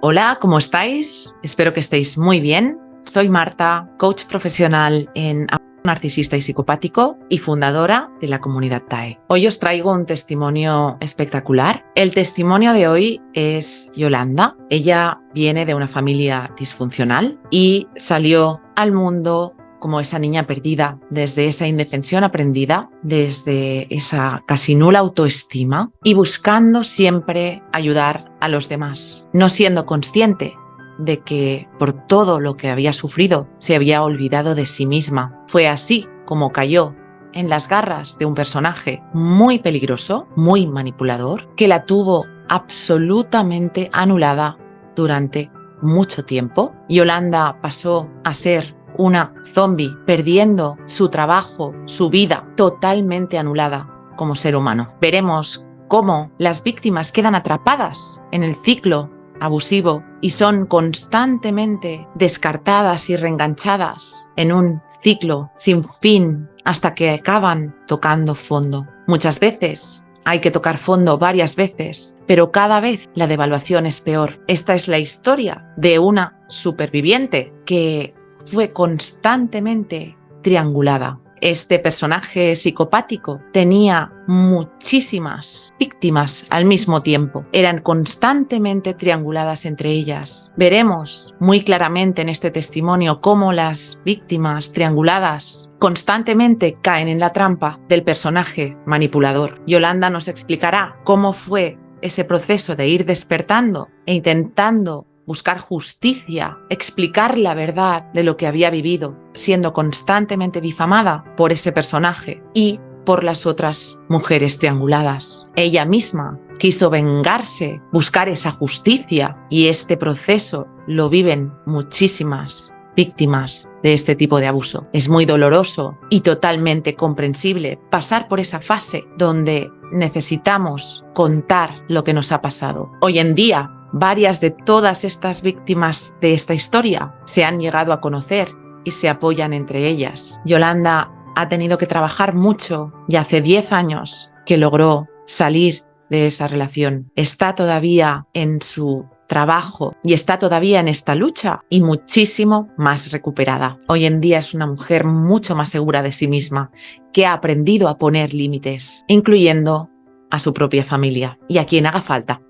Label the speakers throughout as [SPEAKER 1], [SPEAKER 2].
[SPEAKER 1] Hola, ¿cómo estáis? Espero que estéis muy bien. Soy Marta, coach profesional en abuso narcisista y psicopático y fundadora de la comunidad TAE. Hoy os traigo un testimonio espectacular. El testimonio de hoy es Yolanda. Ella viene de una familia disfuncional y salió al mundo como esa niña perdida, desde esa indefensión aprendida, desde esa casi nula autoestima y buscando siempre ayudar a los demás, no siendo consciente de que por todo lo que había sufrido se había olvidado de sí misma. Fue así como cayó en las garras de un personaje muy peligroso, muy manipulador, que la tuvo absolutamente anulada durante mucho tiempo. Yolanda pasó a ser una zombie, perdiendo su trabajo, su vida, totalmente anulada como ser humano. Veremos cómo las víctimas quedan atrapadas en el ciclo abusivo y son constantemente descartadas y reenganchadas en un ciclo sin fin hasta que acaban tocando fondo. Muchas veces hay que tocar fondo varias veces, pero cada vez la devaluación es peor. Esta es la historia de una superviviente que fue constantemente triangulada. Este personaje psicopático tenía muchísimas víctimas al mismo tiempo. Eran constantemente trianguladas entre ellas. Veremos muy claramente en este testimonio cómo las víctimas trianguladas constantemente caen en la trampa del personaje manipulador. Yolanda nos explicará cómo fue ese proceso de ir despertando e intentando buscar justicia, explicar la verdad de lo que había vivido, siendo constantemente difamada por ese personaje y por las otras mujeres trianguladas. Ella misma quiso vengarse, buscar esa justicia, y este proceso lo viven muchísimas víctimas de este tipo de abuso. Es muy doloroso y totalmente comprensible pasar por esa fase donde necesitamos contar lo que nos ha pasado. Hoy en día, varias de todas estas víctimas de esta historia se han llegado a conocer y se apoyan entre ellas. Yolanda ha tenido que trabajar mucho y hace 10 años que logró salir de esa relación. Está todavía en su trabajo y está todavía en esta lucha y muchísimo más recuperada. Hoy en día es una mujer mucho más segura de sí misma, que ha aprendido a poner límites, incluyendo a su propia familia y a quien haga falta.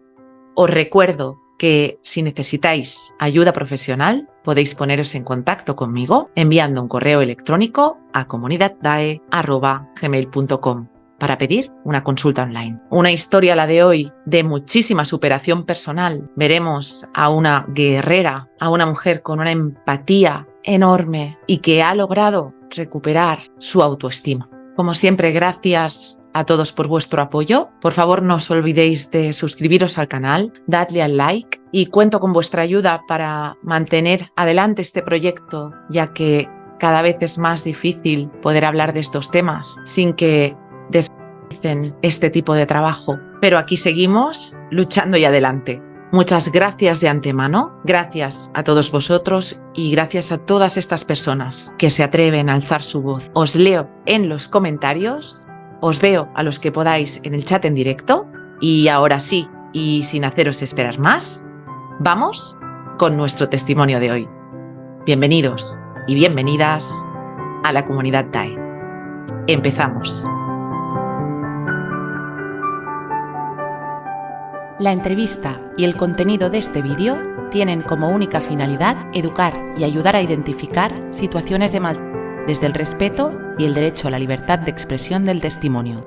[SPEAKER 1] Os recuerdo que si necesitáis ayuda profesional, podéis poneros en contacto conmigo enviando un correo electrónico a comunidaddae@gmail.com para pedir una consulta online. Una historia, la de hoy, de muchísima superación personal. Veremos a una guerrera, a una mujer con una empatía enorme y que ha logrado recuperar su autoestima. Como siempre, gracias a todos por vuestro apoyo. Por favor, no os olvidéis de suscribiros al canal, dadle al like y cuento con vuestra ayuda para mantener adelante este proyecto, ya que cada vez es más difícil poder hablar de estos temas sin que desvaloricen este tipo de trabajo. Pero aquí seguimos luchando y adelante. Muchas gracias de antemano, gracias a todos vosotros y gracias a todas estas personas que se atreven a alzar su voz. Os leo en los comentarios. Os veo a los que podáis en el chat en directo y ahora sí, y sin haceros esperar más, vamos con nuestro testimonio de hoy. Bienvenidos y bienvenidas a la comunidad TAE. Empezamos. La entrevista y el contenido de este vídeo tienen como única finalidad educar y ayudar a identificar situaciones de maltrato desde el respeto y el derecho a la libertad de expresión del testimonio.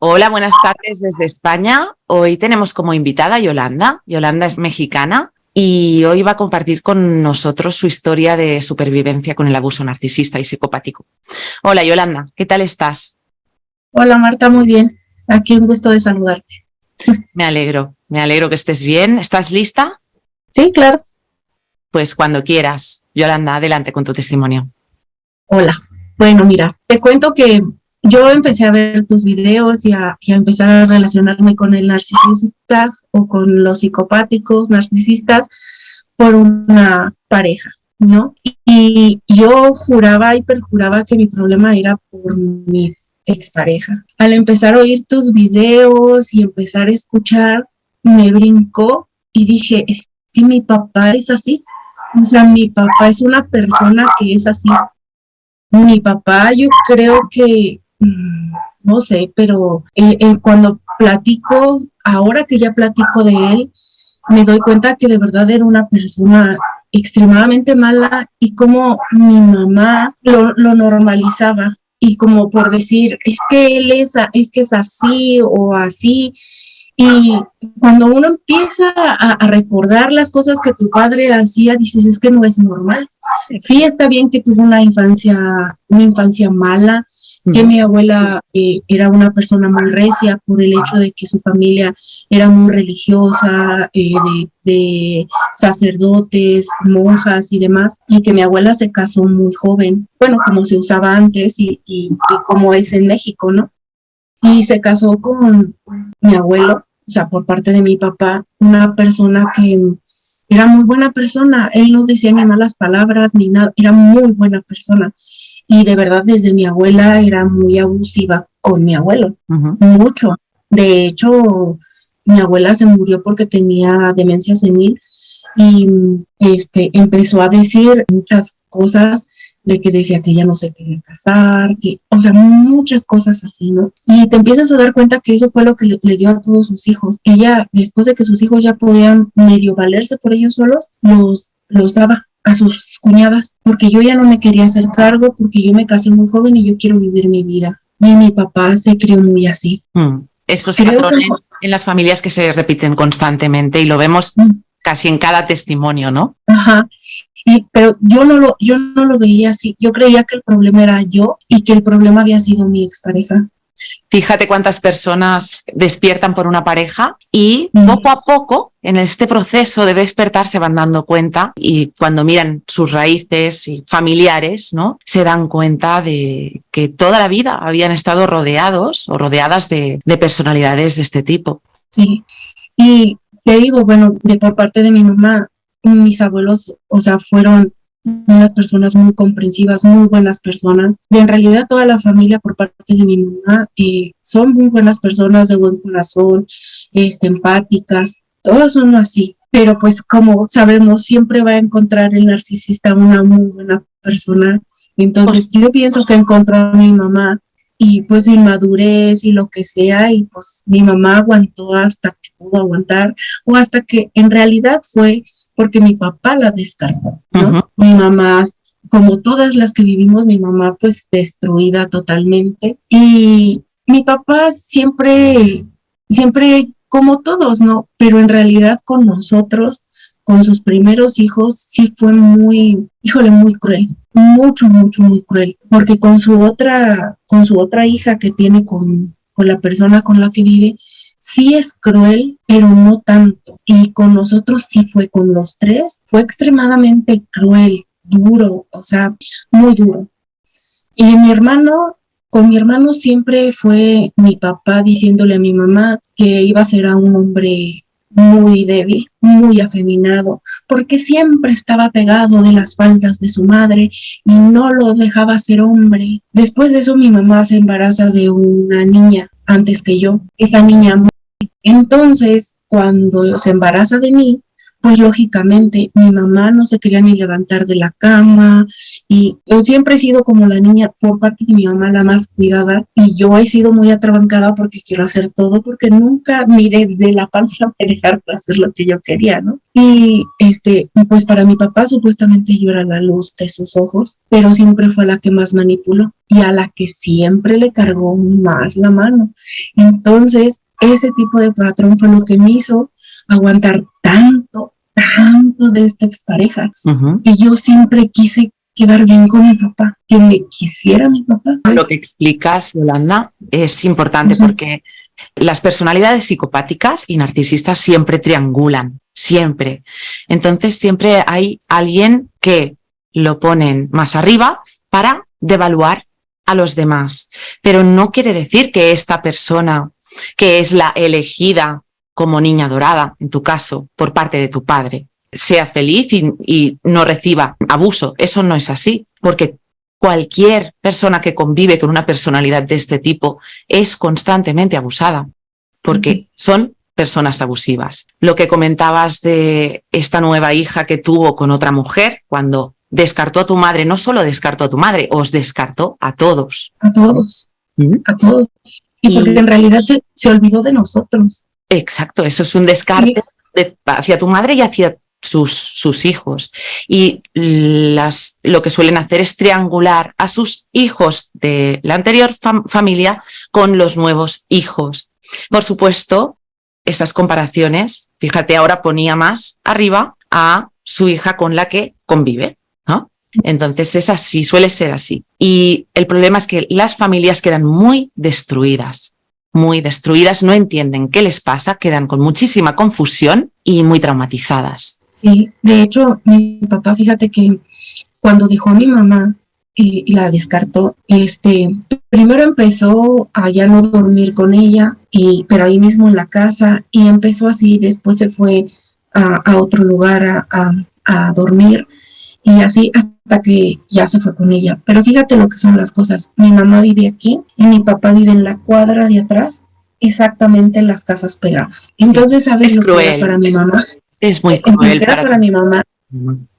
[SPEAKER 1] Hola, buenas tardes desde España. Hoy tenemos como invitada a Yolanda. Yolanda es mexicana y hoy va a compartir con nosotros su historia de supervivencia con el abuso narcisista y psicopático. Hola, Yolanda, ¿qué tal estás?
[SPEAKER 2] Hola Marta, muy bien. Aquí un gusto de saludarte.
[SPEAKER 1] Me alegro que estés bien. ¿Estás lista?
[SPEAKER 2] Sí, claro.
[SPEAKER 1] Pues cuando quieras. Yolanda, adelante con tu testimonio.
[SPEAKER 2] Hola. Bueno, mira, te cuento que yo empecé a ver tus videos y a empezar a relacionarme con el narcisista o con los psicopáticos narcisistas por una pareja, ¿no? Y yo juraba y perjuraba que mi problema era por mi expareja. Al empezar a oír tus videos y empezar a escuchar, me brincó y dije, es que mi papá es así. O sea, mi papá es una persona que es así. Mi papá, yo creo que, no sé, pero cuando platico, ahora que ya platico de él, me doy cuenta que de verdad era una persona extremadamente mala y como mi mamá lo normalizaba y como por decir, es que él es que es así o así. Y cuando uno empieza a recordar las cosas que tu padre hacía, dices, es que no es normal. Sí está bien que tuvo una infancia mala, que mi abuela era una persona muy recia por el hecho de que su familia era muy religiosa, de sacerdotes, monjas y demás, y que mi abuela se casó muy joven, bueno, como se usaba antes y como es en México, ¿no? Y se casó con mi abuelo, o sea, por parte de mi papá, una persona que era muy buena persona, él no decía ni malas palabras ni nada, era muy buena persona. Y de verdad, desde mi abuela era muy abusiva con mi abuelo, mucho. De hecho, mi abuela se murió porque tenía demencia senil y empezó a decir muchas cosas de que decía que ella no se quería casar, que, o sea, muchas cosas así, ¿no? Y te empiezas a dar cuenta que eso fue lo que le dio a todos sus hijos. Ella, después de que sus hijos ya podían medio valerse por ellos solos, los daba a sus cuñadas, porque yo ya no me quería hacer cargo, porque yo me casé muy joven y yo quiero vivir mi vida. Y mi papá se crió muy así.
[SPEAKER 1] Estos patrones en las familias que se repiten constantemente y lo vemos casi en cada testimonio, ¿no?
[SPEAKER 2] Ajá. Pero yo no lo veía así. Yo creía que el problema era yo y que el problema había sido mi expareja.
[SPEAKER 1] Fíjate cuántas personas despiertan por una pareja y poco a poco en este proceso de despertar se van dando cuenta y cuando miran sus raíces familiares, ¿no? Se dan cuenta de que toda la vida habían estado rodeados o rodeadas de personalidades de este tipo.
[SPEAKER 2] Sí, y te digo, bueno, por parte de mi mamá, mis abuelos, o sea, fueron unas personas muy comprensivas, muy buenas personas. Y en realidad toda la familia por parte de mi mamá son muy buenas personas, de buen corazón, empáticas, todos son así. Pero pues como sabemos, siempre va a encontrar el narcisista una muy buena persona. Entonces yo pienso que encontró a mi mamá y pues inmadurez y lo que sea, y pues mi mamá aguantó hasta que pudo aguantar, o hasta que en realidad fue porque mi papá la descartó, ¿no? Mi mamá, como todas las que vivimos, mi mamá pues destruida totalmente, y mi papá siempre, como todos, ¿no? Pero en realidad con nosotros, con sus primeros hijos, sí fue muy, híjole, muy cruel, mucho, mucho, muy cruel, porque con su otra hija que tiene con la persona con la que vive, sí es cruel, pero no tanto. Y con nosotros sí fue, con los tres, fue extremadamente cruel, duro, o sea, muy duro. Y con mi hermano siempre fue mi papá diciéndole a mi mamá que iba a ser a un hombre muy débil, muy afeminado, porque siempre estaba pegado de las faldas de su madre y no lo dejaba ser hombre. Después de eso mi mamá se embaraza de una niña antes que yo. Esa niña muere. Entonces, cuando se embaraza de mí, pues lógicamente mi mamá no se quería ni levantar de la cama, y yo siempre he sido como la niña por parte de mi mamá la más cuidada, y yo he sido muy atrabancada porque quiero hacer todo, porque nunca ni de la panza me dejaron hacer lo que yo quería, ¿no? Y pues para mi papá supuestamente yo era la luz de sus ojos, pero siempre fue la que más manipuló y a la que siempre le cargó más la mano. Entonces, ese tipo de patrón fue lo que me hizo aguantar tanto de esta expareja, que yo siempre quise quedar bien con mi papá, que me quisiera mi papá.
[SPEAKER 1] Lo que explicas, Yolanda, es importante porque las personalidades psicopáticas y narcisistas siempre triangulan siempre. Entonces siempre hay alguien que lo ponen más arriba para devaluar a los demás. Pero no quiere decir que esta persona, que es la elegida como niña dorada, en tu caso, por parte de tu padre, sea feliz y no reciba abuso. Eso no es así, porque cualquier persona que convive con una personalidad de este tipo es constantemente abusada, porque son personas abusivas. Lo que comentabas de esta nueva hija que tuvo con otra mujer, cuando descartó a tu madre, no solo descartó a tu madre, os descartó a todos.
[SPEAKER 2] A todos, a todos. Y porque en realidad se olvidó de nosotros.
[SPEAKER 1] Exacto, eso es un descarte hacia tu madre y hacia sus hijos. Y lo que suelen hacer es triangular a sus hijos de la anterior familia con los nuevos hijos. Por supuesto, esas comparaciones, fíjate, ahora ponía más arriba a su hija con la que convive, ¿no? Entonces es así, suele ser así. Y el problema es que las familias quedan muy destruidas, no entienden qué les pasa, quedan con muchísima confusión y muy traumatizadas.
[SPEAKER 2] Sí, de hecho, mi papá, fíjate que cuando dejó a mi mamá y la descartó, primero empezó a ya no dormir con ella, pero ahí mismo en la casa, y empezó así, después se fue a otro lugar a dormir, y así hasta que ya se fue con ella. Pero fíjate lo que son las cosas. Mi mamá vive aquí y mi papá vive en la cuadra de atrás, exactamente en las casas pegadas. Entonces, ¿sabes lo que era para mi mamá?
[SPEAKER 1] Es muy cruel
[SPEAKER 2] para mi mamá.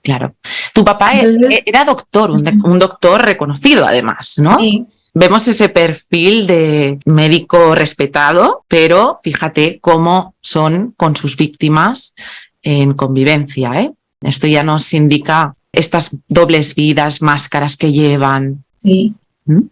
[SPEAKER 1] Claro. Tu papá era doctor, un doctor reconocido además, ¿no?
[SPEAKER 2] Sí.
[SPEAKER 1] Vemos ese perfil de médico respetado, pero fíjate cómo son con sus víctimas en convivencia, ¿eh? Esto ya nos indica estas dobles vidas, máscaras que llevan.
[SPEAKER 2] Sí.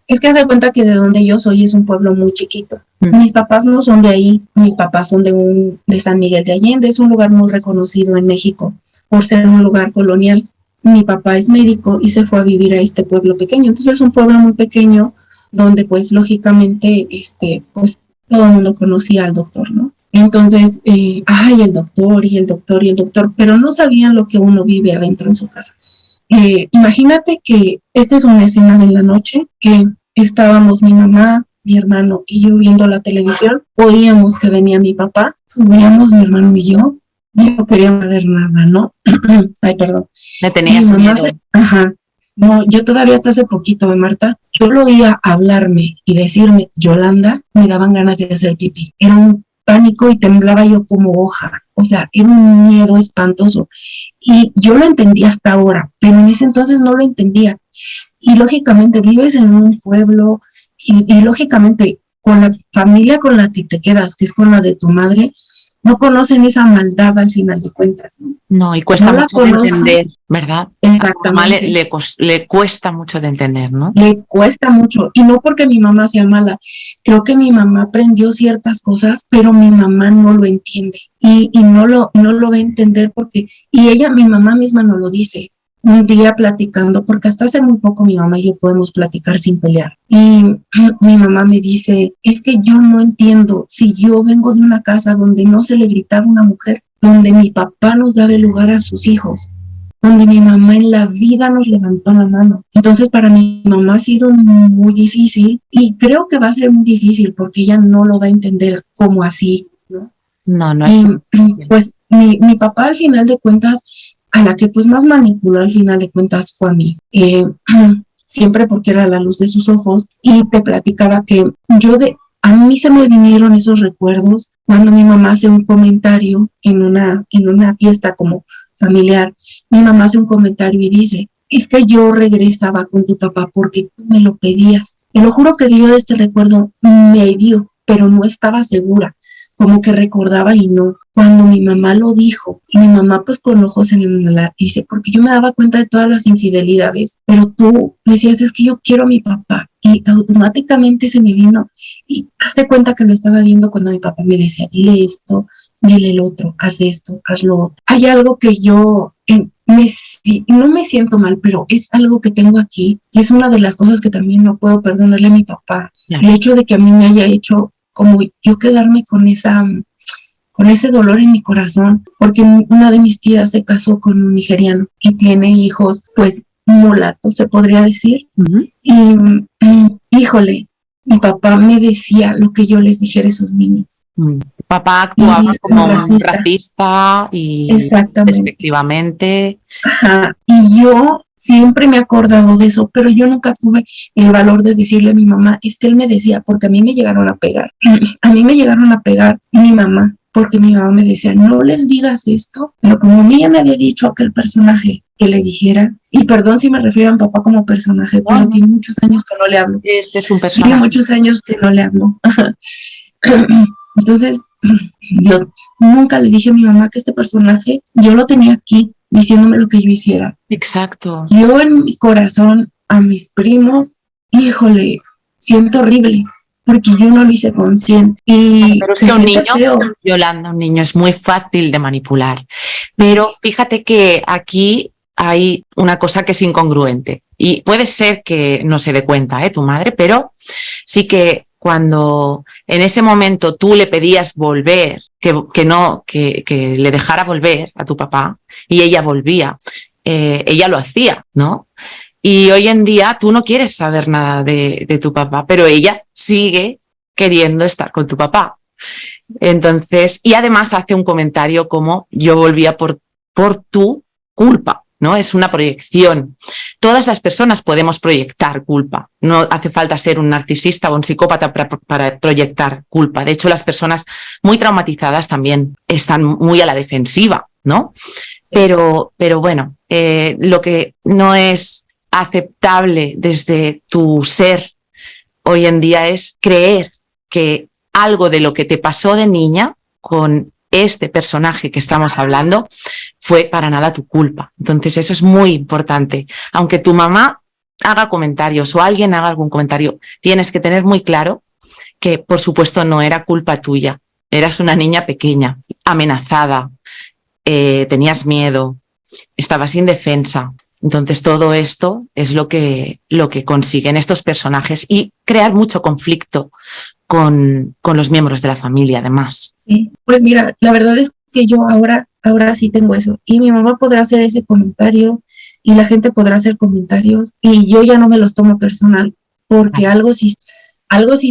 [SPEAKER 2] Es que hace cuenta que de donde yo soy es un pueblo muy chiquito. Mis papás no son de ahí, mis papás son de San Miguel de Allende, es un lugar muy reconocido en México por ser un lugar colonial. Mi papá es médico y se fue a vivir a este pueblo pequeño. Entonces es un pueblo muy pequeño donde pues lógicamente pues todo el mundo conocía al doctor, ¿no? Entonces, el doctor y el doctor y el doctor, pero no sabían lo que uno vive adentro en su casa. Imagínate que esta es una escena de la noche, que estábamos mi mamá, mi hermano y yo viendo la televisión, oíamos que venía mi papá, subíamos mi hermano y yo no queríamos ver nada, ¿no? Ay, perdón.
[SPEAKER 1] Me tenías miedo.
[SPEAKER 2] No, yo todavía hasta hace poquito, Marta, yo lo oía hablarme y decirme, Yolanda, me daban ganas de hacer pipí. Era un pánico y temblaba yo como hoja. O sea, era un miedo espantoso. Y yo lo entendí hasta ahora, pero en ese entonces no lo entendía. Y lógicamente vives en un pueblo y lógicamente con la familia con la que te quedas, que es con la de tu madre, no conocen esa maldad al final de cuentas.
[SPEAKER 1] No, y cuesta mucho de entender, ¿verdad?
[SPEAKER 2] Exactamente.
[SPEAKER 1] Le cuesta mucho de entender, ¿no?
[SPEAKER 2] Le cuesta mucho, y no porque mi mamá sea mala, creo que mi mamá aprendió ciertas cosas, pero mi mamá no lo entiende, y no lo va a entender porque, y mi mamá misma nos lo dice, un día platicando, porque hasta hace muy poco mi mamá y yo podemos platicar sin pelear, y mi mamá me dice, es que yo no entiendo, si yo vengo de una casa donde no se le gritaba a una mujer, donde mi papá nos daba el lugar a sus hijos, donde mi mamá en la vida nos levantó la mano. Entonces para mi mamá ha sido muy difícil y creo que va a ser muy difícil porque ella no lo va a entender como así, ¿no?
[SPEAKER 1] No es.
[SPEAKER 2] Pues mi papá al final de cuentas, a la que pues más manipuló al final de cuentas fue a mí. Siempre porque era la luz de sus ojos, y te platicaba que a mí se me vinieron esos recuerdos cuando mi mamá hace un comentario en una fiesta como familiar. Mi mamá hace un comentario y dice, es que yo regresaba con tu papá porque tú me lo pedías. Te lo juro que yo de este recuerdo me dio, pero no estaba segura, como que recordaba y no. Cuando mi mamá lo dijo, y mi mamá pues con ojos en la dice, porque yo me daba cuenta de todas las infidelidades, pero tú decías, es que yo quiero a mi papá, y automáticamente se me vino, y hazte cuenta que lo estaba viendo cuando mi papá me decía, dile esto, dile el otro, haz esto, haz lo otro. Hay algo que yo no me siento mal, pero es algo que tengo aquí, y es una de las cosas que también no puedo perdonarle a mi papá. Claro. El hecho de que a mí me haya hecho como yo quedarme con esa con ese dolor en mi corazón, porque una de mis tías se casó con un nigeriano y tiene hijos, pues, mulatos, se podría decir.
[SPEAKER 1] Uh-huh.
[SPEAKER 2] Híjole, mi papá me decía lo que yo les dijera a esos niños.
[SPEAKER 1] Papá actuaba como
[SPEAKER 2] racista
[SPEAKER 1] y
[SPEAKER 2] exactamente,
[SPEAKER 1] despectivamente.
[SPEAKER 2] Ajá, y yo siempre me he acordado de eso, pero yo nunca tuve el valor de decirle a mi mamá, es que él me decía, porque a mí me llegaron a pegar mi mamá, porque mi mamá me decía, no les digas esto, pero como a mí ya me había dicho aquel personaje que le dijera, y perdón si me refiero a mi papá como personaje, pero tiene muchos años que no le hablo.
[SPEAKER 1] Es un personaje.
[SPEAKER 2] Tiene muchos años que no le hablo. Entonces, yo nunca le dije a mi mamá que este personaje, yo lo tenía aquí, diciéndome lo que yo hiciera.
[SPEAKER 1] Exacto.
[SPEAKER 2] Yo en mi corazón, a mis primos, híjole, siento horrible, porque yo no lo hice consciente. Y
[SPEAKER 1] pero es que un niño, Yolanda, un niño es muy fácil de manipular. Pero fíjate que aquí hay una cosa que es incongruente. Y puede ser que no se dé cuenta, tu madre, pero sí que cuando en ese momento tú le pedías volver, que le dejara volver a tu papá, y ella volvía, ella lo hacía, ¿no? Y hoy en día tú no quieres saber nada de tu papá, pero ella sigue queriendo estar con tu papá. Entonces, y además hace un comentario como yo volvía por tu culpa, ¿no? Es una proyección. Todas las personas podemos proyectar culpa. No hace falta ser un narcisista o un psicópata para proyectar culpa. De hecho, las personas muy traumatizadas también están muy a la defensiva, ¿no? Pero bueno, lo que no es aceptable desde tu ser hoy en día es creer que algo de lo que te pasó de niña con este personaje que estamos hablando fue para nada tu culpa. Entonces eso es muy importante. Aunque tu mamá haga comentarios o alguien haga algún comentario, tienes que tener muy claro que por supuesto no era culpa tuya. Eras una niña pequeña, amenazada, tenías miedo, estabas indefensa. Entonces todo esto es lo que consiguen estos personajes y crear mucho conflicto con los miembros de la familia, además.
[SPEAKER 2] Sí, pues mira, la verdad es que yo ahora sí tengo eso. Y mi mamá podrá hacer ese comentario y la gente podrá hacer comentarios y yo ya no me los tomo personal porque algo sí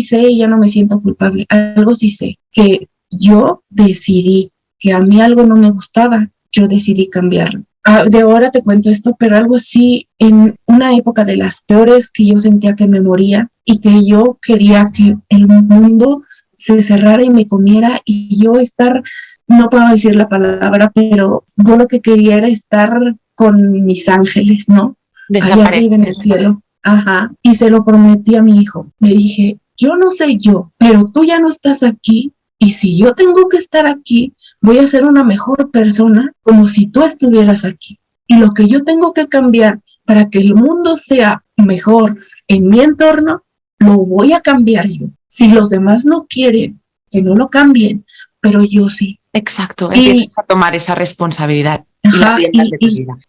[SPEAKER 2] sé y ya no me siento culpable. Algo sí sé, que yo decidí que a mí algo no me gustaba, yo decidí cambiarlo. De ahora te cuento esto, pero algo sí, en una época de las peores que yo sentía que me moría y que yo quería que el mundo se cerrara y me comiera y yo estar, no puedo decir la palabra, pero yo lo que quería era estar con mis ángeles, ¿no? Allá arriba en el cielo. Ajá. Y se lo prometí a mi hijo. Le dije, yo no sé yo, pero tú ya no estás aquí. Y si yo tengo que estar aquí, voy a ser una mejor persona como si tú estuvieras aquí. Y lo que yo tengo que cambiar para que el mundo sea mejor en mi entorno, lo voy a cambiar yo. Si los demás no quieren, que no lo cambien, pero yo sí.
[SPEAKER 1] Exacto, empiezas a tomar esa responsabilidad.
[SPEAKER 2] Ajá,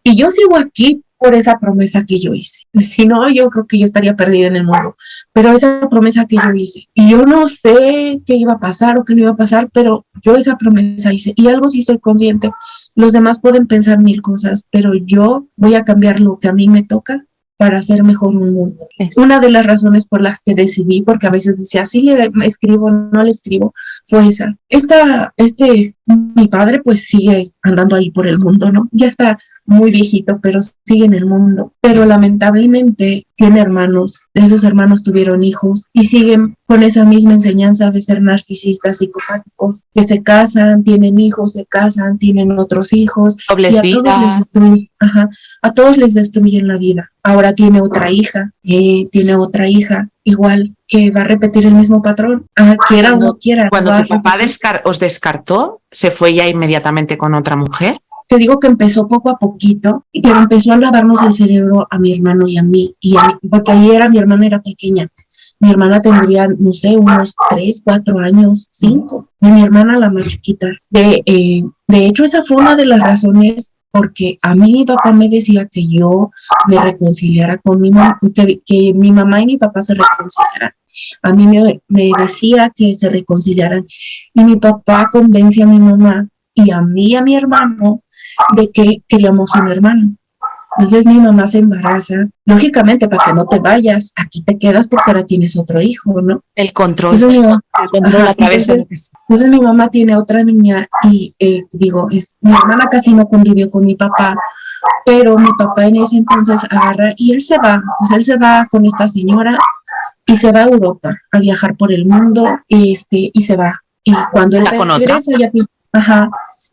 [SPEAKER 2] y yo sigo aquí por esa promesa que yo hice. Si no, yo creo que yo estaría perdida en el mundo. Pero esa promesa que yo hice. Y yo no sé qué iba a pasar o qué no iba a pasar, pero yo esa promesa hice. Y algo sí estoy consciente. Los demás pueden pensar mil cosas, pero yo voy a cambiar lo que a mí me toca para hacer mejor un mundo. Eso. Una de las razones por las que decidí, porque a veces decía, sí le escribo, no le escribo, fue esa. Mi padre pues sigue andando ahí por el mundo, ¿no? Ya está muy viejito, pero sigue en el mundo. Pero lamentablemente tiene hermanos, esos hermanos tuvieron hijos y siguen con esa misma enseñanza de ser narcisistas, psicopáticos, que se casan, tienen hijos, se casan, tienen otros hijos.
[SPEAKER 1] Dobles
[SPEAKER 2] y a todos les destruyen la vida. Ahora tiene otra hija, igual, que va a repetir el mismo patrón, quiera o no quiera.
[SPEAKER 1] Cuando tu papá os descartó, ¿se fue ya inmediatamente con otra mujer?
[SPEAKER 2] Te digo que empezó poco a poquito, pero empezó a lavarnos el cerebro a mi hermano y a mí, porque ahí mi hermana era pequeña. Mi hermana tendría, no sé, unos 3, 4 años, 5. Y mi hermana la más chiquita. De hecho, esa fue una de las razones porque a mí mi papá me decía que yo me reconciliara con mi mamá, que mi mamá y mi papá se reconciliaran. A mí me decía que se reconciliaran y mi papá convence a mi mamá y a mí y a mi hermano de que queríamos un hermano. Entonces mi mamá se embaraza, lógicamente para que no te vayas, aquí te quedas porque ahora tienes otro hijo, ¿no?
[SPEAKER 1] El control,
[SPEAKER 2] Entonces,
[SPEAKER 1] el control a través de lo que es.
[SPEAKER 2] Entonces mi mamá tiene otra niña y mi hermana casi no convivió con mi papá, pero mi papá en ese entonces agarra y él se va, pues él se va con esta señora y se va a Europa a viajar por el mundo y se va. Y cuando él regresa,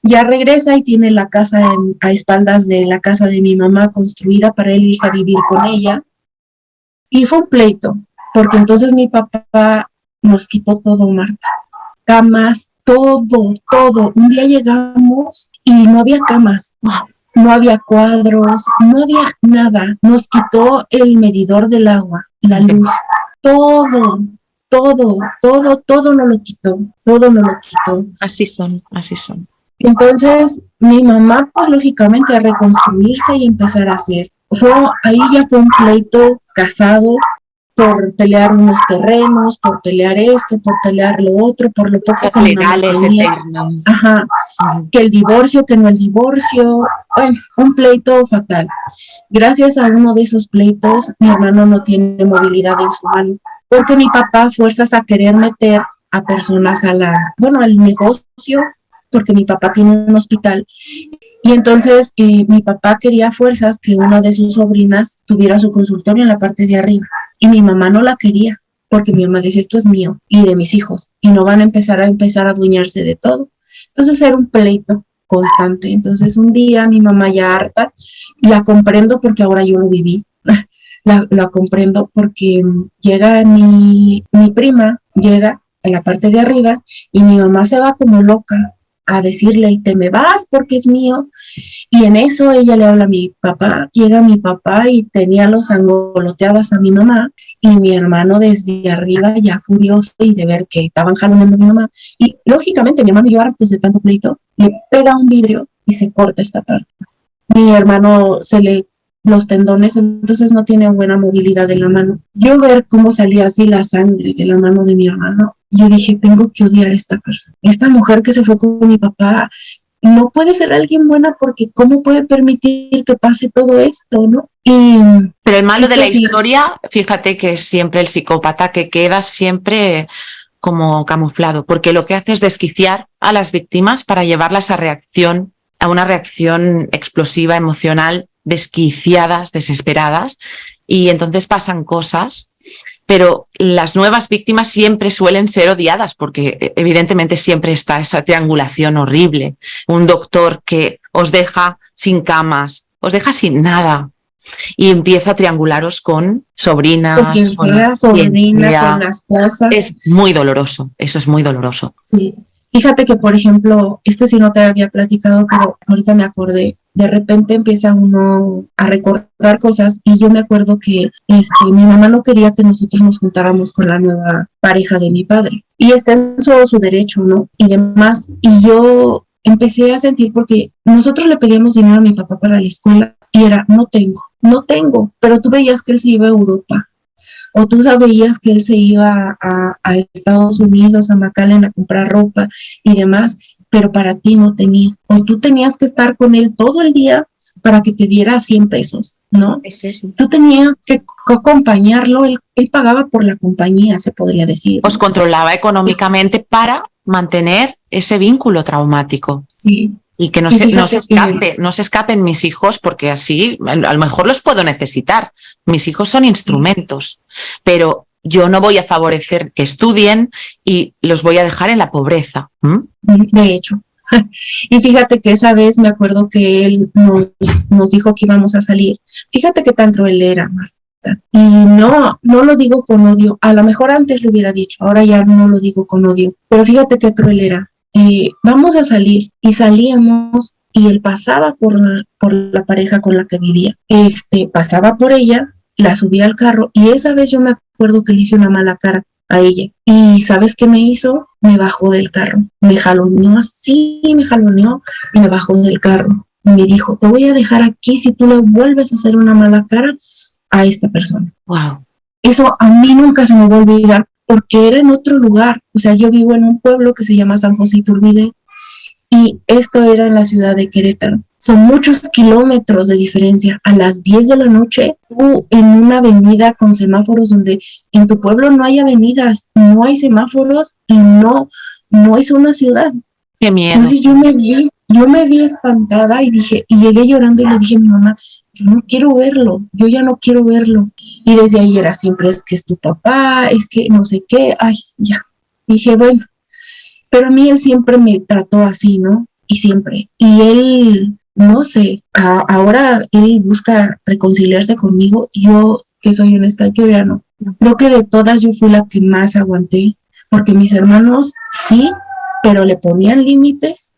[SPEAKER 2] ya regresa y tiene la casa a espaldas de la casa de mi mamá construida para él irse a vivir con ella. Y fue un pleito, porque entonces mi papá nos quitó todo, Marta. Camas, todo, todo. Un día llegamos y no había camas, no había cuadros, no había nada. Nos quitó el medidor del agua, la luz, todo, todo nos lo quitó, todo nos lo quitó.
[SPEAKER 1] Así son, así son.
[SPEAKER 2] Entonces, mi mamá, pues lógicamente, a reconstruirse y empezar a hacer. Ahí ya fue un pleito casado por pelear unos terrenos, por pelear esto, por pelear lo otro, por lo poco que
[SPEAKER 1] legales eternos.
[SPEAKER 2] Que el divorcio, que no el divorcio. Bueno, un pleito fatal. Gracias a uno de esos pleitos, mi hermano no tiene movilidad en su mano, porque mi papá fuerzas a querer meter a personas al negocio, porque mi papá tiene un hospital. Y entonces mi papá quería fuerzas que una de sus sobrinas tuviera su consultorio en la parte de arriba. Y mi mamá no la quería, porque mi mamá decía, esto es mío y de mis hijos, y no van a empezar a adueñarse de todo. Entonces era un pleito constante. Entonces un día mi mamá ya harta, la comprendo porque ahora yo lo viví, la comprendo porque llega mi prima, llega a la parte de arriba y mi mamá se va como loca a decirle, te me vas porque es mío. Y en eso ella le habla a mi papá, llega mi papá y tenía los angoloteadas a mi mamá y mi hermano desde arriba ya furioso y de ver que estaban jalando a mi mamá. Y lógicamente mi hermano y yo hartos de tanto pleito, le pega un vidrio y se corta esta parte. Mi hermano los tendones, entonces no tiene buena movilidad de la mano. Yo ver cómo salía así la sangre de la mano de mi hermano, yo dije, tengo que odiar a esta persona. Esta mujer que se fue con mi papá no puede ser alguien buena porque ¿cómo puede permitir que pase todo esto, no?
[SPEAKER 1] Pero el malo de la historia, fíjate que es siempre el psicópata que queda siempre como camuflado, porque lo que hace es desquiciar a las víctimas para llevarlas a una reacción explosiva, emocional, desquiciadas, desesperadas, y entonces pasan cosas. Pero las nuevas víctimas siempre suelen ser odiadas porque evidentemente siempre está esa triangulación horrible. Un doctor que os deja sin camas, os deja sin nada y empieza a triangularos con sobrinas,
[SPEAKER 2] con quien sea, sobrina, con la esposa.
[SPEAKER 1] Es muy doloroso, eso es muy doloroso.
[SPEAKER 2] Sí. Fíjate que, por ejemplo, sí no te había platicado, pero ahorita me acordé. De repente empieza uno a recordar cosas y yo me acuerdo que mi mamá no quería que nosotros nos juntáramos con la nueva pareja de mi padre. Y está en su derecho, ¿no? Y demás. Y yo empecé a sentir, porque nosotros le pedíamos dinero a mi papá para la escuela y era, no tengo. Pero tú veías que él se iba a Europa. O tú sabías que él se iba a Estados Unidos, a McAllen, a comprar ropa y demás, pero para ti no tenía. O tú tenías que estar con él todo el día para que te diera 100 pesos, ¿no?
[SPEAKER 1] Es eso.
[SPEAKER 2] Tú tenías que acompañarlo, él pagaba por la compañía, se podría decir.
[SPEAKER 1] Os controlaba económicamente para mantener ese vínculo traumático.
[SPEAKER 2] Sí.
[SPEAKER 1] Y que no se escapen mis hijos, porque así a lo mejor los puedo necesitar. Mis hijos son instrumentos, pero yo no voy a favorecer que estudien y los voy a dejar en la pobreza.
[SPEAKER 2] De hecho. Y fíjate que esa vez me acuerdo que él nos dijo que íbamos a salir. Fíjate qué tan cruel era, Marta. Y no lo digo con odio. A lo mejor antes lo hubiera dicho, ahora ya no lo digo con odio. Pero fíjate qué cruel era. Vamos a salir, y salíamos y él pasaba por la pareja con la que vivía, pasaba por ella, la subía al carro y esa vez yo me acuerdo que le hice una mala cara a ella y ¿sabes qué me hizo? Me bajó del carro, me jaloneó y me bajó del carro. y me dijo, te voy a dejar aquí si tú le vuelves a hacer una mala cara a esta persona.
[SPEAKER 1] Wow.
[SPEAKER 2] Eso a mí nunca se me va a olvidar porque era en otro lugar. O sea, yo vivo en un pueblo que se llama San José Iturbide y esto era en la ciudad de Querétaro. Son muchos kilómetros de diferencia. A las 10 de la noche, tú en una avenida con semáforos donde en tu pueblo no hay avenidas, no hay semáforos y no es una ciudad.
[SPEAKER 1] Qué miedo.
[SPEAKER 2] Entonces yo me vi espantada y dije, y llegué llorando y le dije a mi mamá, yo no quiero verlo, yo ya no quiero verlo. Y desde ahí era siempre, es que es tu papá, es que no sé qué, ay, ya. Dije, bueno, pero a mí él siempre me trató así, ¿no? Y siempre. Y él, no sé, ahora él busca reconciliarse conmigo. Yo, que soy honesta, yo ya no. Creo que de todas yo fui la que más aguanté, porque mis hermanos sí, pero le ponían límites.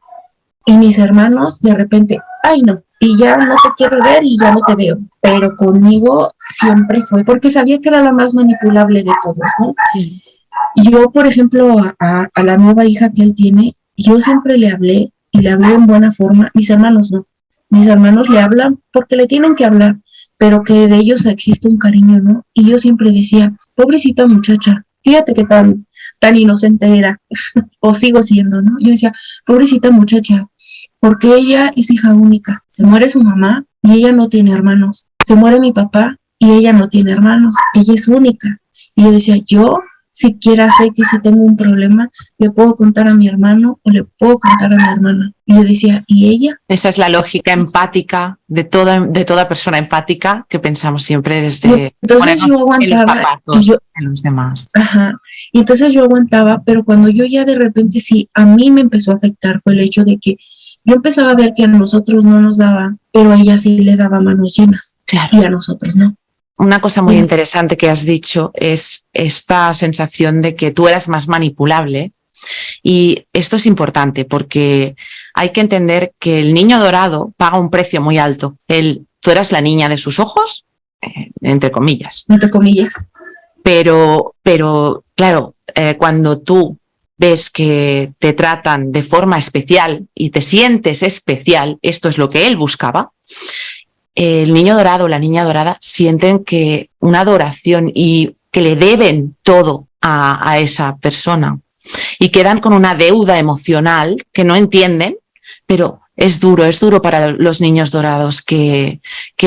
[SPEAKER 2] Y mis hermanos de repente, ay no, y ya no te quiero ver y ya no te veo. Pero conmigo siempre fue, porque sabía que era la más manipulable de todos, ¿no?
[SPEAKER 1] Sí.
[SPEAKER 2] Yo, por ejemplo, a la nueva hija que él tiene, yo siempre le hablé y le hablé en buena forma. Mis hermanos no. Mis hermanos le hablan porque le tienen que hablar, pero que de ellos existe un cariño, ¿no? Y yo siempre decía, pobrecita muchacha, fíjate qué tan inocente era, o sigo siendo, ¿no? Yo decía, pobrecita muchacha, porque ella es hija única. Se muere su mamá y ella no tiene hermanos. Se muere mi papá y ella no tiene hermanos. Ella es única. Y yo decía, yo siquiera sé que si tengo un problema, le puedo contar a mi hermano o le puedo contar a mi hermana. Y yo decía, ¿y ella?
[SPEAKER 1] Esa es la lógica empática de toda persona empática que pensamos siempre desde
[SPEAKER 2] Entonces
[SPEAKER 1] ponernos
[SPEAKER 2] yo
[SPEAKER 1] en los
[SPEAKER 2] aguantaba y
[SPEAKER 1] zapatos
[SPEAKER 2] yo,
[SPEAKER 1] de los demás.
[SPEAKER 2] ajá, y entonces yo aguantaba, pero cuando yo ya de repente sí, a mí me empezó a afectar fue el hecho de que yo empezaba a ver que a nosotros no nos daba, pero a ella sí le daba manos llenas
[SPEAKER 1] Claro.
[SPEAKER 2] y a nosotros no.
[SPEAKER 1] Una cosa muy interesante que has dicho es esta sensación de que tú eras más manipulable. Y esto es importante porque hay que entender que el niño dorado paga un precio muy alto. Tú eras la niña de sus ojos, entre comillas.
[SPEAKER 2] Entre comillas.
[SPEAKER 1] Pero claro, cuando tú ves que te tratan de forma especial y te sientes especial, esto es lo que él buscaba, el niño dorado o la niña dorada sienten que una adoración y que le deben todo a esa persona y quedan con una deuda emocional que no entienden, pero es duro para los niños dorados que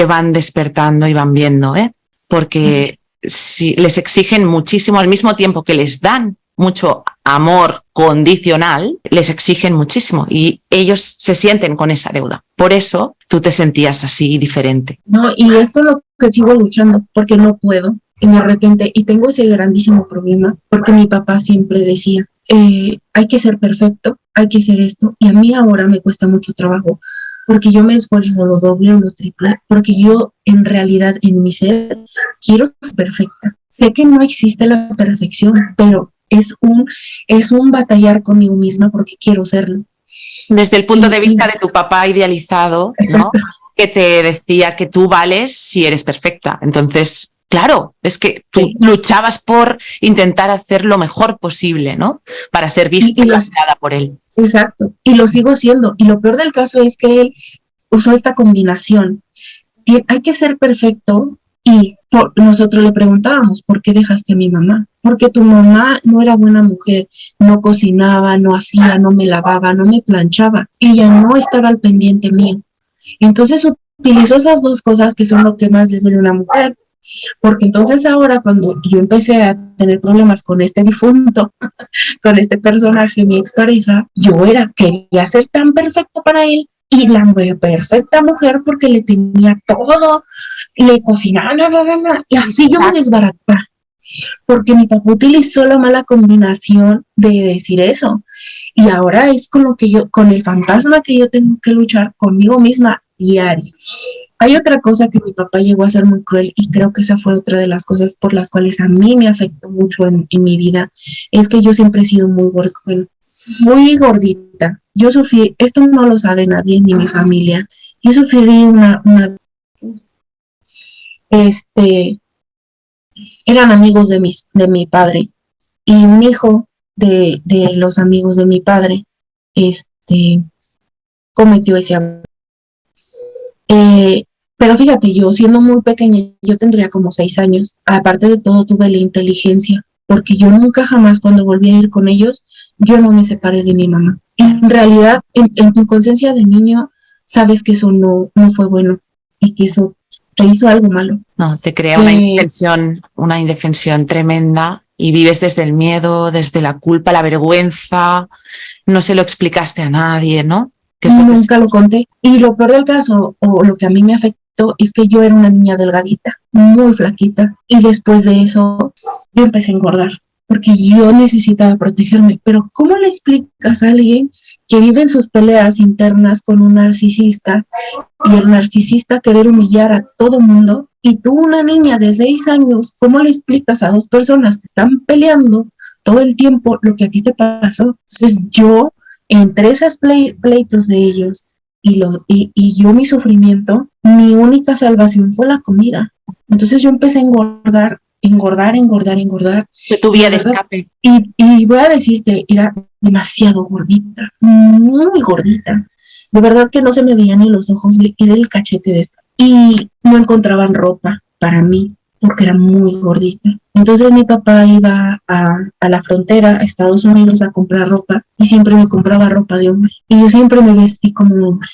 [SPEAKER 1] van despertando y van viendo, porque si les exigen muchísimo al mismo tiempo que les dan mucho amor condicional, les exigen muchísimo y ellos se sienten con esa deuda. Por eso tú te sentías así diferente.
[SPEAKER 2] No, y esto es lo que sigo luchando, porque no puedo, y de repente, y tengo ese grandísimo problema, porque mi papá siempre decía, hay que ser perfecto, hay que ser esto, y a mí ahora me cuesta mucho trabajo, porque yo me esfuerzo lo doble o lo triple, porque yo en realidad en mi ser quiero ser perfecta. Sé que no existe la perfección, pero es un batallar conmigo misma porque quiero serlo.
[SPEAKER 1] Desde el punto de vista de tu papá idealizado, ¿no?
[SPEAKER 2] Exacto.
[SPEAKER 1] Que te decía que tú vales si eres perfecta. Entonces, claro, es que tú
[SPEAKER 2] Sí.
[SPEAKER 1] luchabas por intentar hacer lo mejor posible, ¿no? Para ser vista y valorada por él.
[SPEAKER 2] Exacto, y lo sigo haciendo. Y lo peor del caso es que él usó esta combinación. Hay que ser perfecto y nosotros le preguntábamos, ¿por qué dejaste a mi mamá? Porque tu mamá no era buena mujer, no cocinaba, no hacía, no me lavaba, no me planchaba. Ella no estaba al pendiente mío. Entonces utilizó esas dos cosas que son lo que más le duele a una mujer. Porque entonces ahora cuando yo empecé a tener problemas con este difunto, con este personaje, mi expareja, quería ser tan perfecto para él y la perfecta mujer porque le tenía todo, le cocinaba, y así yo me desbarataba. Porque mi papá utilizó la mala combinación de decir eso. Y ahora es con lo que con el fantasma que yo tengo que luchar conmigo misma diario. Hay otra cosa que mi papá llegó a ser muy cruel y creo que esa fue otra de las cosas por las cuales a mí me afectó mucho en mi vida, es que yo siempre he sido muy gordita. Yo sufrí, esto no lo sabe nadie ni mi familia, yo sufrí eran amigos de mi padre y un hijo de los amigos de mi padre, cometió ese abuso. Pero fíjate, yo siendo muy pequeña, yo tendría como 6 años, aparte de todo tuve la inteligencia, porque yo nunca jamás cuando volví a ir con ellos, yo no me separé de mi mamá. En realidad, en tu conciencia de niño, sabes que eso no fue bueno y que eso te hizo algo malo.
[SPEAKER 1] No, te crea una indefensión tremenda y vives desde el miedo, desde la culpa, la vergüenza, no se lo explicaste a nadie, ¿no?
[SPEAKER 2] Nunca lo conté. Y lo peor del caso, o lo que a mí me afectó, es que yo era una niña delgadita, muy flaquita. Y después de eso, yo empecé a engordar, porque yo necesitaba protegerme. Pero ¿cómo le explicas a alguien que vive en sus peleas internas con un narcisista y el narcisista querer humillar a todo mundo? Y tú, una niña de 6 años, ¿cómo le explicas a dos personas que están peleando todo el tiempo lo que a ti te pasó? Entonces yo, entre esos pleitos de ellos y yo mi sufrimiento, mi única salvación fue la comida. Entonces yo empecé a engordar.
[SPEAKER 1] Fue tu vía de escape.
[SPEAKER 2] Y voy a decir que era demasiado gordita, muy gordita. De verdad que no se me veían ni los ojos, era el cachete de esta. Y no encontraban ropa para mí, porque era muy gordita. Entonces mi papá iba a la frontera, a Estados Unidos, a comprar ropa y siempre me compraba ropa de hombre. Y yo siempre me vestí como un hombre.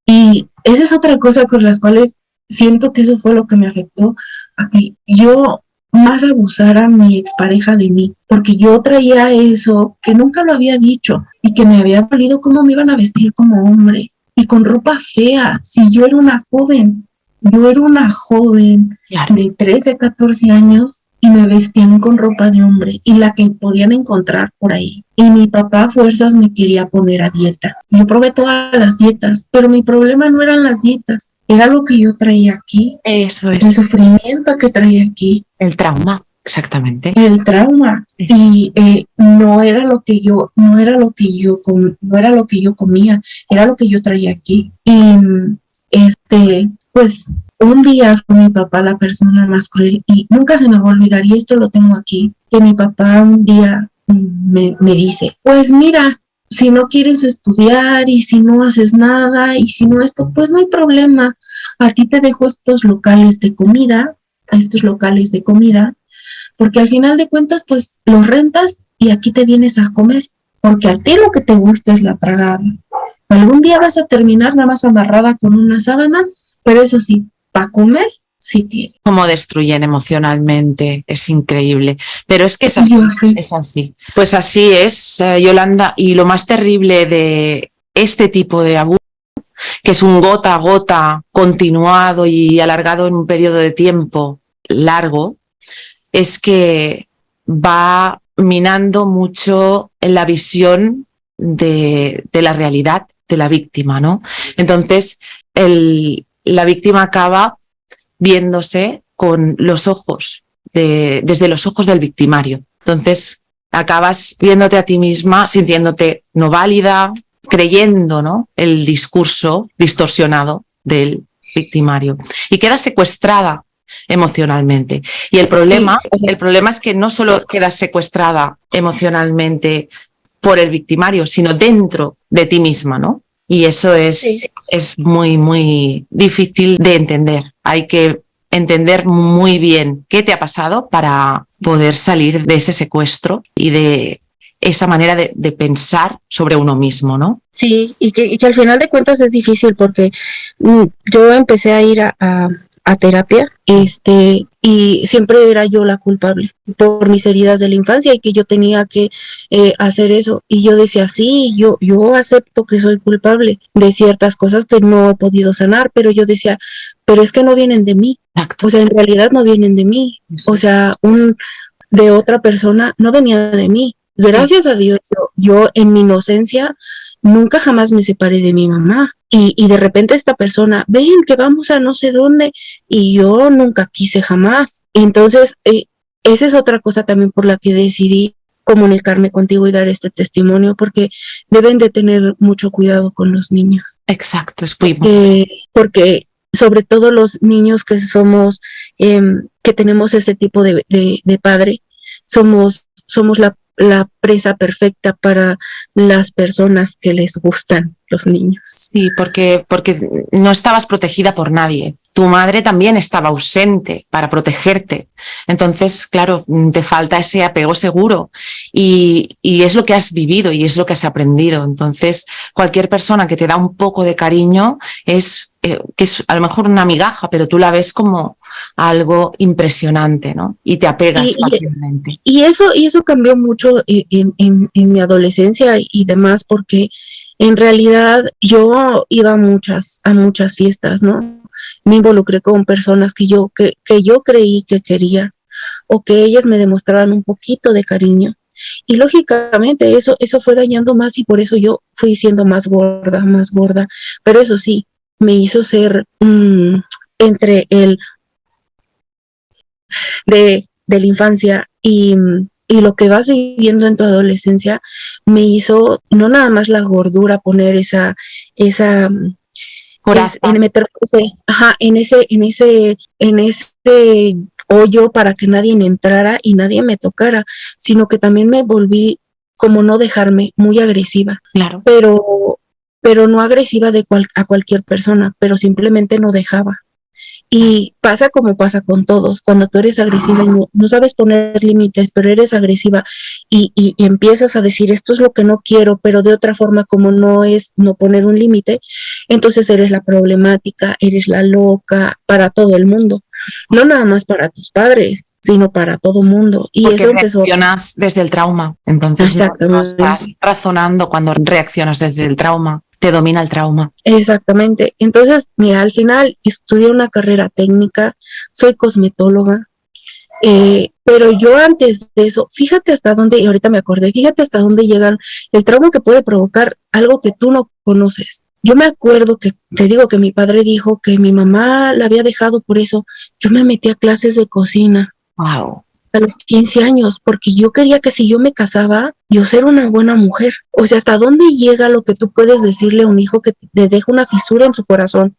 [SPEAKER 2] Y esa es otra cosa con las cuales siento que eso fue lo que me afectó a que yo más abusara mi expareja de mí, porque yo traía eso que nunca lo había dicho y que me había dolido cómo me iban a vestir como hombre y con ropa fea, si yo era una joven. Yo era una joven de 13, 14 años y me vestían con ropa de hombre y la que podían encontrar por ahí. Y mi papá a fuerzas me quería poner a dieta. Yo probé todas las dietas, pero mi problema no eran las dietas, era lo que yo traía aquí.
[SPEAKER 1] Eso es.
[SPEAKER 2] El sufrimiento que traía aquí.
[SPEAKER 1] El trauma, exactamente.
[SPEAKER 2] El trauma. Y no era lo que yo comía, era lo que yo traía aquí. Y pues un día fue mi papá la persona más cruel y nunca se me va a olvidar, y esto lo tengo aquí, que mi papá un día me dice, pues mira, si no quieres estudiar y si no haces nada y si no esto, pues no hay problema, a ti te dejo estos locales de comida, porque al final de cuentas pues los rentas y aquí te vienes a comer, porque a ti lo que te gusta es la tragada. Algún día vas a terminar nada más amarrada con una sábana, pero eso sí, para comer sí tiene.
[SPEAKER 1] Cómo destruyen emocionalmente, es increíble. Pero es que es así, es así. Pues así es, Yolanda, y lo más terrible de este tipo de abuso, que es un gota a gota continuado y alargado en un periodo de tiempo largo, es que va minando mucho en la visión de la realidad de la víctima, ¿no? Entonces, la víctima acaba viéndose con los ojos, desde los ojos del victimario. Entonces, acabas viéndote a ti misma, sintiéndote no válida, creyendo, ¿no?, el discurso distorsionado del victimario. Y quedas secuestrada emocionalmente. Y el problema es que no solo quedas secuestrada emocionalmente por el victimario, sino dentro de ti misma, ¿no? Y eso es muy, muy difícil de entender. Hay que entender muy bien qué te ha pasado para poder salir de ese secuestro y de esa manera de pensar sobre uno mismo, ¿no?
[SPEAKER 2] Sí, y que al final de cuentas es difícil porque yo empecé a ir a terapia, y siempre era yo la culpable por mis heridas de la infancia y que yo tenía que hacer eso. Y yo decía, sí, yo acepto que soy culpable de ciertas cosas que no he podido sanar, pero yo decía, pero es que no vienen de mí.
[SPEAKER 1] Exacto.
[SPEAKER 2] O sea, en realidad no vienen de mí. O sea, de otra persona no venía de mí. Gracias a Dios, yo en mi inocencia nunca jamás me separé de mi mamá. Y de repente esta persona, ven que vamos a no sé dónde, y yo nunca quise jamás. Entonces, esa es otra cosa también por la que decidí comunicarme contigo y dar este testimonio, porque deben de tener mucho cuidado con los niños.
[SPEAKER 1] Exacto, es muy
[SPEAKER 2] porque sobre todo los niños que somos, que tenemos ese tipo de padre, somos la presa perfecta para las personas que les gustan. los niños.
[SPEAKER 1] Sí, porque no estabas protegida por nadie. Tu madre también estaba ausente para protegerte. Entonces, claro, te falta ese apego seguro y es lo que has vivido y es lo que has aprendido. Entonces, cualquier persona que te da un poco de cariño que es a lo mejor una migaja, pero tú la ves como algo impresionante, ¿no? Y te apegas fácilmente.
[SPEAKER 2] Y eso cambió mucho en mi adolescencia y demás, porque en realidad yo iba a muchas fiestas, ¿no? Me involucré con personas que yo creí que quería o que ellas me demostraban un poquito de cariño. Y lógicamente eso fue dañando más y por eso yo fui siendo más gorda. Pero eso sí, me hizo ser entre el de la infancia y lo que vas viviendo en tu adolescencia, me hizo no nada más la gordura poner esa en meterse, en ese hoyo para que nadie me entrara y nadie me tocara, sino que también me volví, como no dejarme, muy agresiva.
[SPEAKER 1] Claro.
[SPEAKER 2] Pero no agresiva a cualquier persona, pero simplemente no dejaba. Y pasa como pasa con todos, cuando tú eres agresiva y no sabes poner límites, pero eres agresiva y empiezas a decir esto es lo que no quiero, pero de otra forma como no es no poner un límite, entonces eres la problemática, eres la loca para todo el mundo, no nada más para tus padres, sino para todo el mundo. Y
[SPEAKER 1] porque
[SPEAKER 2] eso empezó.
[SPEAKER 1] Reaccionas desde el trauma, entonces no estás razonando cuando reaccionas desde el trauma. Te domina el trauma.
[SPEAKER 2] Exactamente. Entonces, mira, al final estudié una carrera técnica, soy cosmetóloga, pero yo antes de eso, fíjate hasta dónde, y ahorita me acordé, fíjate hasta dónde llegan el trauma que puede provocar algo que tú no conoces. Yo me acuerdo que, te digo que mi padre dijo que mi mamá la había dejado por eso. Yo me metí a clases de cocina.
[SPEAKER 1] Wow.
[SPEAKER 2] A los 15 años, porque yo quería que si yo me casaba, yo ser una buena mujer. O sea, ¿hasta dónde llega lo que tú puedes decirle a un hijo que te deja una fisura en su corazón?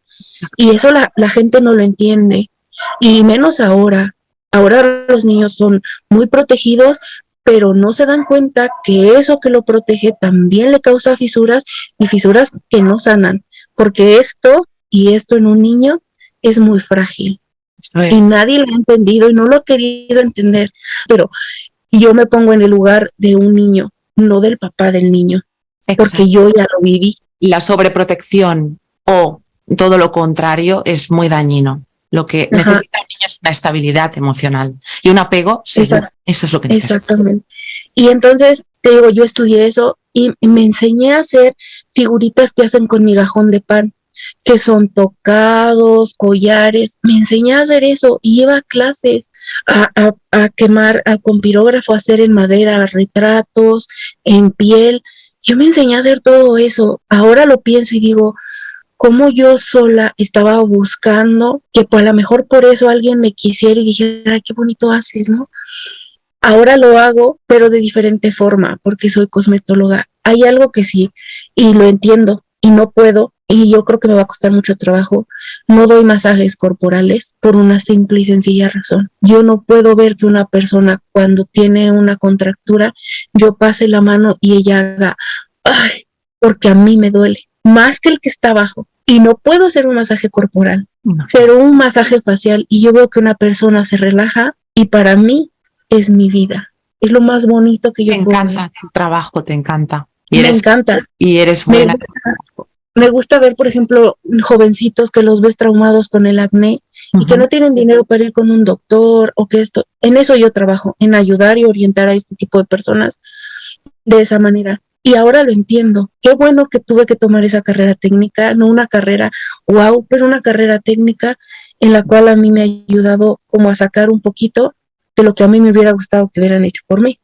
[SPEAKER 2] Y eso la gente no lo entiende. Y menos ahora. Ahora los niños son muy protegidos, pero no se dan cuenta que eso que lo protege también le causa fisuras y fisuras que no sanan. Porque esto en un niño es muy frágil. Y nadie lo ha entendido y no lo ha querido entender. Pero yo me pongo en el lugar de un niño, no del papá del niño. Exacto. Porque yo ya lo viví.
[SPEAKER 1] La sobreprotección o todo lo contrario es muy dañino. Lo que necesita un niño es una estabilidad emocional y un apego seguro. Eso es lo que necesita.
[SPEAKER 2] Exactamente. Y entonces, te digo, yo estudié eso y me enseñé a hacer figuritas que hacen con migajón de pan, que son tocados, collares. Me enseñé a hacer eso y iba a clases a quemar, con pirógrafo, a hacer en madera retratos, en piel. Yo me enseñé a hacer todo eso. Ahora lo pienso y digo, cómo yo sola estaba buscando que pues, a lo mejor por eso alguien me quisiera y dijera, qué bonito haces, ¿no? Ahora lo hago, pero de diferente forma, porque soy cosmetóloga. Hay algo que sí, y lo entiendo, y no puedo, y yo creo que me va a costar mucho trabajo. No doy masajes corporales por una simple y sencilla razón. Yo no puedo ver que una persona cuando tiene una contractura, yo pase la mano y ella haga, ay, porque a mí me duele, más que el que está abajo. Y no puedo hacer un masaje corporal, pero un masaje facial, y yo veo que una persona se relaja, y para mí es mi vida. Es lo más bonito que yo puedo ver.
[SPEAKER 1] Me encanta tu trabajo, te encanta.
[SPEAKER 2] Me encanta.
[SPEAKER 1] Y eres buena.
[SPEAKER 2] Me gusta ver, por ejemplo, jovencitos que los ves traumados con el acné y que no tienen dinero para ir con un doctor o que esto. En eso yo trabajo, en ayudar y orientar a este tipo de personas de esa manera. Y ahora lo entiendo. Qué bueno que tuve que tomar esa carrera técnica, no una carrera wow, pero una carrera técnica en la cual a mí me ha ayudado como a sacar un poquito de lo que a mí me hubiera gustado que hubieran hecho por mí.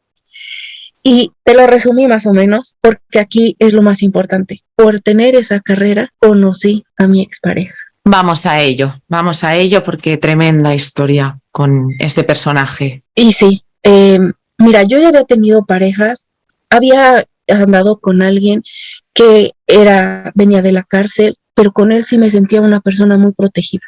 [SPEAKER 2] Y te lo resumí más o menos, porque aquí es lo más importante. Por tener esa carrera, conocí a mi expareja.
[SPEAKER 1] Vamos a ello, porque tremenda historia con este personaje.
[SPEAKER 2] Y sí, mira, yo ya había tenido parejas, había andado con alguien que venía de la cárcel, pero con él sí me sentía una persona muy protegida,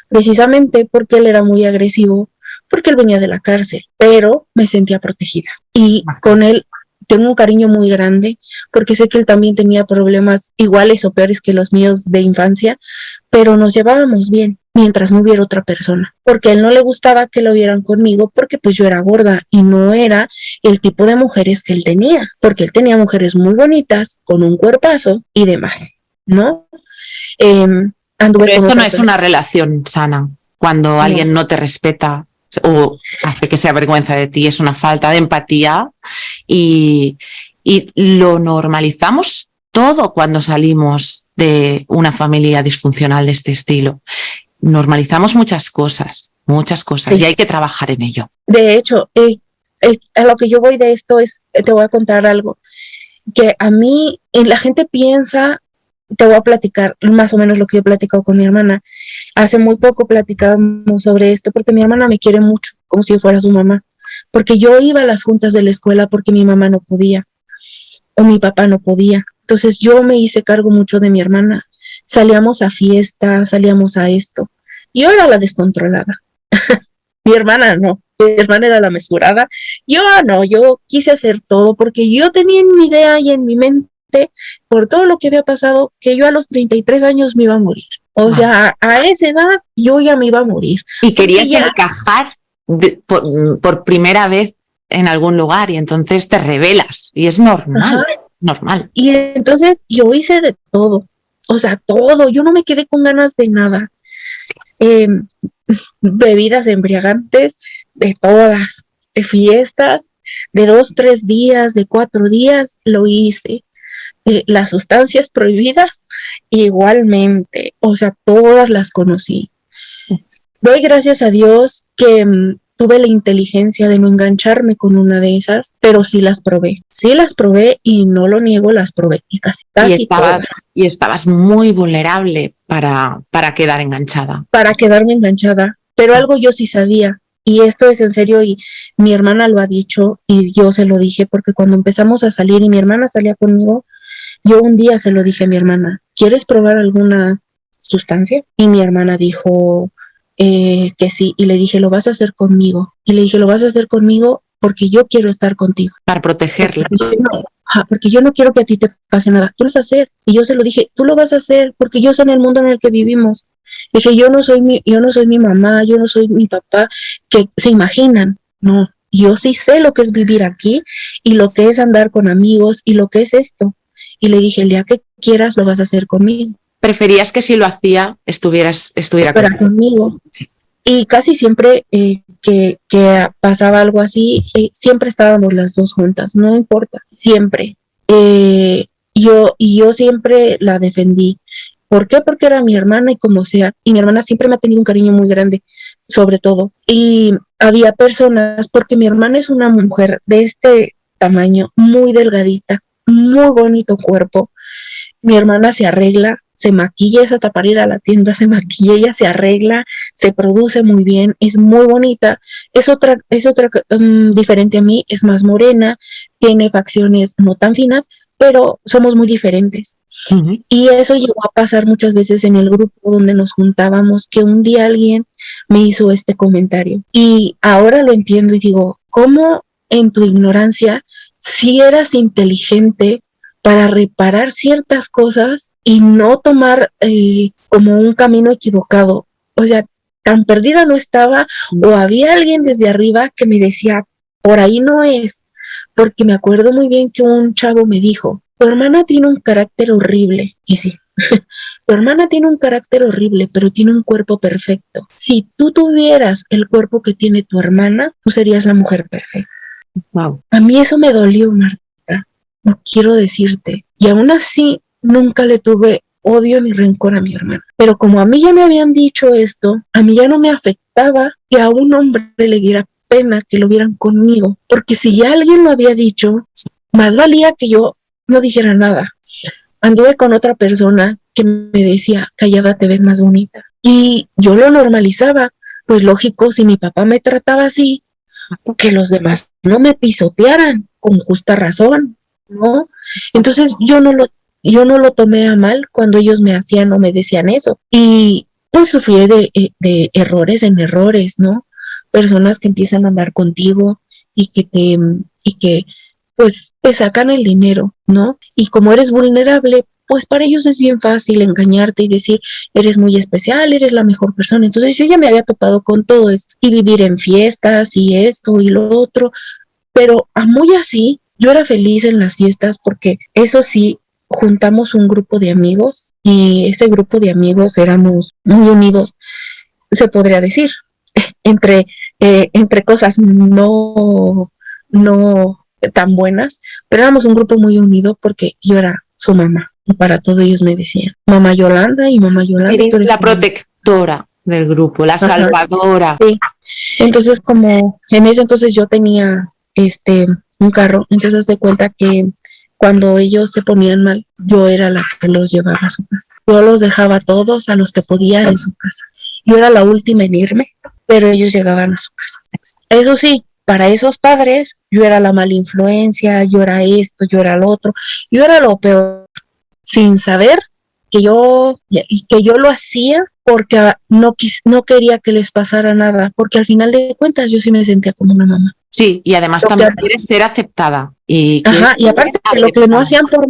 [SPEAKER 2] precisamente porque él era muy agresivo, porque él venía de la cárcel, pero me sentía protegida. Y con él tengo un cariño muy grande porque sé que él también tenía problemas iguales o peores que los míos de infancia, pero nos llevábamos bien mientras no hubiera otra persona, porque a él no le gustaba que lo vieran conmigo porque pues yo era gorda y no era el tipo de mujeres que él tenía, porque él tenía mujeres muy bonitas, con un cuerpazo y demás, ¿no? Anduve
[SPEAKER 1] Pero
[SPEAKER 2] con
[SPEAKER 1] eso no
[SPEAKER 2] otra
[SPEAKER 1] es
[SPEAKER 2] persona.
[SPEAKER 1] una relación sana. Cuando
[SPEAKER 2] No,
[SPEAKER 1] alguien no te respeta o hace que se avergüenza de ti, es una falta de empatía y, y lo normalizamos todo cuando salimos de una familia disfuncional de este estilo. Normalizamos muchas cosas y
[SPEAKER 2] sí.
[SPEAKER 1] hay que trabajar en ello.
[SPEAKER 2] De hecho, a lo que yo voy de esto es, te voy a contar algo, que a mí la gente piensa, te voy a platicar más o menos lo que yo he platicado con mi hermana. Hace muy poco platicábamos sobre esto porque mi hermana me quiere mucho, como si fuera su mamá, porque yo iba a las juntas de la escuela porque mi mamá no podía o mi papá no podía. Entonces yo me hice cargo mucho de mi hermana. Salíamos a fiestas, salíamos a esto. Y yo era la descontrolada. Mi hermana no, mi hermana era la mesurada. Yo no, yo quise hacer todo porque yo tenía en mi idea y en mi mente, por todo lo que había pasado, que yo a los 33 años me iba a morir. O
[SPEAKER 1] Wow.
[SPEAKER 2] sea, a esa edad yo ya me iba a morir.
[SPEAKER 1] Y
[SPEAKER 2] Porque
[SPEAKER 1] querías
[SPEAKER 2] ya,
[SPEAKER 1] encajar por primera vez en algún lugar y entonces te rebelas y es
[SPEAKER 2] ajá.
[SPEAKER 1] normal, normal.
[SPEAKER 2] Y entonces yo hice de todo. O sea, todo. Yo no me quedé con ganas de nada. Eh, Bebidas embriagantes, de todas, de fiestas, de 2, 3 días, de 4 días, lo hice. Las sustancias prohibidas, igualmente, o sea, todas las conocí. Doy gracias a Dios que tuve la inteligencia de no engancharme con una de esas, pero sí las probé y no lo niego, las probé y casi todas.
[SPEAKER 1] Y estabas muy vulnerable para quedar enganchada.
[SPEAKER 2] Para quedarme enganchada, pero algo yo sí sabía, y esto es en serio, y mi hermana lo ha dicho, y yo se lo dije, porque cuando empezamos a salir y mi hermana salía conmigo, yo un día se lo dije a mi hermana, ¿quieres probar alguna sustancia? Y mi hermana dijo que sí, y le dije, lo vas a hacer conmigo, y le dije, lo vas a hacer conmigo porque yo quiero estar contigo.
[SPEAKER 1] Para protegerla.
[SPEAKER 2] Porque yo no quiero que a ti te pase nada, tú lo vas a hacer. Y yo se lo dije, tú lo vas a hacer porque yo sé en el mundo en el que vivimos. Dije, yo no soy mi mamá, yo no soy mi papá, que se imaginan. No, yo sí sé lo que es vivir aquí y lo que es andar con amigos y lo que es esto. Y le dije, el día que quieras lo vas a hacer conmigo.
[SPEAKER 1] Preferías que si lo hacía estuviera
[SPEAKER 2] Conmigo.
[SPEAKER 1] Sí.
[SPEAKER 2] Y casi siempre que pasaba algo así, siempre estábamos las dos juntas, no importa, siempre. Yo siempre la defendí. ¿Por qué? Porque era mi hermana y como sea. Y mi hermana siempre me ha tenido un cariño muy grande, sobre todo. Y había personas, porque mi hermana es una mujer de este tamaño, muy delgadita, muy bonito cuerpo. Mi hermana se arregla, se maquilla, es hasta para ir a la tienda, se maquilla, ella se arregla, se produce muy bien, es muy bonita, es otra diferente a mí, es más morena, tiene facciones no tan finas, pero somos muy diferentes. Uh-huh. Y eso llegó a pasar muchas veces en el grupo donde nos juntábamos, que un día alguien me hizo este comentario. Y ahora lo entiendo y digo, ¿cómo en tu ignorancia, si eras inteligente para reparar ciertas cosas y no tomar como un camino equivocado? O sea, tan perdida no estaba, o había alguien desde arriba que me decía, por ahí no es, porque me acuerdo muy bien que un chavo me dijo, tu hermana tiene un carácter horrible, y sí, tu hermana tiene un carácter horrible, pero tiene un cuerpo perfecto. Si tú tuvieras el cuerpo que tiene tu hermana, tú serías la mujer perfecta.
[SPEAKER 1] Wow.
[SPEAKER 2] A mí eso me dolió, Marta, no quiero decirte, y aún así nunca le tuve odio ni rencor a mi hermana. Pero como a mí ya me habían dicho esto, a mí ya no me afectaba que a un hombre le diera pena que lo vieran conmigo, porque si ya alguien lo había dicho, más valía que yo no dijera nada. Anduve con otra persona que me decía, callada te ves más bonita. Y yo lo normalizaba, pues lógico, si mi papá me trataba así, que los demás no me pisotearan, con justa razón, ¿no? Entonces yo no lo tomé a mal cuando ellos me hacían o me decían eso. Y pues sufrí de errores en errores, ¿no? Personas que empiezan a andar contigo y que pues te sacan el dinero, ¿no? Y como eres vulnerable, pues para ellos es bien fácil engañarte y decir, eres muy especial, eres la mejor persona. Entonces yo ya me había topado con todo esto y vivir en fiestas y esto y lo otro, pero a muy así, yo era feliz en las fiestas porque eso sí, juntamos un grupo de amigos y ese grupo de amigos éramos muy unidos, se podría decir, entre, entre cosas no tan buenas, pero éramos un grupo muy unido porque yo era su mamá. Y para todo ellos me decían, mamá Yolanda y mamá Yolanda.
[SPEAKER 1] Eres la protectora del grupo, la salvadora.
[SPEAKER 2] Sí. Entonces, como en ese entonces yo tenía un carro, entonces de cuenta que cuando ellos se ponían mal, yo era la que los llevaba a su casa. Yo los dejaba a todos, a los que podía, en su casa. Yo era la última en irme, pero ellos llegaban a su casa. Eso sí, para esos padres, yo era la mala influencia, yo era esto, yo era lo otro, yo era lo peor, sin saber que yo lo hacía porque no quería que les pasara nada, porque al final de cuentas yo sí me sentía como una mamá.
[SPEAKER 1] Sí, y además también quieres ser aceptada.
[SPEAKER 2] Y aparte que lo que no hacían por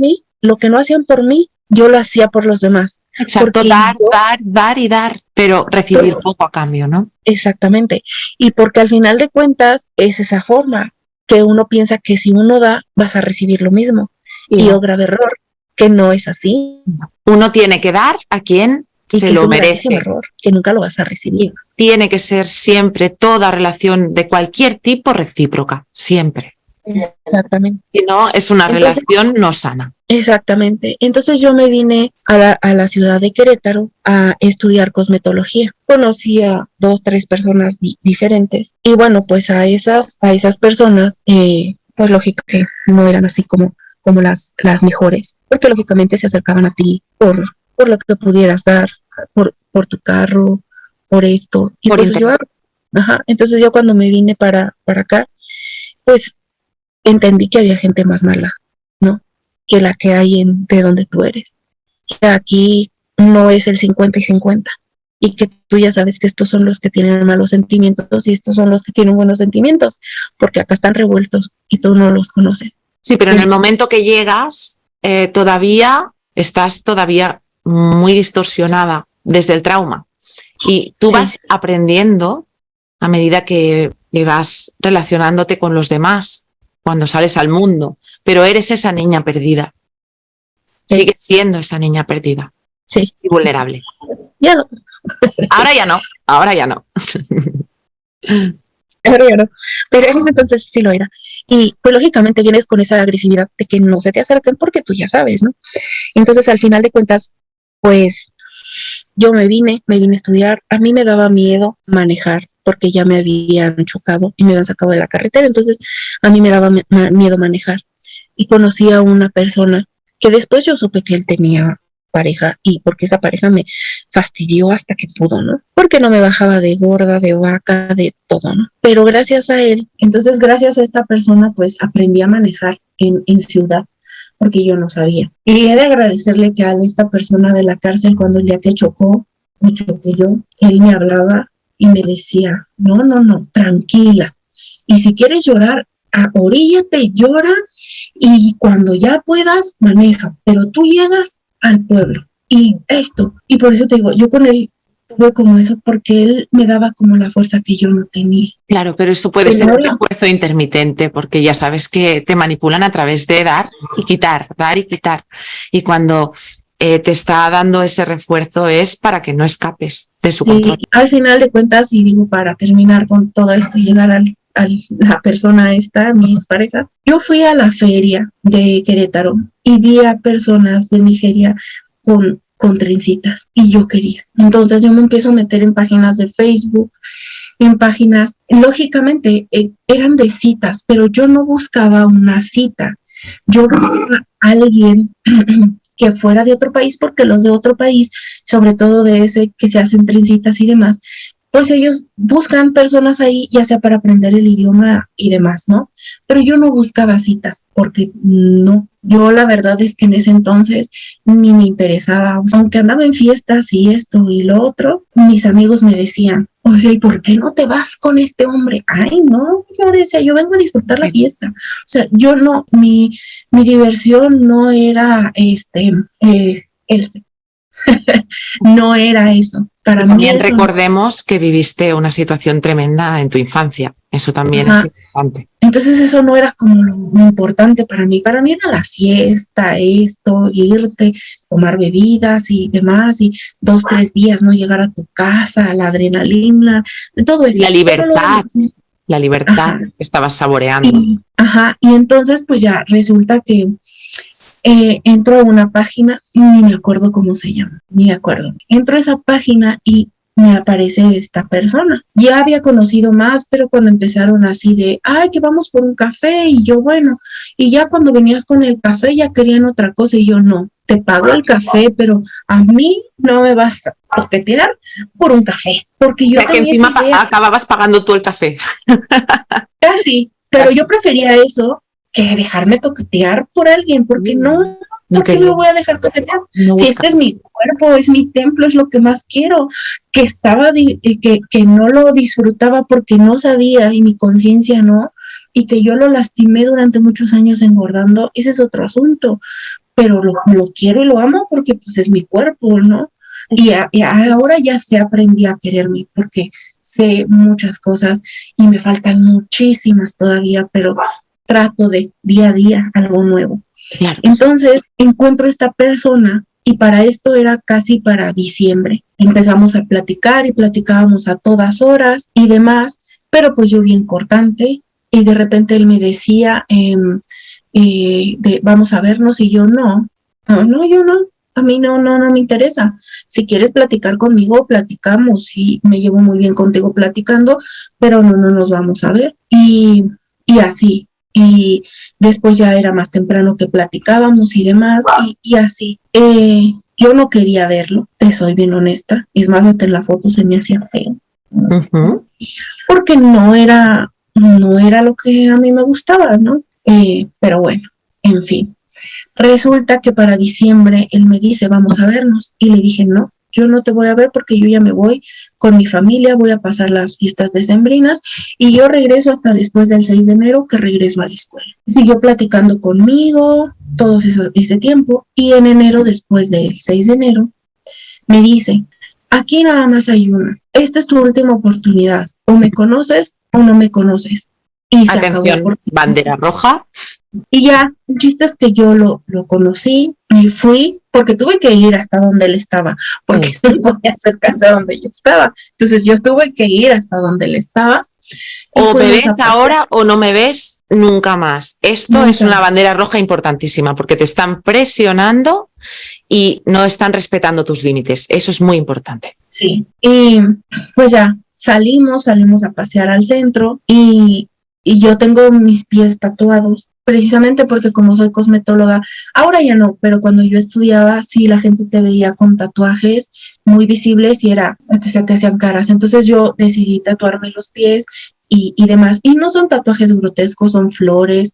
[SPEAKER 2] mí, yo lo hacía por los demás.
[SPEAKER 1] Exacto, dar y dar, pero recibir poco a cambio, ¿no?
[SPEAKER 2] Exactamente. Y porque al final de cuentas es esa forma que uno piensa que si uno da, vas a recibir lo mismo. Y no. Grave error, que no es así.
[SPEAKER 1] Uno tiene que dar a quien se lo merece.
[SPEAKER 2] Error, que nunca lo vas a recibir.
[SPEAKER 1] Y tiene que ser siempre toda relación de cualquier tipo recíproca, siempre.
[SPEAKER 2] Exactamente.
[SPEAKER 1] Si no, es una relación no sana.
[SPEAKER 2] Exactamente. Entonces yo me vine a la ciudad de Querétaro a estudiar cosmetología. Conocí a 2, 3 personas diferentes y bueno, pues a esas personas, pues lógico que no eran así como las mejores, porque lógicamente se acercaban a ti por lo que pudieras dar, por tu carro, por esto. Y por pues entonces yo cuando me vine para acá, pues entendí que había gente más mala, ¿no? Que la que hay de donde tú eres. Que aquí no es el 50 y 50. Y que tú ya sabes que estos son los que tienen malos sentimientos y estos son los que tienen buenos sentimientos, porque acá están revueltos y tú no los conoces.
[SPEAKER 1] Sí, pero en el momento que llegas, todavía estás muy distorsionada desde el trauma. Y tú vas aprendiendo a medida que vas relacionándote con los demás, cuando sales al mundo, pero eres esa niña perdida. Sigues siendo esa niña perdida.
[SPEAKER 2] Sí.
[SPEAKER 1] Y vulnerable.
[SPEAKER 2] Ya no.
[SPEAKER 1] Ahora ya no.
[SPEAKER 2] Ahora ya no. Pero en ese entonces sí lo era. Y pues lógicamente vienes con esa agresividad de que no se te acerquen porque tú ya sabes, ¿no? Entonces al final de cuentas, pues yo me vine a estudiar. A mí me daba miedo manejar porque ya me habían chocado y me habían sacado de la carretera. Entonces a mí me daba miedo manejar. Y conocí a una persona que después yo supe que él tenía pareja y porque esa pareja me fastidió hasta que pudo, ¿no? Porque no me bajaba de gorda, de vaca, de todo, ¿no? Pero gracias a él, entonces gracias a esta persona, pues aprendí a manejar en ciudad, porque yo no sabía. Y he de agradecerle que a esta persona de la cárcel, cuando el día que chocó, él me hablaba y me decía, no, tranquila. Y si quieres llorar, oríllate, llora y cuando ya puedas, maneja. Pero tú llegas al pueblo y esto. Y por eso te digo, yo con él tuve como eso porque él me daba como la fuerza que yo no tenía.
[SPEAKER 1] Claro, pero eso puede ser un refuerzo intermitente porque ya sabes que te manipulan a través de dar y quitar. Y cuando te está dando ese refuerzo es para que no escapes de su control.
[SPEAKER 2] Al final de cuentas, y digo, para terminar con todo esto y llegar a la persona esta, mi expareja, yo fui a la feria de Querétaro y vi a personas de Nigeria con trencitas y yo quería. Entonces yo me empiezo a meter en páginas de Facebook, en páginas, lógicamente eran de citas, pero yo no buscaba una cita, yo buscaba a alguien que fuera de otro país, porque los de otro país, sobre todo de ese que se hacen trencitas y demás, pues ellos buscan personas ahí, ya sea para aprender el idioma y demás, ¿no? Pero yo no buscaba citas, porque no Yo la verdad es que en ese entonces ni me interesaba, o sea, aunque andaba en fiestas y esto y lo otro, mis amigos me decían, o sea, ¿y por qué no te vas con este hombre? Ay, no, yo decía, yo vengo a disfrutar la fiesta. O sea, yo no, mi diversión no era el no era eso.
[SPEAKER 1] Y
[SPEAKER 2] Para mí
[SPEAKER 1] también
[SPEAKER 2] eso,
[SPEAKER 1] recordemos que viviste una situación tremenda en tu infancia. Eso también es
[SPEAKER 2] ajá.
[SPEAKER 1] importante.
[SPEAKER 2] Entonces eso no era como lo importante para mí. Para mí era la fiesta, esto, irte, tomar bebidas y demás, y 2, 3 días no llegar a tu casa, la adrenalina, todo eso.
[SPEAKER 1] La
[SPEAKER 2] Pero lo
[SPEAKER 1] libertad,
[SPEAKER 2] demás,
[SPEAKER 1] la libertad
[SPEAKER 2] ajá.
[SPEAKER 1] que estabas saboreando.
[SPEAKER 2] Y entonces pues ya resulta que entro a una página, ni me acuerdo cómo se llama, ni me acuerdo. Entro a esa página y me aparece esta persona. Ya había conocido más, pero cuando empezaron así de, ay, que vamos por un café, y yo, bueno, y ya cuando venías con el café ya querían otra cosa, y yo, no, te pago el café, pero a mí no me vas a toquetear por un café, porque
[SPEAKER 1] O
[SPEAKER 2] yo
[SPEAKER 1] sea que
[SPEAKER 2] tenía esa
[SPEAKER 1] encima
[SPEAKER 2] idea
[SPEAKER 1] acababas pagando tú el café.
[SPEAKER 2] casi, pero
[SPEAKER 1] Casi.
[SPEAKER 2] yo prefería eso que dejarme toquetear por alguien, porque no,
[SPEAKER 1] No
[SPEAKER 2] ¿por qué me
[SPEAKER 1] quería,
[SPEAKER 2] voy a dejar toquetear?
[SPEAKER 1] no
[SPEAKER 2] Si este es
[SPEAKER 1] buscabas.
[SPEAKER 2] mi cuerpo, es mi templo, es lo que más quiero, que no lo disfrutaba porque no sabía y mi conciencia no, y que yo lo lastimé durante muchos años engordando, ese es otro asunto, pero lo quiero y lo amo porque pues es mi cuerpo, ¿no? Y ahora ya sé, aprendí a quererme porque sé muchas cosas y me faltan muchísimas todavía, pero trato de día a día algo nuevo.
[SPEAKER 1] Claro que sí.
[SPEAKER 2] Entonces encuentro esta persona y para esto era casi para diciembre. Empezamos a platicar y platicábamos a todas horas y demás, pero pues yo bien cortante y de repente él me decía, vamos a vernos y yo no, yo no, a mí no me interesa. Si quieres platicar conmigo, platicamos y me llevo muy bien contigo platicando, pero no nos vamos a ver. Y así, y después ya era más temprano que platicábamos y demás, y así. Yo no quería verlo, te soy bien honesta, es más, hasta en la foto se me hacía feo,
[SPEAKER 1] Ujú.
[SPEAKER 2] porque no era lo que a mí me gustaba, ¿no? Pero bueno, en fin. Resulta que para diciembre él me dice, vamos a vernos. Y le dije, no, yo no te voy a ver porque yo ya me voy con mi familia, voy a pasar las fiestas decembrinas y yo regreso hasta después del 6 de enero que regreso a la escuela. Siguió platicando conmigo todo ese tiempo y en enero, después del 6 de enero, me dice, aquí nada más hay una, esta es tu última oportunidad, o me conoces o no me conoces. Y se acabó
[SPEAKER 1] Atención,
[SPEAKER 2] por
[SPEAKER 1] bandera roja.
[SPEAKER 2] y ya, el chiste es que yo lo conocí y fui, porque tuve que ir hasta donde él estaba, porque no podía acercarse a donde yo estaba. Entonces yo tuve que ir hasta donde él estaba y
[SPEAKER 1] O me
[SPEAKER 2] fuimos a
[SPEAKER 1] ves
[SPEAKER 2] pasear.
[SPEAKER 1] ahora o no me ves nunca más. Esto es
[SPEAKER 2] Nunca.
[SPEAKER 1] una bandera roja importantísima porque te están presionando y no están respetando tus límites. Eso es muy importante.
[SPEAKER 2] Sí. Y pues ya, salimos a pasear al centro y yo tengo mis pies tatuados, precisamente porque como soy cosmetóloga, ahora ya no, pero cuando yo estudiaba, sí, la gente te veía con tatuajes muy visibles y se te hacían caras. Entonces yo decidí tatuarme los pies y demás. Y no son tatuajes grotescos, son flores,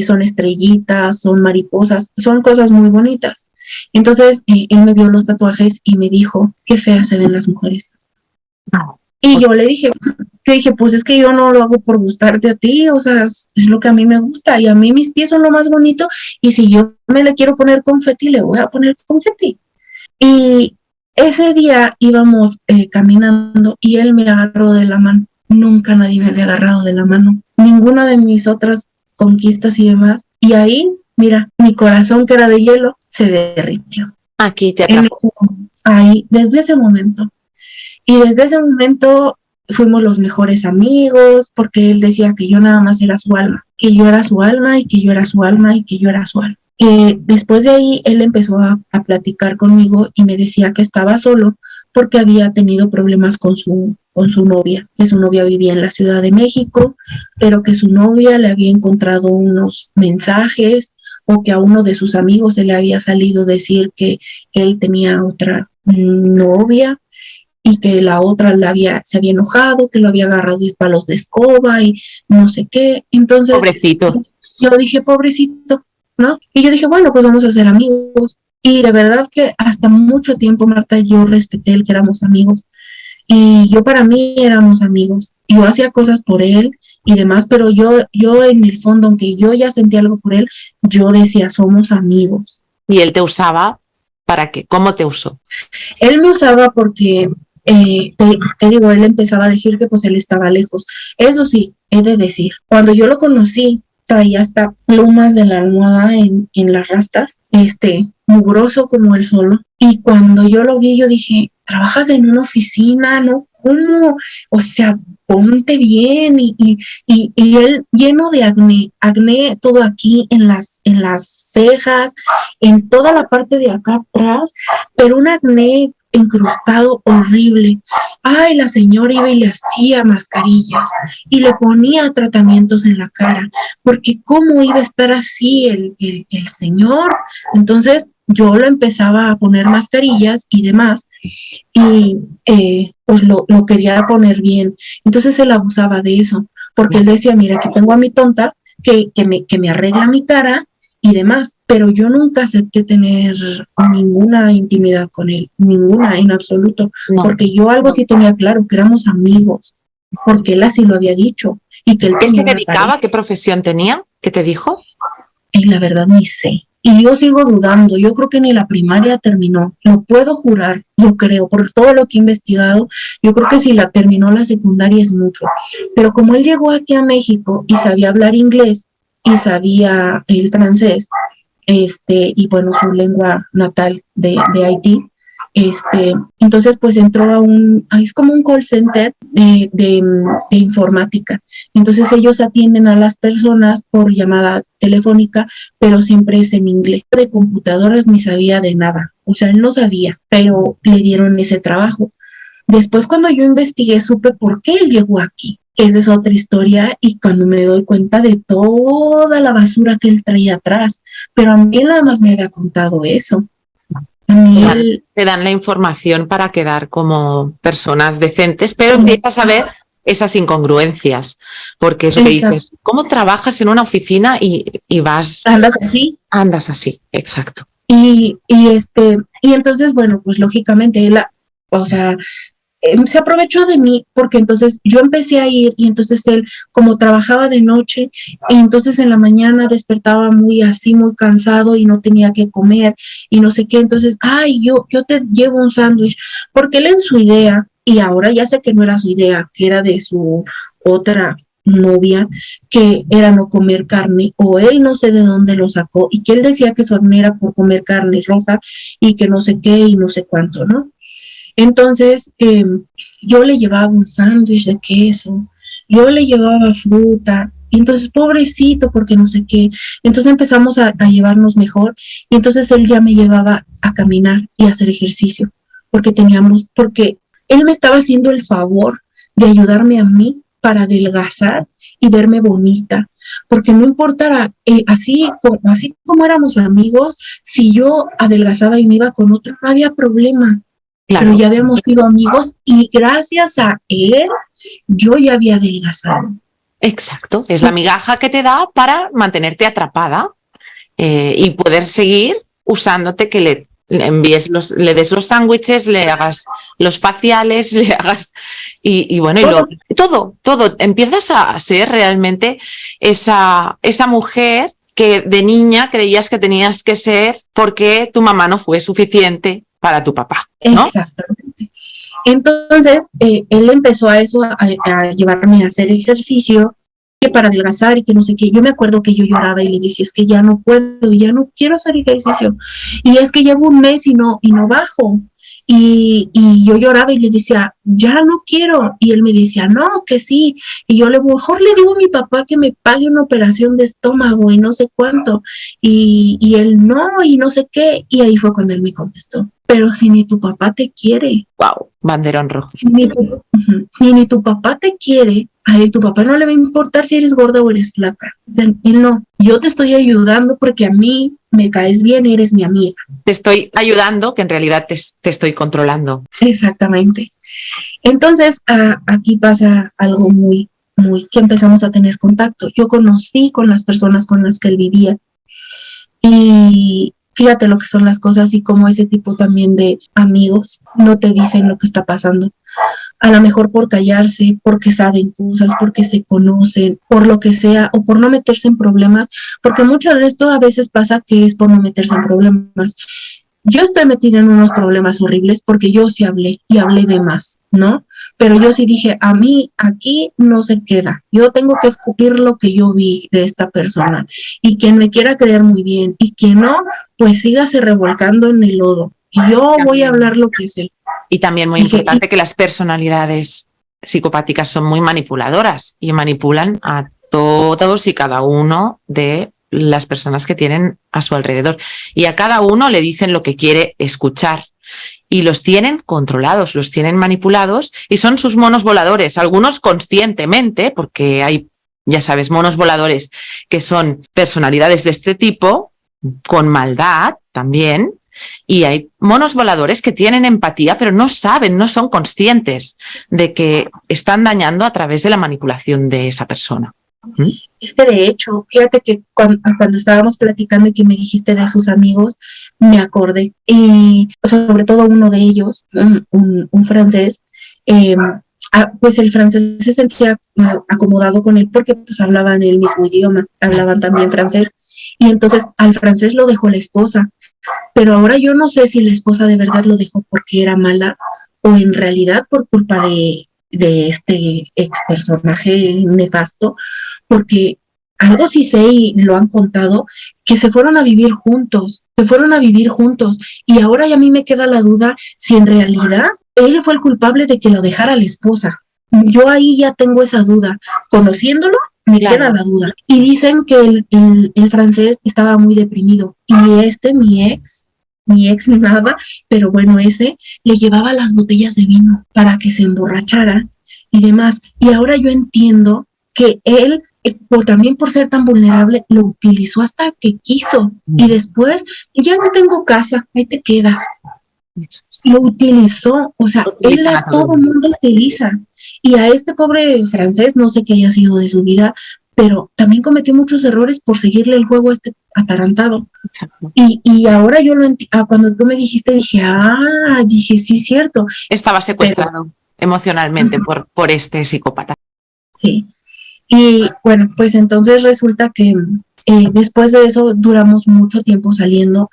[SPEAKER 2] son estrellitas, son mariposas, son cosas muy bonitas. Entonces él me vio los tatuajes y me dijo, qué feas se ven las mujeres. Y yo dije, pues es que yo no lo hago por gustarte a ti, o sea, es lo que a mí me gusta y a mí mis pies son lo más bonito y si yo me le quiero poner confeti, le voy a poner confeti. Y ese día íbamos caminando y él me agarró de la mano. Nunca nadie me había agarrado de la mano. Ninguna de mis otras conquistas y demás. Y ahí, mira, mi corazón que era de hielo se derritió.
[SPEAKER 1] Aquí te atrapó.
[SPEAKER 2] Ahí, desde ese momento. Y desde ese momento fuimos los mejores amigos, porque él decía que yo nada más era su alma, que yo era su alma y que yo era su alma y que yo era su alma. Después de ahí, él empezó a platicar conmigo y me decía que estaba solo porque había tenido problemas con su novia, que su novia vivía en la Ciudad de México, pero que su novia le había encontrado unos mensajes o que a uno de sus amigos se le había salido decir que él tenía otra novia y que la otra se había enojado, que lo había agarrado de palos de escoba y no sé qué. Entonces
[SPEAKER 1] Pobrecito.
[SPEAKER 2] yo dije, pobrecito. ¿no? Y yo dije, bueno, pues vamos a ser amigos. Y de verdad que hasta mucho tiempo, Marta, yo respeté el que éramos amigos. Y yo para mí éramos amigos. Yo hacía cosas por él y demás, pero yo en el fondo, aunque yo ya sentía algo por él, yo decía, somos amigos.
[SPEAKER 1] ¿Y él te usaba para qué? ¿Cómo te usó?
[SPEAKER 2] Él me usaba porque, te digo, él empezaba a decir que pues él estaba lejos. Eso sí, he de decir, cuando yo lo conocí, traía hasta plumas de la almohada en las rastas, mugroso como él solo. Y cuando yo lo vi, yo dije, trabajas en una oficina, ¿no? ¿Cómo? O sea, ponte bien. Y él lleno de acné todo aquí en las cejas, en toda la parte de acá atrás, pero un acné incrustado horrible. Ay, la señora iba y le hacía mascarillas y le ponía tratamientos en la cara, porque cómo iba a estar así el señor. Entonces yo lo empezaba a poner mascarillas y demás, y pues lo quería poner bien. Entonces él abusaba de eso, porque él decía, mira, aquí tengo a mi tonta que me arregla mi cara y demás, pero yo nunca acepté tener ninguna intimidad con él, ninguna en absoluto,
[SPEAKER 1] No.
[SPEAKER 2] porque yo algo sí tenía claro, que éramos amigos, porque él así lo había dicho, y que él
[SPEAKER 1] ¿Qué se
[SPEAKER 2] tenía una
[SPEAKER 1] dedicaba?
[SPEAKER 2] pareja.
[SPEAKER 1] ¿Qué profesión tenía? ¿Qué te dijo?
[SPEAKER 2] Y la verdad ni sé. Y yo sigo dudando, yo creo que ni la primaria terminó, lo puedo jurar, yo creo, por todo lo que he investigado, yo creo que si la terminó la secundaria es mucho. Pero como él llegó aquí a México y sabía hablar inglés y sabía el francés, y bueno, su lengua natal de Haití, entonces pues entró es como un call center de informática. Entonces ellos atienden a las personas por llamada telefónica, pero siempre es en inglés. De computadoras ni sabía de nada, o sea, él no sabía, pero le dieron ese trabajo. Después cuando yo investigué supe por qué él llegó aquí. Esa es otra historia y cuando me doy cuenta de toda la basura que él traía atrás, pero a mí nada más me había contado eso. A mí él...
[SPEAKER 1] Te dan la información para quedar como personas decentes, pero empiezas a ver esas incongruencias, porque eso que dices, ¿cómo trabajas en una oficina y vas...
[SPEAKER 2] Andas así.
[SPEAKER 1] Andas así, exacto.
[SPEAKER 2] Y entonces, bueno, pues lógicamente él, o sea, se aprovechó de mí porque entonces yo empecé a ir y entonces él, como trabajaba de noche, y entonces en la mañana despertaba muy así, muy cansado y no tenía que comer y no sé qué, entonces, ay, yo te llevo un sándwich, porque él en su idea, y ahora ya sé que no era su idea, que era de su otra novia, que era no comer carne, o él no sé de dónde lo sacó, y que él decía que su acné era por comer carne roja y que no sé qué y no sé cuánto, ¿no? Entonces, yo le llevaba un sándwich de queso, yo le llevaba fruta, y entonces, pobrecito, porque no sé qué. Entonces empezamos a llevarnos mejor, y entonces él ya me llevaba a caminar y a hacer ejercicio, porque él me estaba haciendo el favor de ayudarme a mí para adelgazar y verme bonita, porque no importara, así como éramos amigos, si yo adelgazaba y me iba con otro, no había problema.
[SPEAKER 1] Claro.
[SPEAKER 2] Pero ya habíamos sido amigos y gracias a él yo ya había adelgazado.
[SPEAKER 1] Exacto, es la migaja que te da para mantenerte atrapada y poder seguir usándote, que le envíes le des los sándwiches, le hagas los faciales, le hagas y bueno, todo. Empiezas a ser realmente esa mujer que de niña creías que tenías que ser porque tu mamá no fue suficiente para tu papá, ¿no?
[SPEAKER 2] Exactamente. Entonces, él empezó a llevarme a hacer ejercicio, que para adelgazar y que no sé qué. Yo me acuerdo que yo lloraba y le decía, es que ya no puedo, ya no quiero hacer ejercicio. Y es que llevo un mes y no bajo. Y yo lloraba y le decía, ya no quiero. Y él me decía, no, que sí. Y yo mejor le digo a mi papá que me pague una operación de estómago y no sé cuánto. Y él no, y no sé qué. Y ahí fue cuando él me contestó, pero si ni tu papá te quiere.
[SPEAKER 1] Wow, banderón rojo.
[SPEAKER 2] Si ni tu papá te quiere, a él, tu papá no le va a importar si eres gorda o eres flaca. O sea, él no. Yo te estoy ayudando porque a mí me caes bien, eres mi amiga.
[SPEAKER 1] Te estoy ayudando, que en realidad te estoy controlando.
[SPEAKER 2] Exactamente. Entonces, aquí pasa algo que empezamos a tener contacto. Yo conocí con las personas con las que él vivía. Y fíjate lo que son las cosas y cómo ese tipo también de amigos no te dicen lo que está pasando. A lo mejor por callarse, porque saben cosas, porque se conocen, por lo que sea, o por no meterse en problemas, porque mucho de esto a veces pasa que es por no meterse en problemas. Yo estoy metida en unos problemas horribles porque yo sí hablé y hablé de más, ¿no? Pero yo sí dije, a mí aquí no se queda. Yo tengo que escupir lo que yo vi de esta persona. Y quien me quiera creer muy bien y quien no, pues sígase revolcando en el lodo. Y yo voy a hablar lo que sé.
[SPEAKER 1] Y también muy
[SPEAKER 2] Dije,
[SPEAKER 1] importante que las personalidades psicopáticas son muy manipuladoras y manipulan a todos y cada uno de las personas que tienen a su alrededor. Y a cada uno le dicen lo que quiere escuchar. Y los tienen controlados, los tienen manipulados y son sus monos voladores, algunos conscientemente, porque hay, ya sabes, monos voladores que son personalidades de este tipo, con maldad también, y hay monos voladores que tienen empatía, pero no saben, no son conscientes de que están dañando a través de la manipulación de esa persona.
[SPEAKER 2] es que de hecho, fíjate que cuando estábamos platicando y que me dijiste de sus amigos, me acordé. Y sobre todo uno de ellos, un francés, pues el francés se sentía acomodado con él porque pues hablaban el mismo idioma, hablaban también francés. Y entonces al francés lo dejó la esposa. Pero ahora yo no sé si la esposa de verdad lo dejó porque era mala o en realidad por culpa de este ex personaje nefasto, porque algo sí sé y lo han contado, que se fueron a vivir juntos, y ahora ya a mí me queda la duda si en realidad él fue el culpable de que lo dejara la esposa. Yo ahí ya tengo esa duda, conociéndolo me queda la duda. Y dicen que el francés estaba muy deprimido y mi ex nada, pero bueno, ese le llevaba las botellas de vino para que se emborrachara y demás. Y ahora yo entiendo que él, también por ser tan vulnerable, lo utilizó hasta que quiso. Y después, ya que tengo casa, ahí te quedas. Lo utilizó, o sea, él a todo el mundo utiliza. Y a este pobre francés, no sé qué haya sido de su vida, pero también cometió muchos errores por seguirle el juego a este atarantado. Y ahora yo lo entiendo, cuando tú me dijiste, dije, sí, cierto.
[SPEAKER 1] Estaba secuestrado emocionalmente por este psicópata.
[SPEAKER 2] Sí. Y bueno, pues entonces resulta que después de eso duramos mucho tiempo saliendo.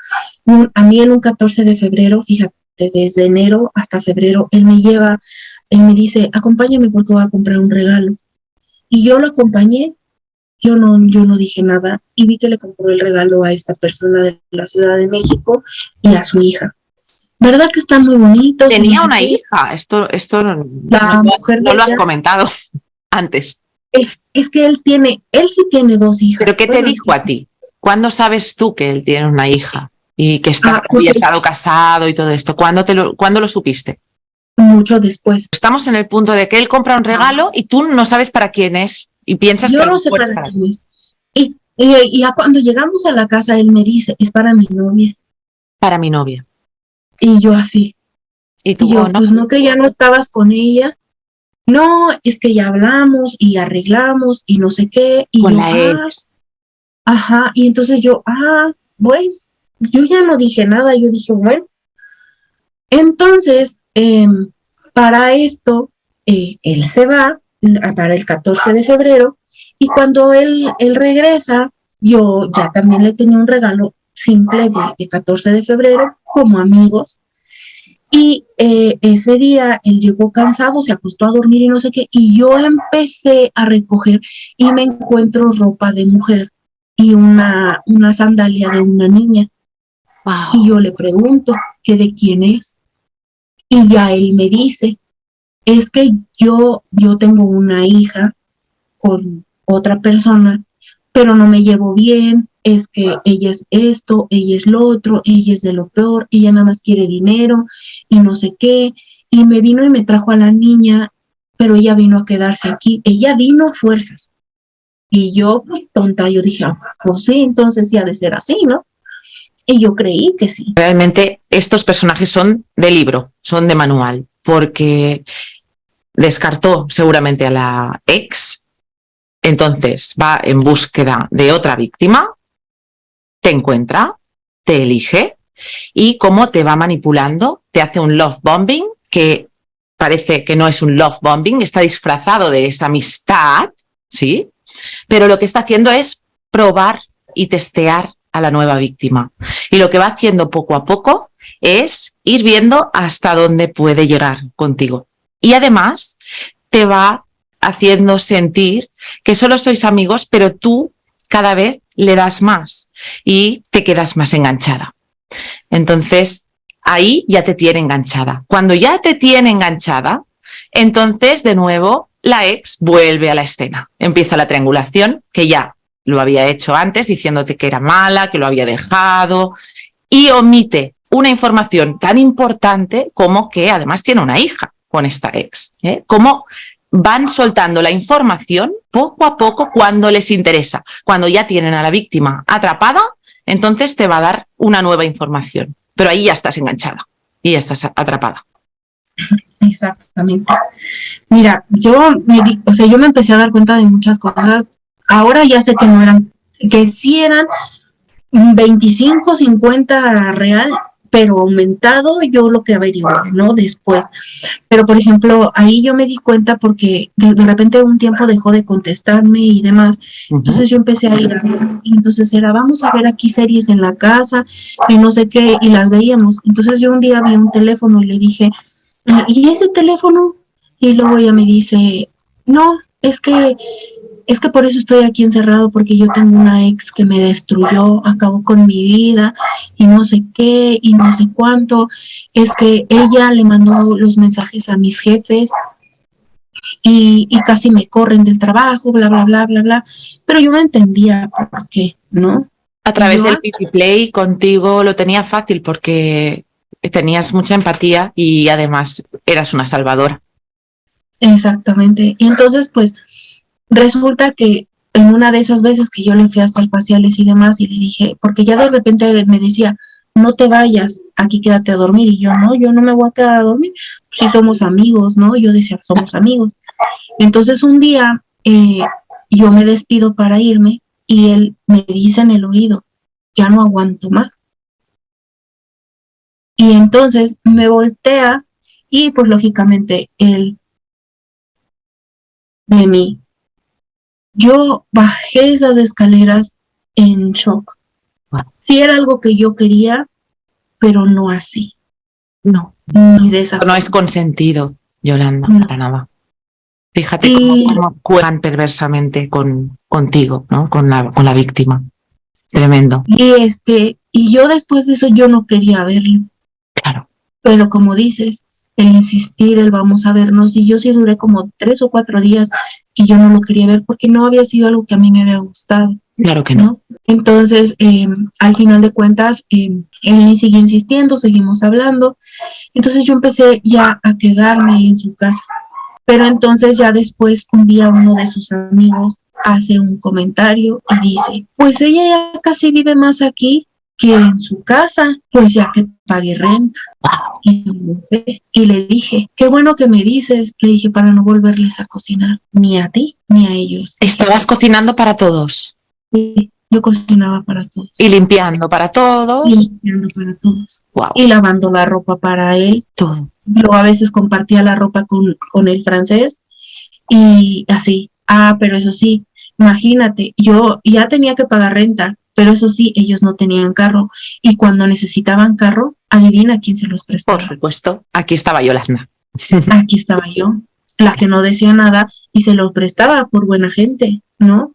[SPEAKER 2] A mí en un 14 de febrero, fíjate, desde enero hasta febrero, él me dice, acompáñame porque voy a comprar un regalo. Y yo lo acompañé, yo no dije nada y vi que le compró el regalo a esta persona de la Ciudad de México y a su hija. ¿Verdad que están muy bonitos?
[SPEAKER 1] Tenía no una hija, esto no lo has comentado antes.
[SPEAKER 2] Es que él sí tiene dos hijas.
[SPEAKER 1] ¿Pero qué te dijo a ti? ¿Cuándo sabes tú que él tiene una hija y que había estado casado y todo esto? ¿Cuándo lo supiste?
[SPEAKER 2] Mucho después.
[SPEAKER 1] Estamos en el punto de que él compra un regalo y tú no sabes para quién es y piensas
[SPEAKER 2] yo
[SPEAKER 1] que
[SPEAKER 2] no sé para quién es. Y cuando llegamos a la casa, él me dice, es para mi novia.
[SPEAKER 1] Para mi novia.
[SPEAKER 2] Y yo así.
[SPEAKER 1] Y tú,
[SPEAKER 2] yo, pues no, que ya no estabas con ella. No, es que ya hablamos y arreglamos y no sé qué. Y
[SPEAKER 1] con
[SPEAKER 2] yo,
[SPEAKER 1] la ex.
[SPEAKER 2] Ajá, y entonces yo, bueno, yo ya no dije nada, yo dije, bueno. Entonces, para esto, él se va para el 14 de febrero y cuando él regresa, yo ya también le tenía un regalo simple de 14 de febrero como amigos. Y ese día él llegó cansado, se acostó a dormir y no sé qué, y yo empecé a recoger y me encuentro ropa de mujer y una sandalia de una niña.
[SPEAKER 1] Wow.
[SPEAKER 2] Y yo le pregunto que de quién es. Y ya él me dice, es que yo tengo una hija con otra persona, pero no me llevo bien, es que ella es esto, ella es lo otro, ella es de lo peor, ella nada más quiere dinero y no sé qué, y me vino y me trajo a la niña, pero ella vino a quedarse aquí, ella vino a fuerzas. Y yo, pues tonta, yo dije, pues sí, entonces sí ha de ser así, ¿no? Y yo creí que sí.
[SPEAKER 1] Realmente estos personajes son de libro, son de manual, porque descartó seguramente a la ex, entonces va en búsqueda de otra víctima te encuentra, te elige y cómo te va manipulando, te hace un love bombing que parece que no es un love bombing, está disfrazado de esa amistad, ¿sí? Pero lo que está haciendo es probar y testear a la nueva víctima. Y lo que va haciendo poco a poco es ir viendo hasta dónde puede llegar contigo. Y además te va haciendo sentir que solo sois amigos, pero tú cada vez le das más y te quedas más enganchada. Entonces, ahí ya te tiene enganchada. Cuando ya te tiene enganchada, entonces de nuevo la ex vuelve a la escena. Empieza la triangulación, que ya lo había hecho antes, diciéndote que era mala, que lo había dejado, y omite una información tan importante como que además tiene una hija con esta ex. Cómo van soltando la información poco a poco cuando les interesa. Cuando ya tienen a la víctima atrapada, entonces te va a dar una nueva información. Pero ahí ya estás enganchada y ya estás atrapada.
[SPEAKER 2] Exactamente. Mira, yo me empecé a dar cuenta de muchas cosas. Ahora ya sé que no eran, que sí eran 25, 50 real, pero aumentado yo lo que averigué, ¿no? Después. Pero, por ejemplo, ahí yo me di cuenta porque de repente un tiempo dejó de contestarme y demás. Entonces yo empecé a ir, y entonces era, vamos a ver aquí series en la casa y no sé qué, y las veíamos. Entonces yo un día vi un teléfono y le dije, ¿y ese teléfono? Y luego ella me dice, no, es que por eso estoy aquí encerrado, porque yo tengo una ex que me destruyó, acabó con mi vida y no sé qué y no sé cuánto. Es que ella le mandó los mensajes a mis jefes y casi me corren del trabajo, bla, bla, bla, bla, bla. Pero yo no entendía por qué, ¿no?
[SPEAKER 1] A través del Pity Play contigo lo tenía fácil porque tenías mucha empatía y además eras una salvadora.
[SPEAKER 2] Exactamente. Y entonces, pues, resulta que en una de esas veces que yo le fui a hacer faciales y demás, y le dije, porque ya de repente me decía, no te vayas, aquí quédate a dormir. Y yo no me voy a quedar a dormir, si somos amigos, ¿no? Yo decía, somos amigos. Entonces un día yo me despido para irme y él me dice en el oído, ya no aguanto más. Y entonces me voltea y pues lógicamente él de mí. Yo bajé esas escaleras en shock. Sí era algo que yo quería, pero no así.
[SPEAKER 1] No.
[SPEAKER 2] Ni de esa
[SPEAKER 1] forma. No es consentido, Yolanda, no. Para nada. Fíjate cómo juegan perversamente contigo, ¿no? Con la víctima. Tremendo.
[SPEAKER 2] Y yo después de eso yo no quería verlo.
[SPEAKER 1] Claro.
[SPEAKER 2] Pero como dices, el insistir, el vamos a vernos, y yo sí duré como 3 o 4 días y yo no lo quería ver porque no había sido algo que a mí me había gustado.
[SPEAKER 1] Claro que no.
[SPEAKER 2] Entonces, al final de cuentas, él siguió insistiendo, seguimos hablando. Entonces yo empecé ya a quedarme en su casa. Pero entonces ya después un día uno de sus amigos hace un comentario y dice, pues ella ya casi vive más aquí que en su casa, pues ya que pague renta. Y le dije, qué bueno que me dices, le dije, para no volverles a cocinar, ni a ti, ni a ellos.
[SPEAKER 1] ¿Estabas cocinando para todos?
[SPEAKER 2] Sí, yo cocinaba para todos.
[SPEAKER 1] ¿Y limpiando para todos?
[SPEAKER 2] Y limpiando para todos.
[SPEAKER 1] Wow.
[SPEAKER 2] Y lavando la ropa para él.
[SPEAKER 1] Todo.
[SPEAKER 2] Luego a veces compartía la ropa con el francés y así. Pero eso sí, imagínate, yo ya tenía que pagar renta, pero eso sí, ellos no tenían carro. Y cuando necesitaban carro, adivina quién se los prestaba.
[SPEAKER 1] Por supuesto, aquí estaba Yolanda.
[SPEAKER 2] Aquí estaba yo, la que no decía nada y se los prestaba por buena gente, ¿no?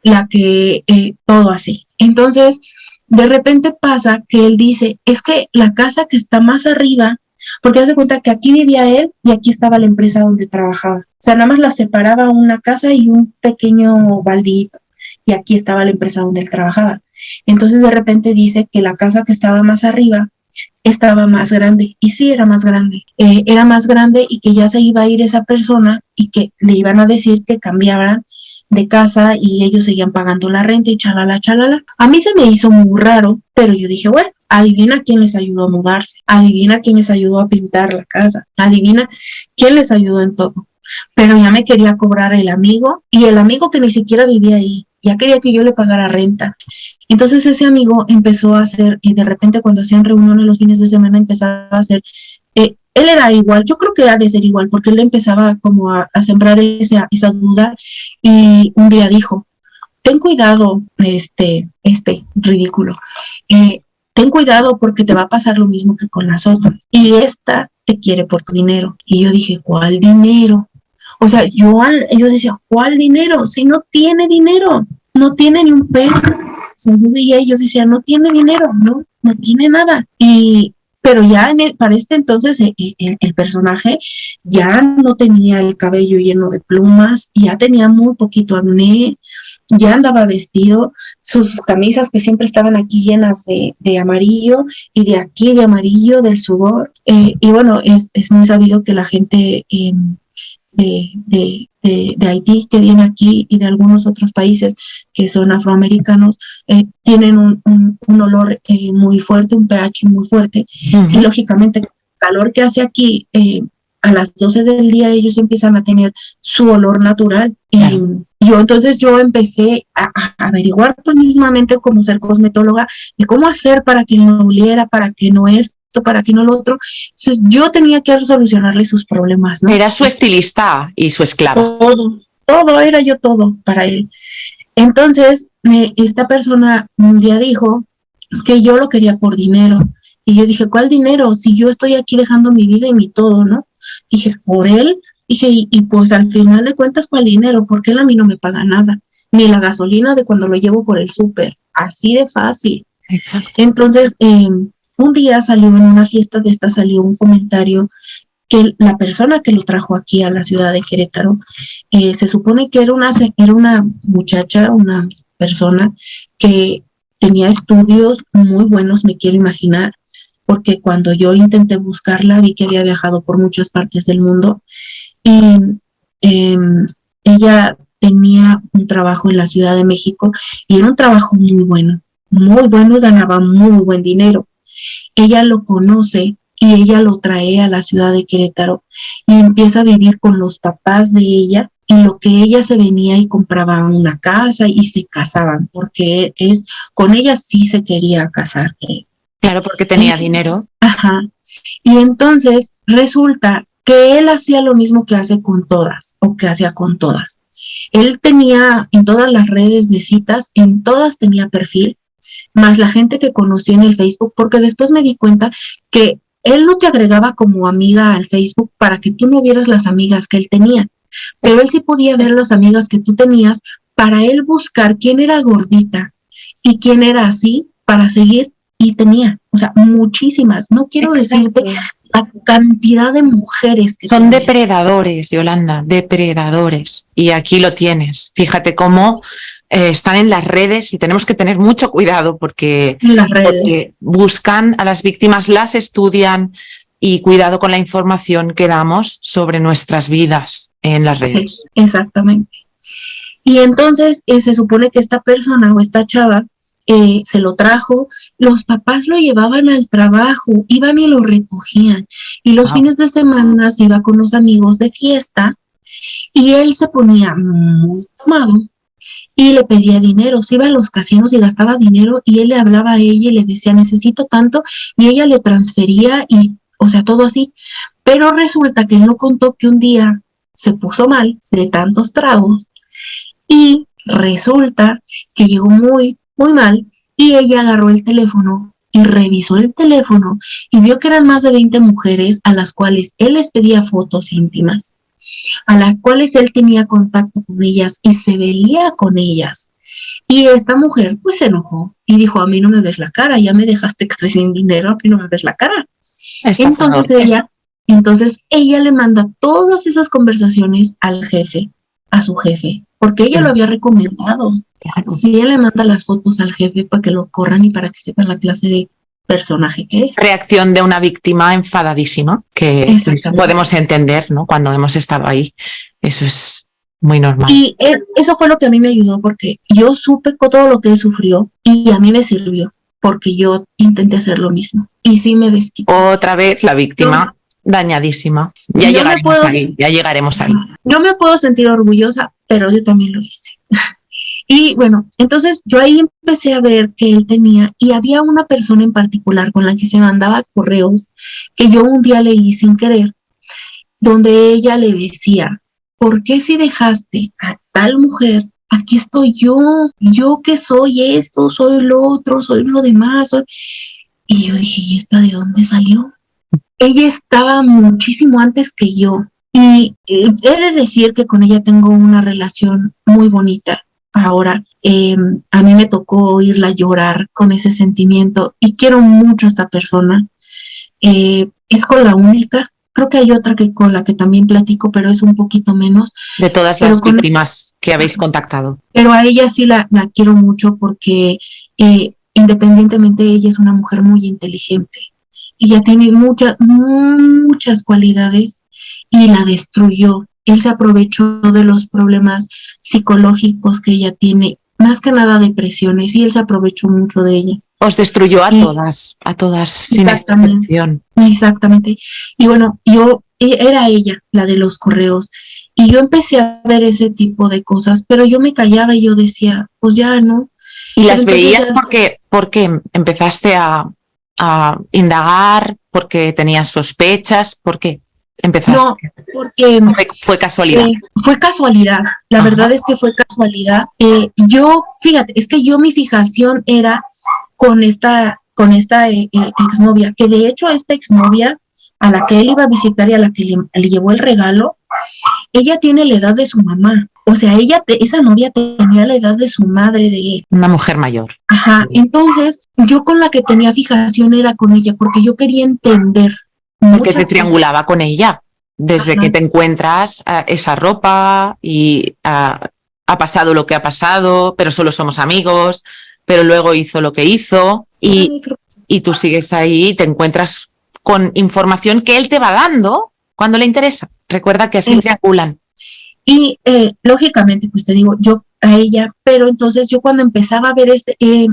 [SPEAKER 2] La que todo así. Entonces, de repente pasa que él dice, es que la casa que está más arriba, porque hace cuenta que aquí vivía él y aquí estaba la empresa donde trabajaba. O sea, nada más la separaba una casa y un pequeño baldío, y aquí estaba la empresa donde él trabajaba. Entonces, de repente dice que la casa que estaba más arriba estaba más grande, y sí era más grande, y que ya se iba a ir esa persona y que le iban a decir que cambiaran de casa y ellos seguían pagando la renta y chalala, chalala. A mí se me hizo muy raro, pero yo dije, bueno, adivina quién les ayudó a mudarse, adivina quién les ayudó a pintar la casa, adivina quién les ayudó en todo. Pero ya me quería cobrar el amigo, y el amigo que ni siquiera vivía ahí, ya quería que yo le pagara renta. Entonces ese amigo empezó a hacer, y de repente cuando hacían reuniones los fines de semana empezaba a hacer, él era igual, yo creo que ha de ser igual, porque él empezaba como a sembrar esa duda, y un día dijo, ten cuidado, ridículo, ten cuidado porque te va a pasar lo mismo que con las otras, y esta te quiere por tu dinero. Y yo dije, ¿cuál dinero? O sea, yo decía, ¿cuál dinero? Si no tiene dinero, no tiene ni un peso. O sea, yo veía y yo decía, no tiene dinero, no tiene nada. Pero ya para este entonces el personaje ya no tenía el cabello lleno de plumas, ya tenía muy poquito acné, ya andaba vestido, sus camisas que siempre estaban aquí llenas de amarillo y de aquí de amarillo, del sudor. Y bueno, es muy sabido que la gente de Haití que viene aquí y de algunos otros países que son afroamericanos, tienen un olor muy fuerte, un pH muy fuerte, y lógicamente el calor que hace aquí, a las 12 del día ellos empiezan a tener su olor natural.
[SPEAKER 1] Claro.
[SPEAKER 2] Y yo empecé a averiguar pues mismamente como ser cosmetóloga de cómo hacer para que no oliera, para que no esto, para que no lo otro. Entonces yo tenía que solucionarle sus problemas, ¿no?
[SPEAKER 1] Era su estilista y su esclava.
[SPEAKER 2] Todo era yo todo para él. Entonces, esta persona un día dijo que yo lo quería por dinero. Y yo dije, ¿cuál dinero? Si yo estoy aquí dejando mi vida y mi todo, ¿no? Dije, por él. Dije, y pues al final de cuentas, ¿cuál dinero? Porque él a mí no me paga nada. Ni la gasolina de cuando lo llevo por el súper. Así de fácil.
[SPEAKER 1] Exacto.
[SPEAKER 2] Entonces, un día salió en una fiesta de esta, salió un comentario que la persona que lo trajo aquí a la ciudad de Querétaro, se supone que era una muchacha, una persona que tenía estudios muy buenos, me quiero imaginar, porque cuando yo intenté buscarla vi que había viajado por muchas partes del mundo, y ella tenía un trabajo en la Ciudad de México y era un trabajo muy bueno, y ganaba muy buen dinero. Ella lo conoce y ella lo trae a la ciudad de Querétaro y empieza a vivir con los papás de ella, en lo que ella se venía y compraba una casa y se casaban, porque con ella sí se quería casar.
[SPEAKER 1] Claro, porque tenía dinero.
[SPEAKER 2] Ajá. Y entonces resulta que él hacía lo mismo que hace con todas, o que hacía con todas. Él tenía en todas las redes de citas, en todas tenía perfil, más la gente que conocí en el Facebook, porque después me di cuenta que él no te agregaba como amiga al Facebook para que tú no vieras las amigas que él tenía, pero él sí podía ver las amigas que tú tenías para él buscar quién era gordita y quién era así para seguir, y tenía, o sea, muchísimas. No quiero decirte la cantidad de mujeres que
[SPEAKER 1] son
[SPEAKER 2] tenía.
[SPEAKER 1] depredadores, Yolanda, depredadores. Y aquí lo tienes. Fíjate cómo están en las redes y tenemos que tener mucho cuidado porque buscan a las víctimas, las estudian, y cuidado con la información que damos sobre nuestras vidas en las redes.
[SPEAKER 2] Sí, exactamente. Y entonces se supone que esta persona o esta chava se lo trajo, los papás lo llevaban al trabajo, iban y lo recogían, y los fines de semana se iba con los amigos de fiesta, y él se ponía muy tomado y le pedía dinero, se iba a los casinos y gastaba dinero, y él le hablaba a ella y le decía, necesito tanto, y ella le transfería, y o sea, todo así. Pero resulta que él no contó que un día se puso mal de tantos tragos, y resulta que llegó muy, muy mal, y ella agarró el teléfono y revisó el teléfono y vio que eran más de 20 mujeres a las cuales él les pedía fotos íntimas, a las cuales él tenía contacto con ellas y se veía con ellas. Y esta mujer pues se enojó y dijo, a mí no me ves la cara, ya me dejaste casi sin dinero, a mí no me ves la cara. Entonces ella le manda todas esas conversaciones al jefe, a su jefe, porque ella lo había recomendado. Claro. Sí, ella le manda las fotos al jefe para que lo corran y para que sepan la clase de personaje que es.
[SPEAKER 1] Reacción de una víctima enfadadísima, que podemos entender, ¿no? Cuando hemos estado ahí. Eso es muy normal.
[SPEAKER 2] Y eso fue lo que a mí me ayudó, porque yo supe todo lo que él sufrió y a mí me sirvió, porque yo intenté hacer lo mismo y sí me desquité.
[SPEAKER 1] Otra vez la víctima dañadísima. Ya llegaremos ahí.
[SPEAKER 2] Yo me puedo sentir orgullosa, pero yo también lo hice. Y bueno, entonces yo ahí empecé a ver que él tenía, y había una persona en particular con la que se mandaba correos que yo un día leí sin querer, donde ella le decía, ¿por qué si dejaste a tal mujer? Aquí estoy yo que soy esto, soy lo otro, soy lo demás. Y yo dije, ¿y esta de dónde salió? Ella estaba muchísimo antes que yo. Y he de decir que con ella tengo una relación muy bonita. Ahora, a mí me tocó oírla llorar con ese sentimiento y quiero mucho a esta persona. Es con la única, creo que hay otra que con la que también platico, pero es un poquito menos.
[SPEAKER 1] De todas las víctimas que habéis contactado.
[SPEAKER 2] Pero a ella sí la quiero mucho porque independientemente ella es una mujer muy inteligente. Ella tiene muchas cualidades y la destruyó. Él se aprovechó de los problemas psicológicos que ella tiene, más que nada depresiones, y él se aprovechó mucho de ella.
[SPEAKER 1] Os destruyó a todas, sin excepción.
[SPEAKER 2] Exactamente. Y bueno, era ella, la de los correos, y yo empecé a ver ese tipo de cosas, pero yo me callaba y yo decía, pues ya no.
[SPEAKER 1] ¿Y las veías porque empezaste a indagar, porque tenías sospechas? ¿Por qué empezaste?
[SPEAKER 2] No, porque
[SPEAKER 1] fue casualidad.
[SPEAKER 2] Fue casualidad. La verdad es que fue casualidad. Fíjate, es que mi fijación era con esta exnovia, que de hecho esta exnovia a la que él iba a visitar y a la que le llevó el regalo, ella tiene la edad de su mamá. O sea, esa novia tenía la edad de su madre de él.
[SPEAKER 1] Una mujer mayor.
[SPEAKER 2] Ajá, entonces yo con la que tenía fijación era con ella, porque yo quería entender.
[SPEAKER 1] Porque te triangulaba con ella. Desde que te encuentras esa ropa y ha pasado lo que ha pasado, pero solo somos amigos, pero luego hizo lo que hizo y tú sigues ahí y te encuentras con información que él te va dando cuando le interesa. Recuerda que así triangulan.
[SPEAKER 2] Y lógicamente, pues te digo, yo a ella, pero entonces yo cuando empezaba a ver que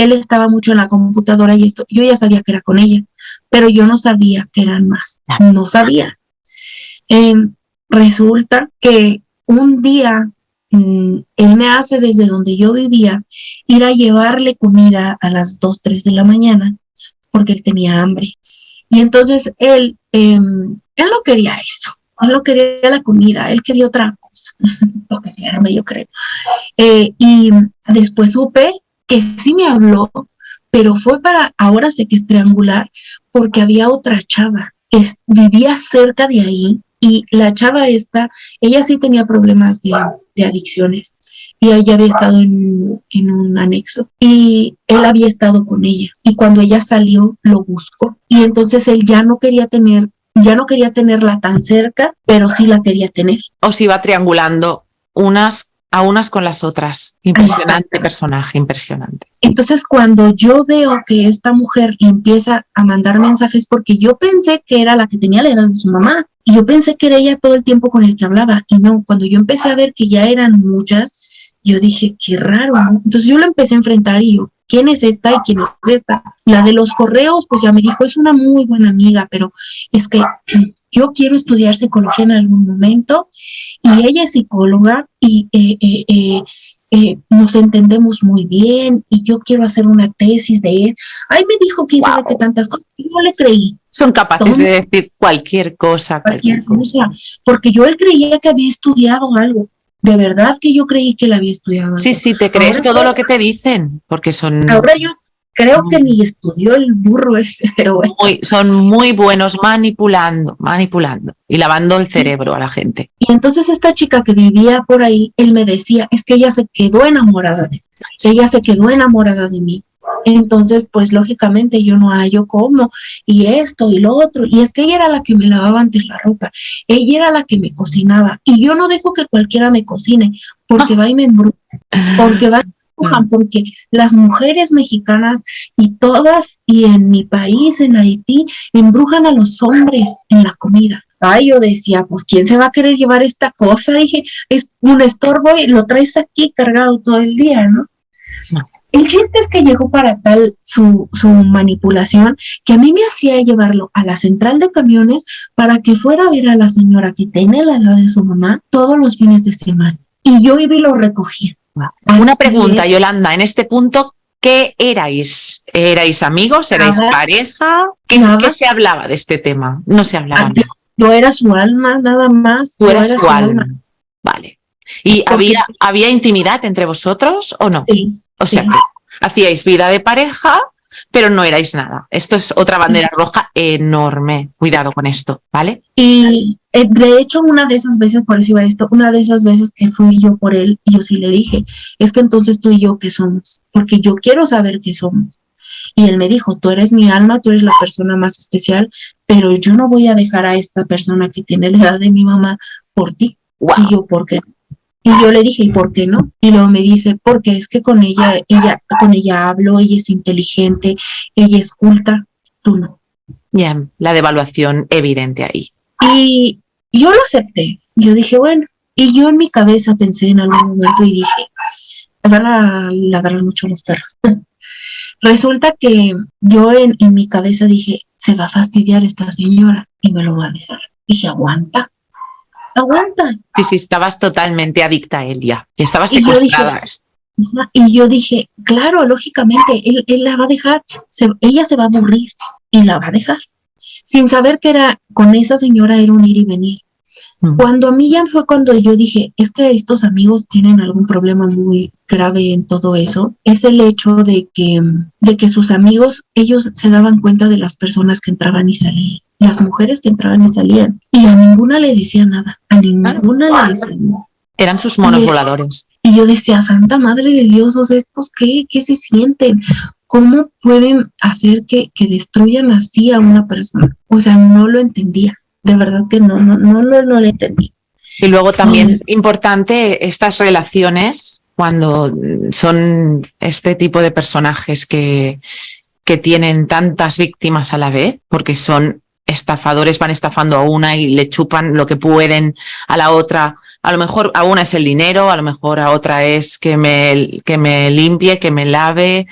[SPEAKER 2] él estaba mucho en la computadora y esto, yo ya sabía que era con ella, pero yo no sabía que eran más, no sabía. Resulta que un día él me hace desde donde yo vivía ir a llevarle comida a las 2, 3 de la mañana, porque él tenía hambre. Y entonces él no quería eso. Él no quería la comida, él quería otra cosa, porque yo creo. Y después supe que sí me habló, pero fue ahora sé que es triangular, porque había otra chava que vivía cerca de ahí, y la chava ella sí tenía problemas de adicciones, y ella había estado en un anexo, y él había estado con ella, y cuando ella salió, lo buscó, y entonces él ya no quería tenerla tan cerca, pero sí la quería tener.
[SPEAKER 1] Os iba triangulando a unas con las otras. Impresionante. Exacto. Personaje, impresionante.
[SPEAKER 2] Entonces, cuando yo veo que esta mujer empieza a mandar mensajes, porque yo pensé que era la que tenía la edad de su mamá, y yo pensé que era ella todo el tiempo con el que hablaba, y no, cuando yo empecé a ver que ya eran muchas, yo dije, qué raro, ¿no? Entonces yo lo empecé a enfrentar y yo, ¿quién es esta y quién es esta? La de los correos, pues ya me dijo, es una muy buena amiga, pero es que yo quiero estudiar psicología en algún momento, y ella es psicóloga y nos entendemos muy bien, y yo quiero hacer una tesis de él. Ay, me dijo quién sabe qué tantas cosas, y yo le creí.
[SPEAKER 1] Son capaces de decir cualquier cosa.
[SPEAKER 2] Cualquier cosa, porque él creía que había estudiado algo. De verdad que yo creí que él había estudiado algo.
[SPEAKER 1] Sí, sí, te crees ahora todo lo que te dicen, porque son...
[SPEAKER 2] Ahora yo creo que ni estudió el burro ese, pero bueno.
[SPEAKER 1] Son muy buenos manipulando y lavando el cerebro a la gente.
[SPEAKER 2] Y entonces esta chica que vivía por ahí, él me decía, es que ella se quedó enamorada de mí. Ella se quedó enamorada de mí. Entonces, pues lógicamente yo no hallo cómo, y esto y lo otro, y es que ella era la que me lavaba antes la ropa, ella era la que me cocinaba, y yo no dejo que cualquiera me cocine, porque va y me embruja, porque porque las mujeres mexicanas y todas, y en mi país, en Haití, embrujan a los hombres en la comida. Ay, yo decía, pues ¿quién se va a querer llevar esta cosa? Dije, es un estorbo y lo traes aquí cargado todo el día, ¿no? No. El chiste es que llegó para tal su manipulación, que a mí me hacía llevarlo a la central de camiones para que fuera a ver a la señora que tiene la edad de su mamá todos los fines de semana. Y yo iba y lo recogía.
[SPEAKER 1] Una
[SPEAKER 2] Así
[SPEAKER 1] pregunta,
[SPEAKER 2] es.
[SPEAKER 1] Yolanda, en este punto, ¿qué erais? ¿Erais amigos? ¿Erais
[SPEAKER 2] Nada,
[SPEAKER 1] pareja? ¿Qué
[SPEAKER 2] nada.
[SPEAKER 1] se hablaba de este tema? No se hablaba
[SPEAKER 2] Yo,
[SPEAKER 1] nada.
[SPEAKER 2] yo era su alma, nada más.
[SPEAKER 1] Tú
[SPEAKER 2] Yo
[SPEAKER 1] eras
[SPEAKER 2] era
[SPEAKER 1] su
[SPEAKER 2] su alma.
[SPEAKER 1] alma. Vale. ¿Y
[SPEAKER 2] Porque
[SPEAKER 1] había intimidad entre vosotros o no?
[SPEAKER 2] sí,
[SPEAKER 1] O sea,
[SPEAKER 2] sí.
[SPEAKER 1] que hacíais vida de pareja, pero no erais nada. Esto es otra bandera roja enorme. Cuidado con esto, ¿vale?
[SPEAKER 2] Y de hecho, una de esas veces, por eso iba esto, una de esas veces que fui yo por él, y yo sí le dije, es que entonces tú y yo, ¿qué somos? Porque yo quiero saber qué somos. Y él me dijo, tú eres mi alma, tú eres la persona más especial, pero yo no voy a dejar a esta persona que tiene la edad de mi mamá por ti. Y
[SPEAKER 1] Wow.
[SPEAKER 2] yo, ¿por qué? Y yo le dije, ¿y por qué no? Y luego me dice, porque es que con ella hablo, ella es inteligente, ella es culta, tú no.
[SPEAKER 1] Bien, la devaluación evidente ahí.
[SPEAKER 2] Y yo lo acepté. Yo dije, bueno, y yo en mi cabeza pensé en algún momento y dije, van a ladrar mucho los perros. Resulta que yo en mi cabeza dije, se va a fastidiar esta señora y me lo va a dejar. Dije, aguanta, aguanta.
[SPEAKER 1] Sí, sí, estabas totalmente adicta a él ya. Estabas
[SPEAKER 2] Y yo dije,
[SPEAKER 1] secuestrada.
[SPEAKER 2] claro, lógicamente, él la va a dejar, ella se va a aburrir y la va a dejar, sin saber que era con esa señora era un ir y venir. Cuando a mí ya fue cuando yo dije, es que estos amigos tienen algún problema muy grave en todo eso, es el hecho de que sus amigos, ellos se daban cuenta de las personas que entraban y salían, las mujeres que entraban y salían, y a ninguna le decía nada, a ninguna le decía nada.
[SPEAKER 1] Eran sus
[SPEAKER 2] Y,
[SPEAKER 1] monos voladores.
[SPEAKER 2] y yo decía, Santa Madre de Dios, o sea, ¿estos qué se sienten? ¿Cómo pueden hacer que destruyan así a una persona? O sea, no lo entendía. De verdad que no lo entendí.
[SPEAKER 1] Y luego también
[SPEAKER 2] Y
[SPEAKER 1] importante estas relaciones cuando son este tipo de personajes que tienen tantas víctimas a la vez, porque son estafadores, van estafando a una y le chupan lo que pueden a la otra. A lo mejor a una es el dinero, a lo mejor a otra es que me limpie, que me lave,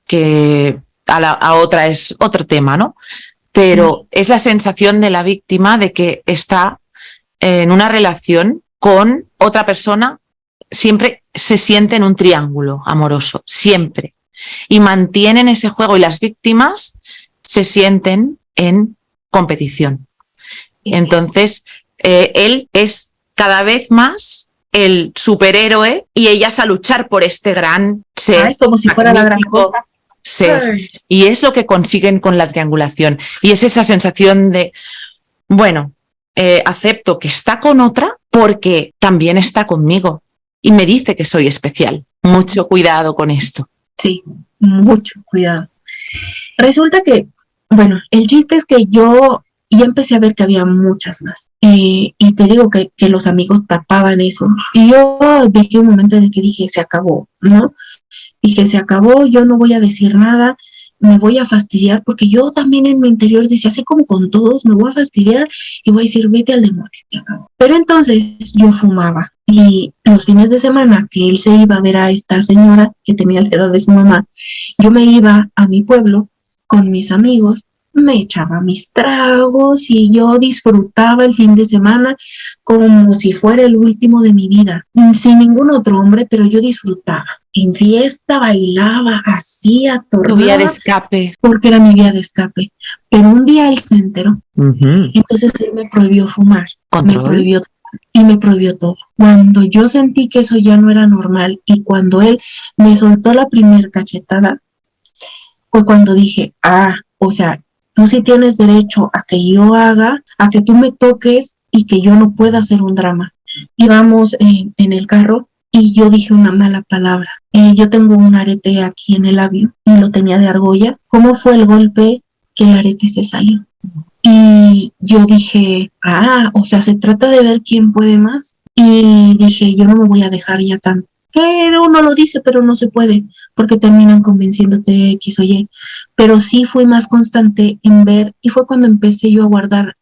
[SPEAKER 1] que a otra es otro tema, ¿no? Pero es la sensación de la víctima de que está en una relación con otra persona, siempre se siente en un triángulo amoroso, siempre. Y mantienen ese juego y las víctimas se sienten en competición. Entonces, él es cada vez más el superhéroe y ellas a luchar por este gran ser.
[SPEAKER 2] ay, como si fuera la gran cosa.
[SPEAKER 1] Ser. Y es lo que consiguen con la triangulación. Y es esa sensación de, bueno, acepto que está con otra porque también está conmigo y me dice que soy especial. Mucho cuidado con esto.
[SPEAKER 2] Sí, mucho cuidado. Resulta que, bueno, el chiste es que yo ya empecé a ver que había muchas más. Y te digo que los amigos tapaban eso. Y yo dejé un momento en el que dije, se acabó, ¿no? Y que se acabó, yo no voy a decir nada, me voy a fastidiar, porque yo también en mi interior decía, así como con todos, me voy a fastidiar y voy a decir, vete al demonio, te acabó. Pero entonces yo fumaba y los fines de semana que él se iba a ver a esta señora que tenía la edad de su mamá, yo me iba a mi pueblo con mis amigos, me echaba mis tragos y yo disfrutaba el fin de semana como si fuera el último de mi vida, sin ningún otro hombre, pero yo disfrutaba. En fiesta, bailaba, hacía,
[SPEAKER 1] Tu vía de
[SPEAKER 2] tornaba,
[SPEAKER 1] escape.
[SPEAKER 2] porque era mi vía de escape. Pero un día él se enteró, entonces él me prohibió fumar,
[SPEAKER 1] Control.
[SPEAKER 2] me prohibió todo. Cuando yo sentí que eso ya no era normal y cuando él me soltó la primer cachetada, fue cuando dije, o sea, tú sí tienes derecho a que yo haga, a que tú me toques y que yo no pueda hacer un drama. Íbamos en el carro y yo dije una mala palabra. Yo tengo un arete aquí en el labio y lo tenía de argolla. ¿Cómo fue el golpe que el arete se salió? Y yo dije, o sea, se trata de ver quién puede más. Y dije, yo no me voy a dejar ya tanto. Que uno lo dice, pero no se puede, porque terminan convenciéndote X o Y. Pero sí fui más constante en ver, y fue cuando empecé yo a guardar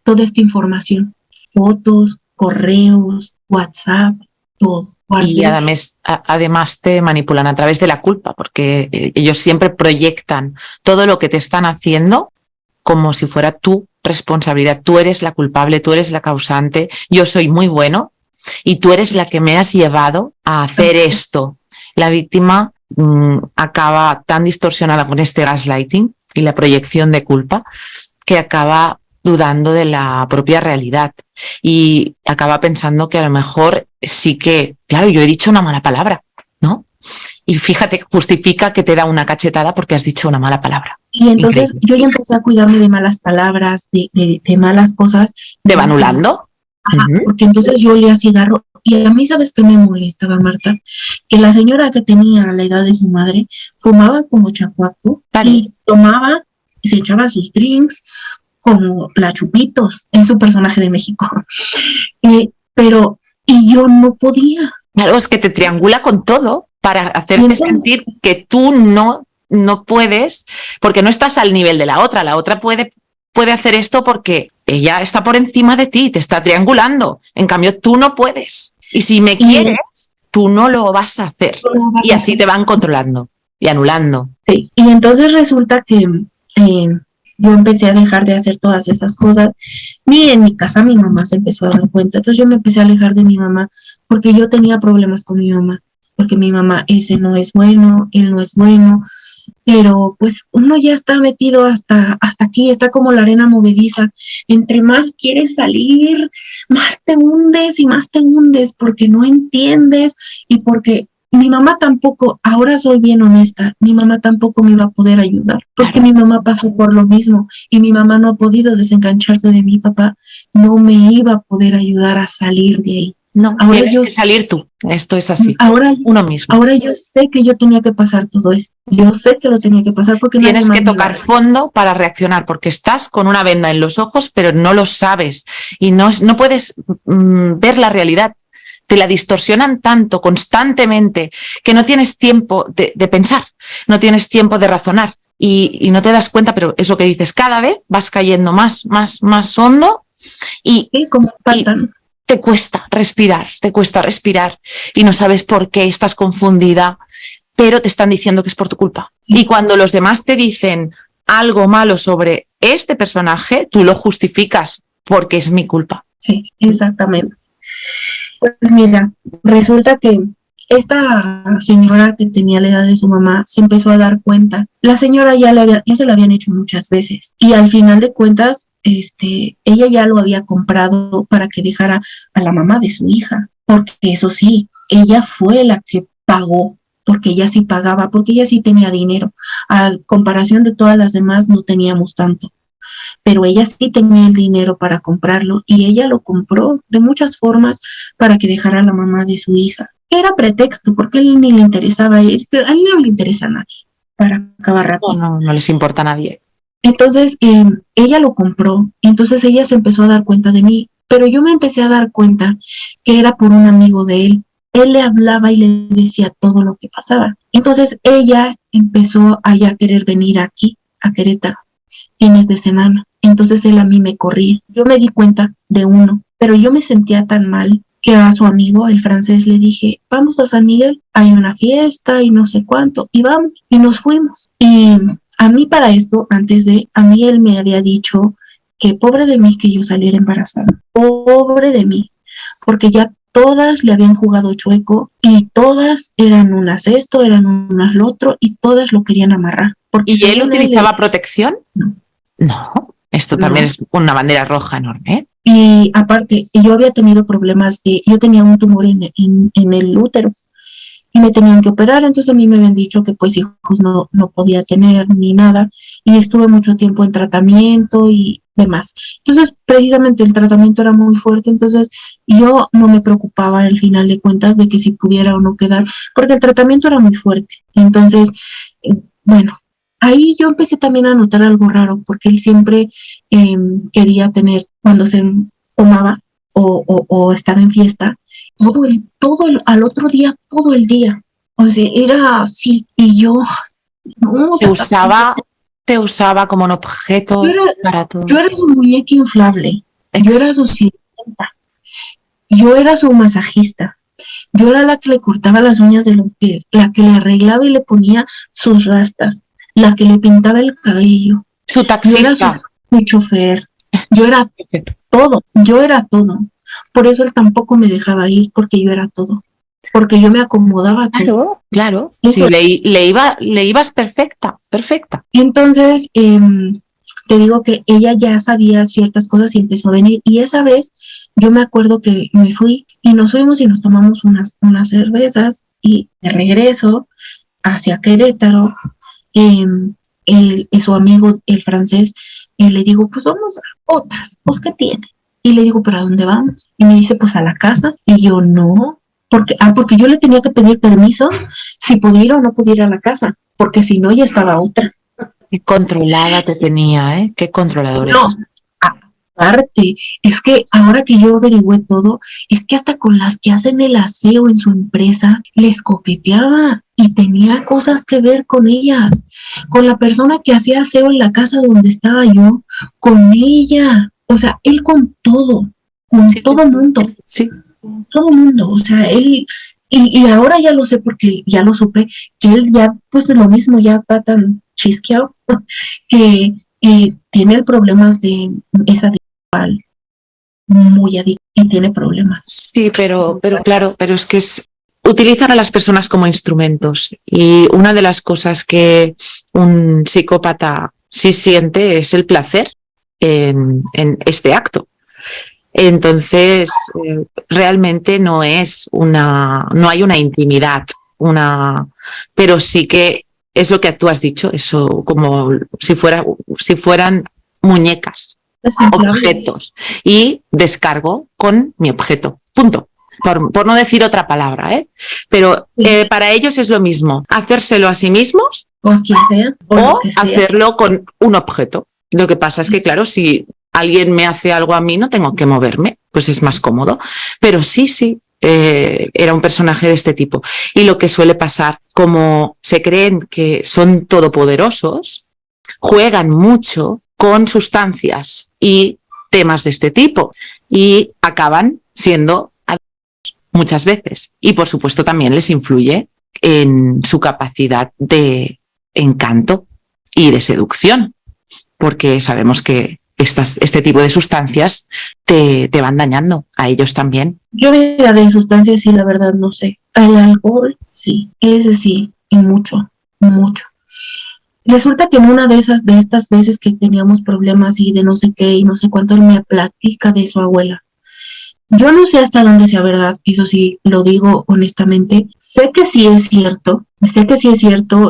[SPEAKER 2] toda esta información. Fotos, correos, WhatsApp, todo.
[SPEAKER 1] Y además te manipulan a través de la culpa, porque ellos siempre proyectan todo lo que te están haciendo como si fuera tu responsabilidad. Tú eres la culpable, tú eres la causante, yo soy muy bueno y tú eres la que me has llevado a hacer esto. La víctima acaba tan distorsionada con este gaslighting y la proyección de culpa que acaba dudando de la propia realidad y acaba pensando que a lo mejor sí que, claro, yo he dicho una mala palabra, ¿no? Y fíjate, justifica que te da una cachetada porque has dicho una mala palabra.
[SPEAKER 2] Y entonces yo ya empecé a cuidarme de malas palabras, de malas cosas.
[SPEAKER 1] ¿Te va anulando?
[SPEAKER 2] Ajá, porque entonces yo olía cigarro. Y a mí, ¿sabes qué me molestaba, Marta? Que la señora que tenía la edad de su madre fumaba como chacuaco y tomaba y se echaba sus drinks como la Chupitos, en su personaje de México. Pero yo no podía.
[SPEAKER 1] Claro, es que te triangula con todo para hacerte sentir que tú no puedes, porque no estás al nivel de la otra. La otra puede hacer esto porque ella está por encima de ti, te está triangulando. En cambio, tú no puedes. Y si me quieres, tú no lo vas a hacer. Y así te van controlando y anulando.
[SPEAKER 2] Sí. Y entonces resulta que yo empecé a dejar de hacer todas esas cosas. Ni en mi casa mi mamá se empezó a dar cuenta. Entonces yo me empecé a alejar de mi mamá porque yo tenía problemas con mi mamá. Porque mi mamá, ese no es bueno, él no es bueno. Pero pues uno ya está metido hasta aquí, está como la arena movediza. Entre más quieres salir, más te hundes y más te hundes porque no entiendes y porque mi mamá tampoco, ahora soy bien honesta, mi mamá tampoco me iba a poder ayudar porque mi mamá pasó por lo mismo y mi mamá no ha podido desengancharse de mi papá, no me iba a poder ayudar a salir de ahí.
[SPEAKER 1] No, ahora tienes que salir tú. Esto es así.
[SPEAKER 2] Ahora,
[SPEAKER 1] uno mismo.
[SPEAKER 2] Ahora yo sé que yo tenía que pasar todo esto. Yo sé que lo tenía que pasar porque
[SPEAKER 1] tienes que tocar fondo para reaccionar, porque estás con una venda en los ojos, pero no lo sabes y no puedes ver la realidad. Te la distorsionan tanto constantemente que no tienes tiempo de pensar, no tienes tiempo de razonar y no te das cuenta, pero es lo que dices, cada vez vas cayendo más hondo y,
[SPEAKER 2] como pantano.
[SPEAKER 1] Te cuesta respirar y no sabes por qué, estás confundida, pero te están diciendo que es por tu culpa. Sí. Y cuando los demás te dicen algo malo sobre este personaje, tú lo justificas porque es mi culpa.
[SPEAKER 2] Sí, exactamente. Pues mira, resulta que esta señora que tenía la edad de su mamá se empezó a dar cuenta. La señora ya se lo habían hecho muchas veces y al final de cuentas ella ya lo había comprado para que dejara a la mamá de su hija, porque eso sí, ella fue la que pagó, porque ella sí pagaba, porque ella sí tenía dinero. A comparación de todas las demás no teníamos tanto, pero ella sí tenía el dinero para comprarlo y ella lo compró de muchas formas para que dejara a la mamá de su hija. Era pretexto, porque a él ni le interesaba, a él no le interesa a nadie, para acabar rápido.
[SPEAKER 1] No les importa a nadie.
[SPEAKER 2] Entonces, ella lo compró, y entonces ella se empezó a dar cuenta de mí, pero yo me empecé a dar cuenta que era por un amigo de él. Él le hablaba y le decía todo lo que pasaba. Entonces, ella empezó a ya querer venir aquí, a Querétaro, fines de semana. Entonces, él a mí me corría. Yo me di cuenta de uno, pero yo me sentía tan mal que a su amigo, el francés, le dije, vamos a San Miguel, hay una fiesta y no sé cuánto, y vamos, y nos fuimos. Y a mí para esto, a mí él me había dicho que pobre de mí que yo saliera embarazada, pobre de mí, porque ya todas le habían jugado chueco y todas eran unas esto, eran unas lo otro y todas lo querían amarrar.
[SPEAKER 1] ¿Y él utilizaba protección? No, esto también es una bandera roja enorme, ¿eh?
[SPEAKER 2] Y aparte, yo había tenido problemas yo tenía un tumor en el útero y me tenían que operar, entonces a mí me habían dicho que pues hijos no podía tener ni nada y estuve mucho tiempo en tratamiento y demás. Entonces, precisamente el tratamiento era muy fuerte, entonces yo no me preocupaba al final de cuentas de que si pudiera o no quedar, porque el tratamiento era muy fuerte. Entonces, bueno, ahí yo empecé también a notar algo raro, porque él siempre quería tener, cuando se tomaba o estaba en fiesta, al otro día, todo el día. O sea, era así, y yo... No, o sea,
[SPEAKER 1] te usaba como un objeto para todo.
[SPEAKER 2] Yo era su muñeca inflable, yo era su sirvienta, yo era su masajista, yo era la que le cortaba las uñas de los pies, la que le arreglaba y le ponía sus rastas, la que le pintaba el cabello.
[SPEAKER 1] Su taxista.
[SPEAKER 2] Yo era su chofer, yo era todo, Por eso él tampoco me dejaba ir, porque yo era todo. Porque yo me acomodaba a todo.
[SPEAKER 1] Claro.
[SPEAKER 2] Eso.
[SPEAKER 1] Sí, le ibas perfecta.
[SPEAKER 2] Entonces, te digo que ella ya sabía ciertas cosas y empezó a venir. Y esa vez yo me acuerdo que me fui y nos fuimos y nos tomamos unas cervezas y de regreso hacia Querétaro, su amigo, el francés, le digo, pues vamos a otras, pues ¿qué tiene? Y le digo, ¿pero a dónde vamos? Y me dice, pues a la casa. Y yo, no, porque yo le tenía que pedir permiso si podía ir o no podía ir a la casa, porque si no ya estaba otra.
[SPEAKER 1] Qué controlada te tenía, ¿eh? Qué controlador es.
[SPEAKER 2] No, aparte, es que ahora que yo averigüé todo, es que hasta con las que hacen el aseo en su empresa, les coqueteaba y tenía cosas que ver con ellas. Con la persona que hacía aseo en la casa donde estaba yo, con ella. O sea, él con todo mundo.
[SPEAKER 1] Sí.
[SPEAKER 2] Con todo mundo. O sea, él, y ahora ya lo sé porque ya lo supe, que él ya, pues de lo mismo, ya está tan chisqueado que tiene problemas de esa adicción, muy adicta y tiene problemas.
[SPEAKER 1] Sí, pero claro, pero es que utilizan a las personas como instrumentos y una de las cosas que un psicópata sí siente es el placer en este acto. Entonces, realmente no hay una intimidad, pero sí que es lo que tú has dicho, eso como si fueran muñecas, objetos, y descargo con mi objeto, punto. Por no decir otra palabra, ¿eh? Pero para ellos es lo mismo, hacérselo a sí mismos
[SPEAKER 2] con quien sea,
[SPEAKER 1] o hacerlo con un objeto. Lo que pasa es que, claro, si alguien me hace algo a mí, no tengo que moverme, pues es más cómodo. Pero sí, era un personaje de este tipo. Y lo que suele pasar, como se creen que son todopoderosos, juegan mucho con sustancias y temas de este tipo y acaban siendo adictos muchas veces. Y por supuesto también les influye en su capacidad de encanto y de seducción, porque sabemos que este tipo de sustancias te van dañando a ellos también.
[SPEAKER 2] Yo de sustancias sí, la verdad no sé. El alcohol, sí, ese sí, y mucho. Resulta que en una de estas veces que teníamos problemas y de no sé qué y no sé cuánto, él me platica de su abuela. Yo no sé hasta dónde sea verdad, eso sí, lo digo honestamente. Sé que sí es cierto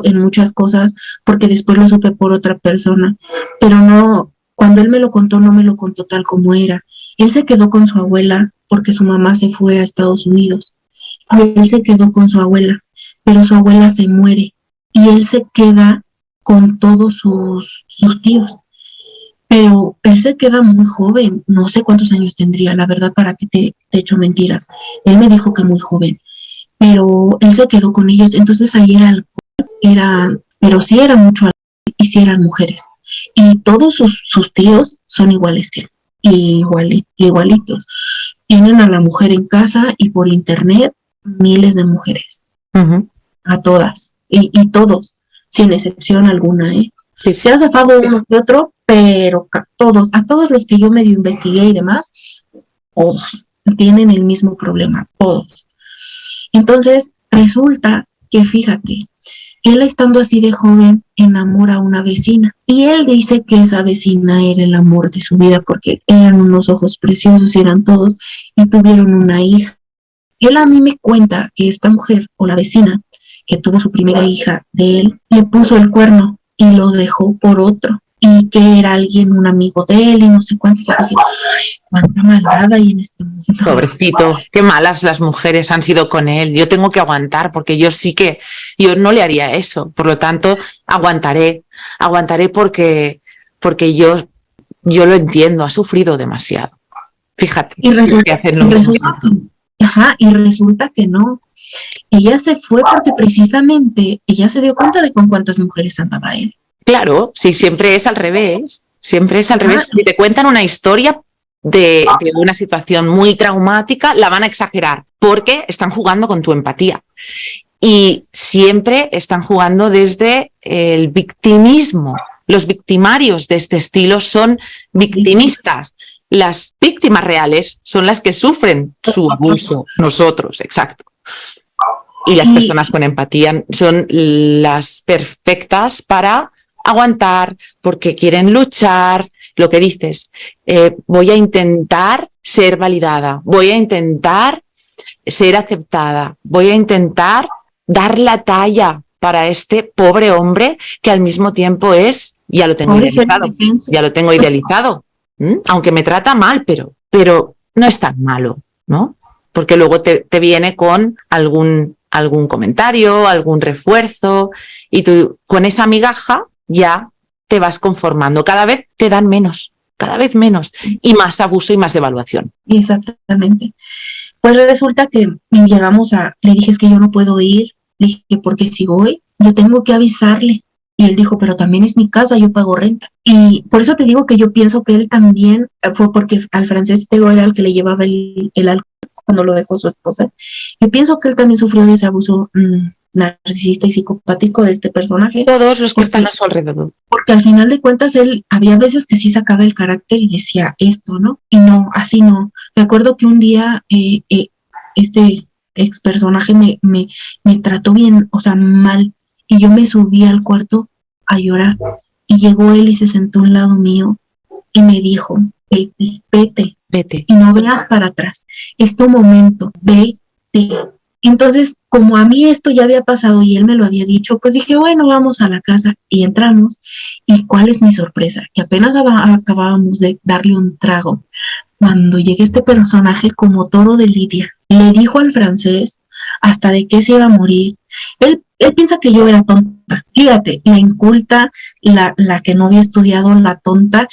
[SPEAKER 2] en muchas cosas, porque después lo supe por otra persona, pero no, cuando él me lo contó, no me lo contó tal como era. Él se quedó con su abuela porque su mamá se fue a Estados Unidos y él se quedó con su abuela, pero su abuela se muere y él se queda con todos sus tíos. Pero él se queda muy joven, no sé cuántos años tendría, la verdad, para que te echo mentiras. Él me dijo que muy joven, pero él se quedó con ellos, entonces ahí pero sí era mucho alcohol y sí eran mujeres. Y todos sus tíos son iguales que él, igualitos. Tienen a la mujer en casa y por internet miles de mujeres, a todas, y todos, sin excepción alguna, ¿eh?
[SPEAKER 1] Sí.
[SPEAKER 2] Se ha zafado uno que otro, pero a todos los que yo medio investigué y demás, todos tienen el mismo problema, todos. Entonces, resulta que, fíjate, él estando así de joven, enamora a una vecina. Y él dice que esa vecina era el amor de su vida porque eran unos ojos preciosos y eran todos, y tuvieron una hija. Él a mí me cuenta que esta mujer, o la vecina, que tuvo su primera hija de él, le puso el cuerno y lo dejó por otro, y que era un amigo de él y no sé cuánto. Yo dije, ay, cuánta maldad hay en este mundo.
[SPEAKER 1] Pobrecito, qué malas las mujeres han sido con él. Yo tengo que aguantar porque yo no le haría eso. Por lo tanto, aguantaré porque yo lo entiendo, ha sufrido demasiado. Fíjate.
[SPEAKER 2] Y resulta que no. Ella se fue porque precisamente ella se dio cuenta de con cuántas mujeres andaba él.
[SPEAKER 1] Claro, sí, siempre es al revés. Siempre es al revés. Si te cuentan una historia de una situación muy traumática, la van a exagerar porque están jugando con tu empatía. Y siempre están jugando desde el victimismo. Los victimarios de este estilo son victimistas. las víctimas reales son las que sufren su abuso, nosotros, exacto. Y las personas con empatía son las perfectas para aguantar, porque quieren luchar. Lo que dices, voy a intentar ser validada, voy a intentar ser aceptada, voy a intentar dar la talla para este pobre hombre que al mismo tiempo es, ya lo tengo idealizado, aunque me trata mal, pero no es tan malo, ¿no? Porque luego te viene con algún comentario, algún refuerzo, y tú con esa migaja ya te vas conformando. Cada vez te dan menos, cada vez menos, y más abuso y más devaluación.
[SPEAKER 2] Exactamente. Pues resulta que le dije, es que yo no puedo ir, le dije, porque si voy, yo tengo que avisarle. Y él dijo, pero también es mi casa, yo pago renta. Y por eso te digo que yo pienso que él también fue porque al francés Teo era el que le llevaba el alcohol cuando lo dejó su esposa. Yo pienso que él también sufrió de ese abuso narcisista y psicopático de este personaje.
[SPEAKER 1] Todos los que están a su alrededor.
[SPEAKER 2] Porque al final de cuentas él, había veces que sí sacaba el carácter y decía esto, ¿no? Y no, así no. Me acuerdo que un día este ex personaje me trató bien, o sea, mal. Y yo me subí al cuarto a llorar. Y llegó él y se sentó a un lado mío y me dijo, vete. Y no veas para atrás. Es tu momento, vete. Entonces, como a mí esto ya había pasado y él me lo había dicho, pues dije, bueno, vamos a la casa. Y entramos. ¿Y cuál es mi sorpresa? Que apenas acabábamos de darle un trago. Cuando llegue este personaje como toro de lidia, le dijo al francés hasta de qué se iba a morir. Él piensa que yo era tonta. Fíjate, la inculta, la que no había estudiado, la tonta.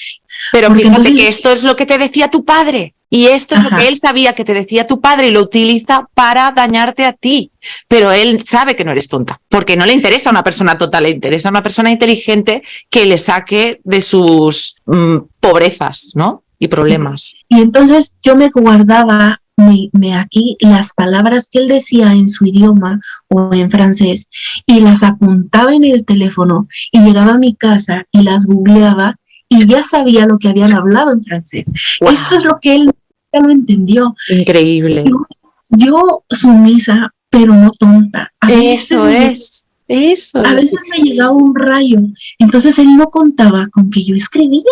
[SPEAKER 1] Pero fíjate entonces, que esto es lo que te decía tu padre. Y esto es lo que él sabía que te decía tu padre y lo utiliza para dañarte a ti. Pero él sabe que no eres tonta, porque no le interesa una persona tonta, le interesa una persona inteligente que le saque de sus pobrezas, ¿no? Y problemas.
[SPEAKER 2] Y entonces yo me guardaba aquí las palabras que él decía en su idioma o en francés y las apuntaba en el teléfono y llegaba a mi casa y las googleaba y ya sabía lo que habían hablado en francés. Wow. Esto es lo que él no entendió.
[SPEAKER 1] Increíble.
[SPEAKER 2] Yo sumisa, pero no tonta. A veces
[SPEAKER 1] a
[SPEAKER 2] veces me llegaba un rayo. Entonces él no contaba con que yo escribía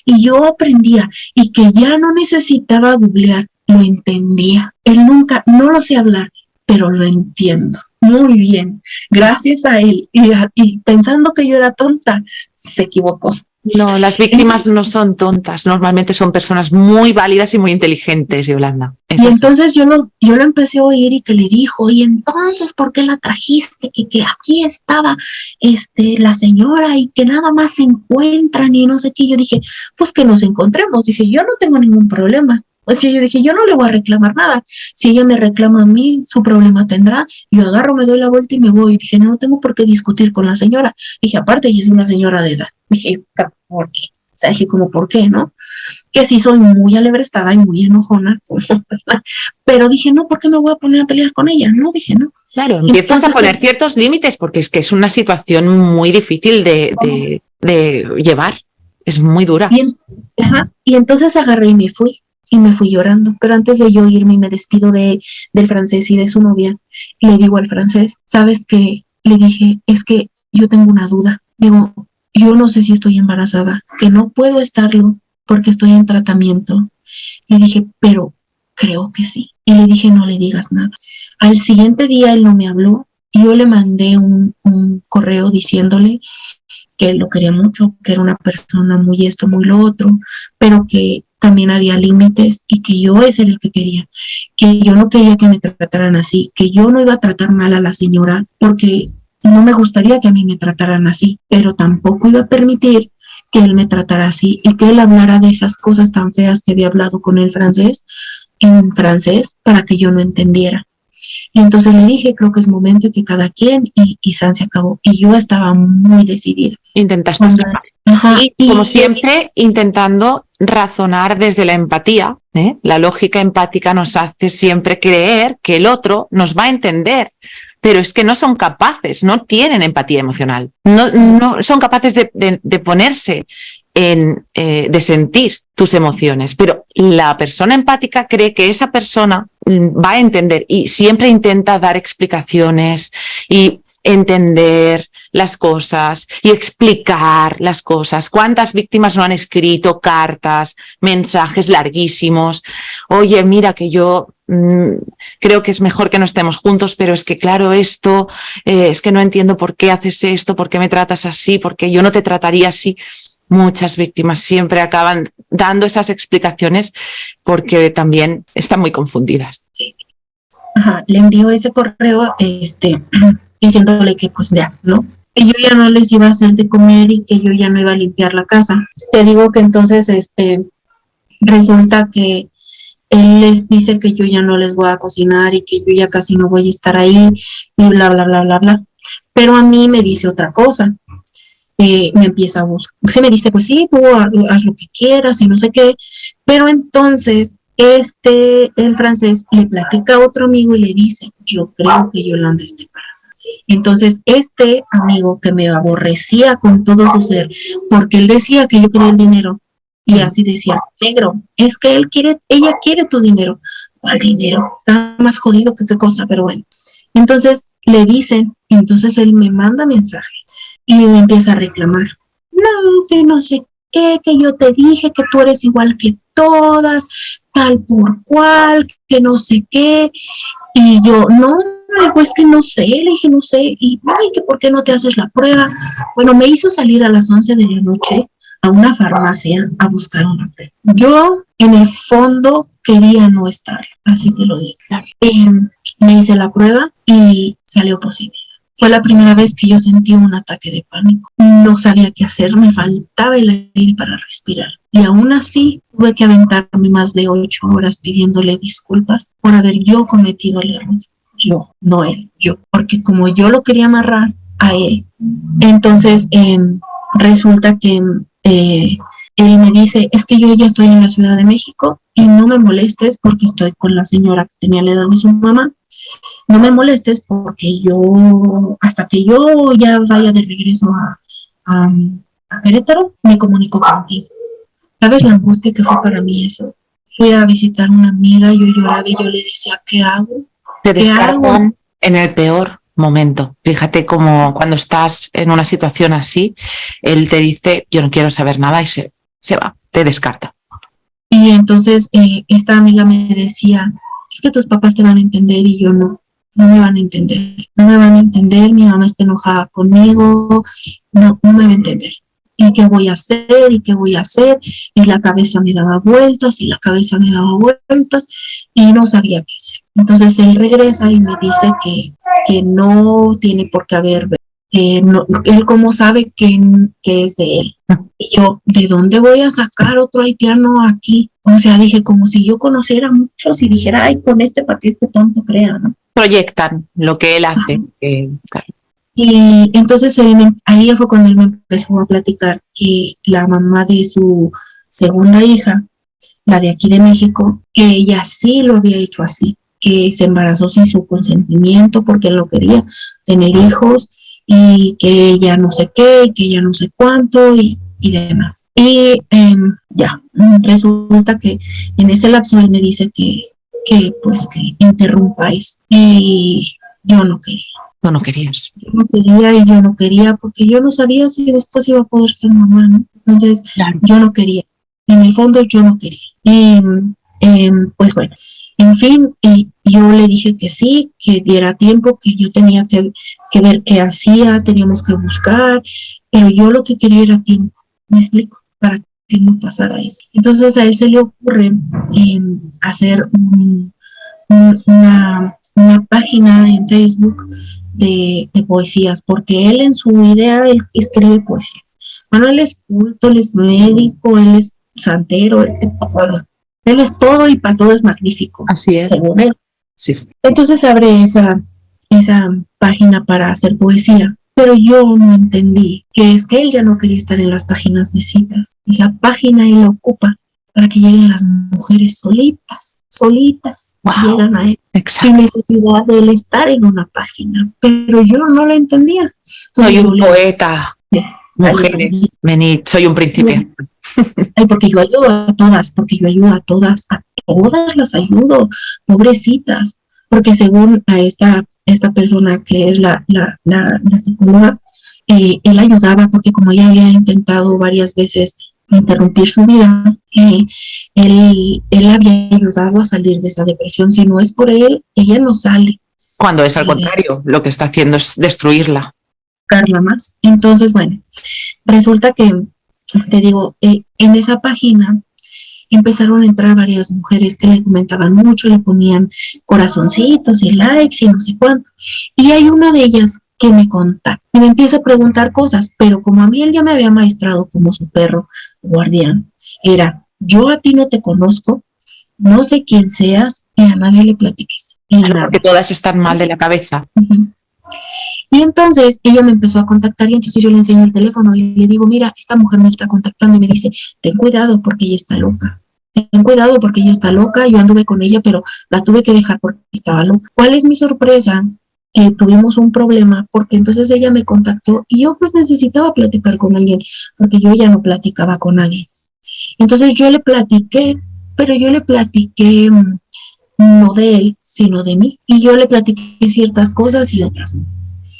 [SPEAKER 2] y yo aprendía y que ya no necesitaba googlear, lo entendía. Él nunca, no lo sé hablar, pero lo entiendo muy bien. Gracias a él y pensando que yo era tonta, se equivocó.
[SPEAKER 1] No, las víctimas no son tontas, normalmente son personas muy válidas y muy inteligentes, Yolanda.
[SPEAKER 2] Y entonces yo lo empecé a oír y que le dijo, y entonces, ¿por qué la trajiste? Que aquí estaba la señora y que nada más se encuentran y no sé qué. Yo dije, pues que nos encontremos. Dije, yo no tengo ningún problema. O sea, yo dije, yo no le voy a reclamar nada. Si ella me reclama a mí, su problema tendrá. Yo agarro, me doy la vuelta y me voy. Dije, no tengo por qué discutir con la señora. Dije, aparte, ella es una señora de edad. Dije, ¿por qué? O sea, dije, como, ¿por qué, no? Que sí soy muy alebrestada y muy enojona, pero dije, no, ¿por qué me voy a poner a pelear con ella? No, dije, no.
[SPEAKER 1] Claro, empiezas a poner ciertos límites porque es que es una situación muy difícil de llevar. Es muy dura.
[SPEAKER 2] Y entonces agarré y me fui. Y me fui llorando, pero antes de yo irme me despido del francés y de su novia. Le digo al francés, ¿sabes qué? Le dije, es que yo tengo una duda. Digo, yo no sé si estoy embarazada, que no puedo estarlo porque estoy en tratamiento. Le dije, pero creo que sí. Y le dije, no le digas nada. Al siguiente día él no me habló y yo le mandé un correo diciéndole que lo quería mucho, que era una persona muy esto, muy lo otro, pero que también había límites y que yo ese era el que quería, que yo no quería que me trataran así, que yo no iba a tratar mal a la señora porque no me gustaría que a mí me trataran así, pero tampoco iba a permitir que él me tratara así y que él hablara de esas cosas tan feas que había hablado con el francés en francés para que yo no entendiera. Y entonces le dije, creo que es momento que cada quien y San se acabó. Y yo estaba muy decidida.
[SPEAKER 1] Intentaste escapar. Y como siempre, intentando razonar desde la empatía. La lógica empática nos hace siempre creer que el otro nos va a entender. Pero es que no son capaces, no tienen empatía emocional. No son capaces de ponerse de sentir tus emociones, pero la persona empática cree que esa persona va a entender y siempre intenta dar explicaciones y entender las cosas y explicar las cosas. ¿Cuántas víctimas no han escrito cartas, mensajes larguísimos? Oye, mira que yo creo que es mejor que no estemos juntos, pero es que claro, esto, es que no entiendo por qué haces esto, por qué me tratas así, porque yo no te trataría así. Muchas víctimas siempre acaban dando esas explicaciones porque también están muy confundidas.
[SPEAKER 2] Sí. Ajá, le envió ese correo diciéndole que pues ya, ¿no? Que yo ya no les iba a hacer de comer y que yo ya no iba a limpiar la casa. Te digo que entonces resulta que él les dice que yo ya no les voy a cocinar y que yo ya casi no voy a estar ahí y bla, bla, bla, bla, bla. Pero a mí me dice otra cosa. Me empieza a buscar. Se me dice, pues sí, tú haz lo que quieras y no sé qué. Pero entonces el francés le platica a otro amigo y le dice, yo creo que Yolanda está embarazada. Entonces este amigo que me aborrecía con todo su ser, porque él decía que yo quería el dinero, y así decía, negro, es que ella quiere tu dinero. ¿Cuál dinero? Está más jodido que qué cosa, pero bueno. Entonces le dicen, entonces él me manda mensaje y me empieza a reclamar. No, que no sé qué, que yo te dije que tú eres igual que todas, tal por cual, que no sé qué. Y yo, no, es que no sé, le dije, no sé. Y, ay, que por qué no te haces la prueba. Bueno, me hizo salir a las 11 de la noche a una farmacia a buscar una prueba. Yo, en el fondo, quería no estar, así te lo digo. Me hice la prueba y salió positiva. Fue la primera vez que yo sentí un ataque de pánico. No sabía qué hacer, me faltaba el aire para respirar. Y aún así tuve que aventarme más de 8 horas pidiéndole disculpas por haber yo cometido el error. Yo, no él, yo. Porque como yo lo quería amarrar a él, entonces resulta que él me dice, es que yo ya estoy en la Ciudad de México y no me molestes porque estoy con la señora que tenía la edad de su mamá. No me molestes porque yo, hasta que yo ya vaya de regreso a Querétaro, me comunico contigo. ¿Sabes la angustia que fue para mí eso? Fui a visitar a una amiga, yo lloraba y yo le decía, ¿qué hago?
[SPEAKER 1] Te descartan en el peor momento. Fíjate cómo cuando estás en una situación así, él te dice, yo no quiero saber nada y se va, te descarta.
[SPEAKER 2] Y entonces esta amiga me decía, es que tus papás te van a entender y yo no me van a entender, no me van a entender, mi mamá está enojada conmigo, no me va a entender. ¿Y qué voy a hacer? ¿Y qué voy a hacer? Y la cabeza me daba vueltas, y la cabeza me daba vueltas, y no sabía qué hacer. Entonces él regresa y me dice que no tiene por qué haber, no, él cómo sabe que es de él. Y yo, ¿de dónde voy a sacar otro haitiano aquí? O sea, dije, como si yo conociera a muchos y dijera, ay, con para que este tonto crea, ¿no?
[SPEAKER 1] Proyectan lo que él hace. Claro.
[SPEAKER 2] Y entonces ahí fue cuando él me empezó a platicar que la mamá de su segunda hija, la de aquí de México, que ella sí lo había hecho así, que se embarazó sin su consentimiento porque él no quería tener hijos y que ella no sé qué, y que ella no sé cuánto y demás. Y ya, resulta que en ese lapso él me dice que interrumpa eso. Y yo no quería.
[SPEAKER 1] Tú no querías.
[SPEAKER 2] Yo no quería y yo no quería porque yo no sabía si después iba a poder ser mamá, ¿no? Entonces, claro, yo no quería. En el fondo, yo no quería. Y pues bueno, en fin, y yo le dije que sí, que diera tiempo, que yo tenía que ver qué hacía, teníamos que buscar, pero yo lo que quería era tiempo, ¿me explico? Para que no pasara eso. Entonces a él se le ocurre hacer una página en Facebook de poesías, porque él en su idea él escribe poesías. Bueno, él es culto, él es médico, él es santero, él es todo y para todo es magnífico.
[SPEAKER 1] Así es.
[SPEAKER 2] Según él.
[SPEAKER 1] Sí.
[SPEAKER 2] Entonces abre esa página para hacer poesía, pero yo no entendí que es que él ya no quería estar en las páginas de citas. Esa página él la ocupa para que lleguen las mujeres solitas, wow, llegan a él. Exacto. Sin necesidad de él estar en una página, pero yo no lo entendía.
[SPEAKER 1] Soy un poeta. Mujeres, venid, soy un príncipe.
[SPEAKER 2] Ay, porque yo ayudo a todas las ayudo, pobrecitas, porque según a esta persona que es la psicóloga, él ayudaba porque como ella había intentado varias veces interrumpir su vida, él había ayudado a salir de esa depresión. Si no es por él, ella no sale.
[SPEAKER 1] Cuando es al contrario, lo que está haciendo es destruirla.
[SPEAKER 2] Carla más. Entonces, bueno, resulta que, te digo, en esa página empezaron a entrar varias mujeres que le comentaban mucho, le ponían corazoncitos y likes y no sé cuánto. Y hay una de ellas que me contacta y me empieza a preguntar cosas, pero como a mí él ya me había maestrado como su perro guardián, era, yo a ti no te conozco, no sé quién seas y a nadie le platiques.
[SPEAKER 1] Porque todas están mal de la cabeza.
[SPEAKER 2] Uh-huh. Y entonces ella me empezó a contactar y entonces yo le enseño el teléfono y le digo, mira, esta mujer me está contactando y me dice, ten cuidado porque ella está loca. Ten cuidado porque ella está loca, yo anduve con ella, pero la tuve que dejar porque estaba loca. ¿Cuál es mi sorpresa? Que tuvimos un problema porque entonces ella me contactó y yo pues necesitaba platicar con alguien porque yo ya no platicaba con nadie. Entonces yo le platiqué, pero yo le platiqué no de él, sino de mí. Y yo le platiqué ciertas cosas y otras no.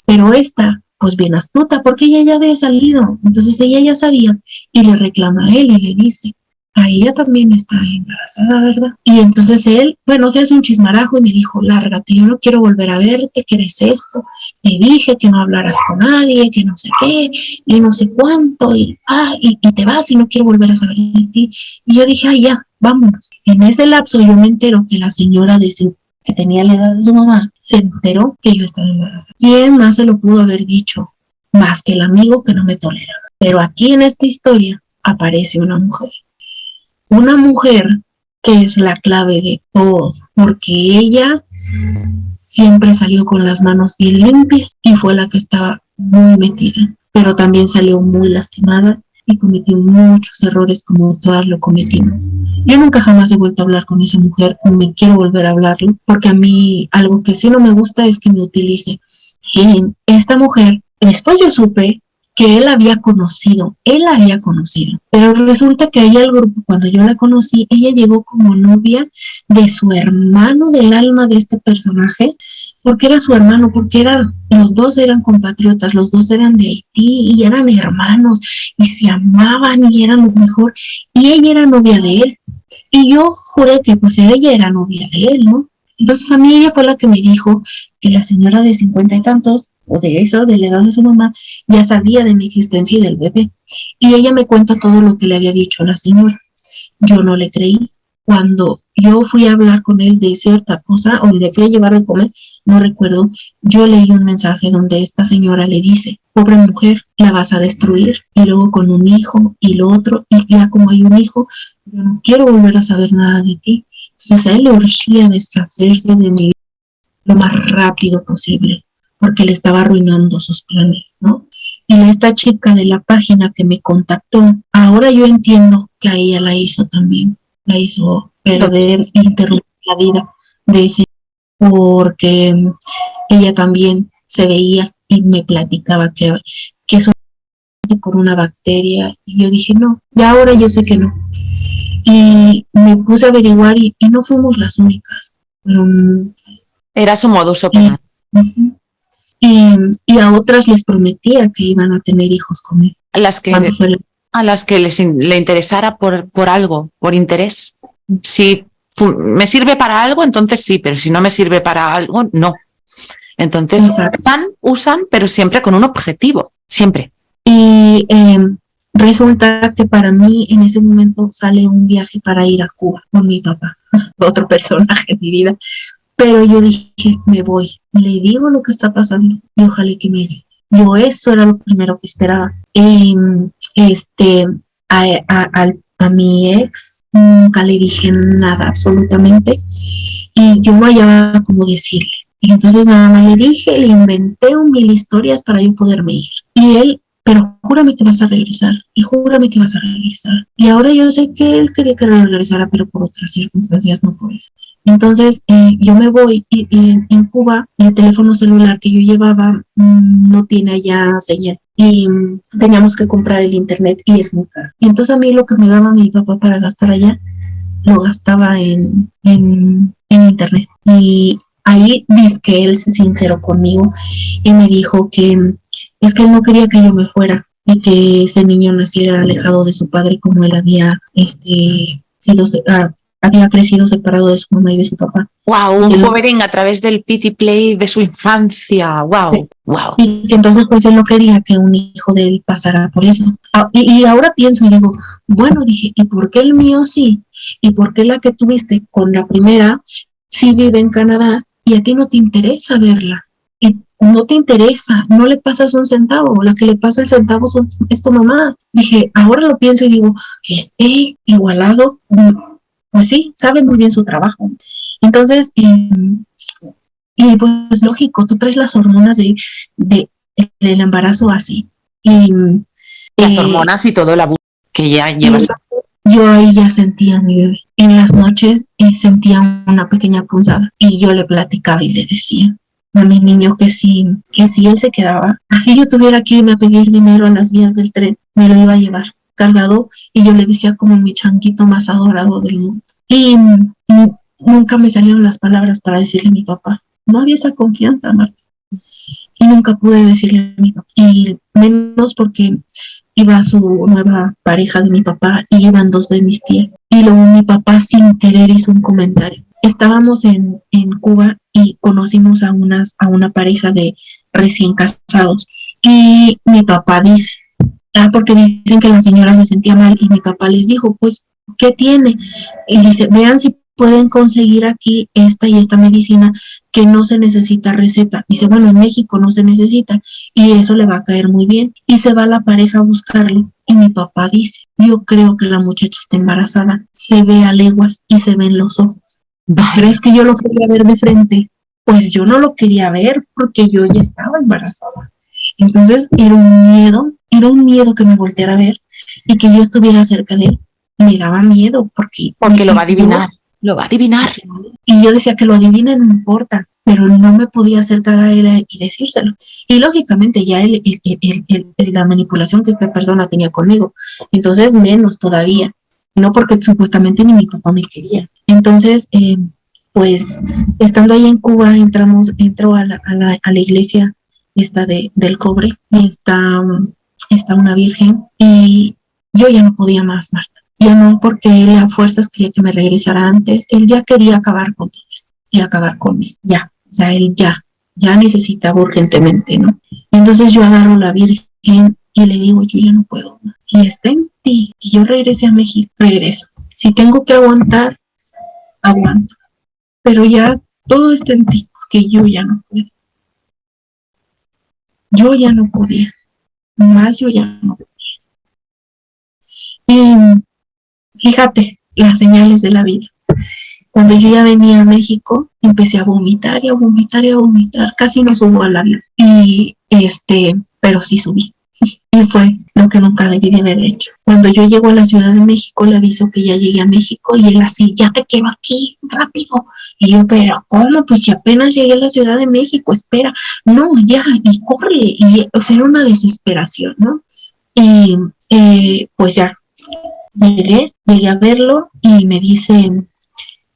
[SPEAKER 2] Pero esta, pues bien astuta, porque ella ya había salido. Entonces ella ya sabía y le reclama a él y le dice, a ella también está embarazada, ¿verdad? Y entonces él, bueno, se hace un chismarajo y me dijo, lárgate, yo no quiero volver a verte, ¿qué eres esto? Te dije que no hablaras con nadie, que no sé qué, y no sé cuánto, y te vas y no quiero volver a saber de ti. Y yo dije, ya, vámonos. En ese lapso yo me entero que la señora que tenía la edad de su mamá, se enteró que yo estaba embarazada. ¿Quién más se lo pudo haber dicho? Más que el amigo que no me toleraba. Pero aquí en esta historia aparece una mujer que es la clave de todo, porque ella siempre salió con las manos bien limpias y fue la que estaba muy metida, pero también salió muy lastimada y cometió muchos errores como todas lo cometimos. Yo nunca jamás he vuelto a hablar con esa mujer, no me quiero volver a hablarlo, porque a mí algo que sí no me gusta es que me utilice. Y esta mujer, después yo supe que él la había conocido, pero resulta que ahí al grupo, cuando yo la conocí, ella llegó como novia de su hermano del alma de este personaje, porque era su hermano, porque los dos eran compatriotas, los dos eran de Haití y eran hermanos y se amaban y eran lo mejor, y ella era novia de él, y yo juré que pues ella era novia de él, ¿no? Entonces a mí ella fue la que me dijo que la señora de 50 y tantos, o de eso, de la edad de su mamá, ya sabía de mi existencia y del bebé. Y ella me cuenta todo lo que le había dicho a la señora. Yo no le creí. Cuando yo fui a hablar con él de cierta cosa, o le fui a llevar de comer, no recuerdo, yo leí un mensaje donde esta señora le dice, pobre mujer, la vas a destruir, y luego con un hijo, y lo otro, y ya como hay un hijo, yo no quiero volver a saber nada de ti. Entonces a él le urgía deshacerse de mí lo más rápido posible, porque le estaba arruinando sus planes, ¿no? Y esta chica de la página que me contactó, ahora yo entiendo que a ella la hizo también, la hizo perder, interrumpir la vida de ese, porque ella también se veía y me platicaba que eso por una bacteria, y yo dije no, y ahora yo sé que no. Y me puse a averiguar y no fuimos las únicas.
[SPEAKER 1] Era su modus operandi.
[SPEAKER 2] Y a otras les prometía que iban a tener hijos con él.
[SPEAKER 1] A las que le interesara por algo, por interés. Si me sirve para algo, entonces sí, pero si no me sirve para algo, no. Entonces usan, pero siempre con un objetivo, siempre.
[SPEAKER 2] Y resulta que para mí en ese momento sale un viaje para ir a Cuba con mi papá, otro personaje de mi vida. Pero yo dije, me voy, le digo lo que está pasando y ojalá que me ayude. Yo eso era lo primero que esperaba. A mi ex nunca le dije nada, absolutamente, y yo no hallaba cómo decirle. Y entonces nada más le dije, le inventé 1000 historias para yo poderme ir. Y él, pero júrame que vas a regresar, y júrame que vas a regresar. Y ahora yo sé que él quería que regresara, pero por otras circunstancias, no por eso. Entonces yo me voy y en Cuba el teléfono celular que yo llevaba no tiene allá señal. y teníamos que comprar el internet y es muy caro. Y entonces a mí lo que me daba mi papá para gastar allá, lo gastaba en internet. Y ahí dice que él se sinceró conmigo y me dijo que es que él no quería que yo me fuera y que ese niño naciera alejado de su padre como él había sido había crecido separado de su mamá y de su papá.
[SPEAKER 1] Wow, un joven a través del pity play de su infancia. Wow, sí. Wow.
[SPEAKER 2] Y que entonces pues él no quería que un hijo de él pasara por eso. Y ahora pienso y digo, bueno, dije, ¿y por qué el mío sí? ¿Y por qué la que tuviste con la primera sí vive en Canadá y a ti no te interesa verla? Y no te interesa, no le pasas un centavo, la que le pasa el centavo es tu mamá. Dije, ahora lo pienso y digo, igualado, pues sí, sabe muy bien su trabajo. Entonces, y pues lógico, tú traes las hormonas del embarazo así. Y
[SPEAKER 1] las hormonas y todo el abuso que ya llevas.
[SPEAKER 2] Yo ahí ya sentía a mi bebé. En las noches sentía una pequeña punzada y yo le platicaba y le decía a mi niño que si él se quedaba, así yo tuviera que irme a pedir dinero a las vías del tren, me lo iba a llevar cargado, y yo le decía como mi changuito más adorado del mundo. Y nunca me salieron las palabras para decirle a mi papá. No había esa confianza, Marta. Y nunca pude decirle a mi papá. Y menos porque iba su nueva pareja de mi papá y iban dos de mis tías. Y luego mi papá sin querer hizo un comentario. Estábamos en Cuba y conocimos a una pareja de recién casados. Y mi papá dice, porque dicen que la señora se sentía mal, y mi papá les dijo, pues, ¿qué tiene? Y dice, vean si pueden conseguir aquí esta y esta medicina que no se necesita receta. Dice, bueno, en México no se necesita y eso le va a caer muy bien. Y se va la pareja a buscarlo. Y mi papá dice, yo creo que la muchacha está embarazada. Se ve a leguas y se ven los ojos. ¿Crees que yo lo quería ver de frente? Pues yo no lo quería ver porque yo ya estaba embarazada. Entonces era un miedo que me volteara a ver y que yo estuviera cerca de él. Me daba miedo porque
[SPEAKER 1] lo va a adivinar. Lo va a adivinar.
[SPEAKER 2] Y yo decía que lo adivine, no importa, pero no me podía acercar a él y decírselo. Y lógicamente ya la manipulación que esta persona tenía conmigo, entonces menos todavía, no porque supuestamente ni mi papá me quería. Entonces, pues estando ahí en Cuba, entro a la iglesia esta del cobre, y está una virgen, y yo ya no podía más, Marta. Ya no, porque él a fuerzas quería que me regresara antes. Él ya quería acabar con todo esto y acabar conmigo. Ya, o sea, él ya necesitaba urgentemente, ¿no? Entonces yo agarro la virgen y le digo, yo ya no puedo más. Y está en ti. Y yo regresé a México, regreso. Si tengo que aguantar, aguanto. Pero ya todo está en ti, porque yo ya no puedo. Yo ya no podía. Más yo ya no podía. Y fíjate las señales de la vida. Cuando yo ya venía a México, empecé a vomitar y a vomitar y a vomitar. Casi no subo al avión. Y pero sí subí. Y fue lo que nunca debí de haber hecho. Cuando yo llego a la Ciudad de México, le aviso que ya llegué a México, y él así, ya te quiero aquí, rápido. Y yo, pero ¿cómo? Pues si apenas llegué a la Ciudad de México, espera. No, ya, y corre. Y, o sea, era una desesperación, ¿no? Y pues ya, llegué a verlo y me dice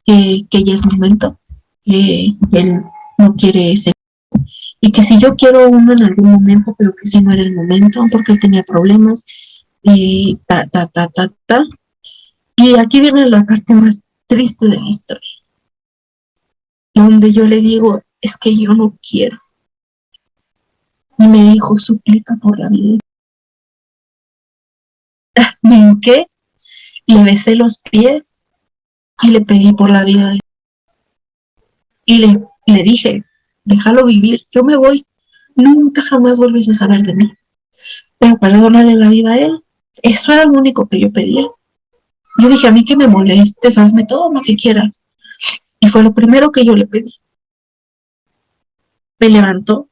[SPEAKER 2] que ya es momento, que él no quiere ese, y que si yo quiero uno en algún momento, pero que ese no era el momento porque él tenía problemas, y y aquí viene la parte más triste de la historia, donde yo le digo, es que yo no quiero, y me dijo, suplica por la vida. Me hinqué, le besé los pies y le pedí por la vida de él. Y le dije, déjalo vivir, yo me voy, nunca jamás vuelves a saber de mí, pero perdónale la vida a él. Eso era lo único que yo pedía. Yo dije, a mí que me molestes, hazme todo lo que quieras. Y fue lo primero que yo le pedí. Me levantó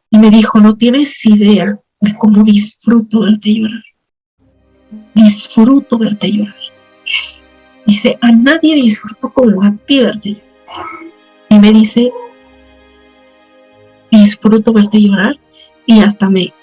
[SPEAKER 2] y me dijo, no tienes idea de cómo disfruto verte llorar. Disfruto verte llorar. Dice, a nadie disfruto como a ti verte llorar. Y me dice, disfruto verte llorar, y hasta me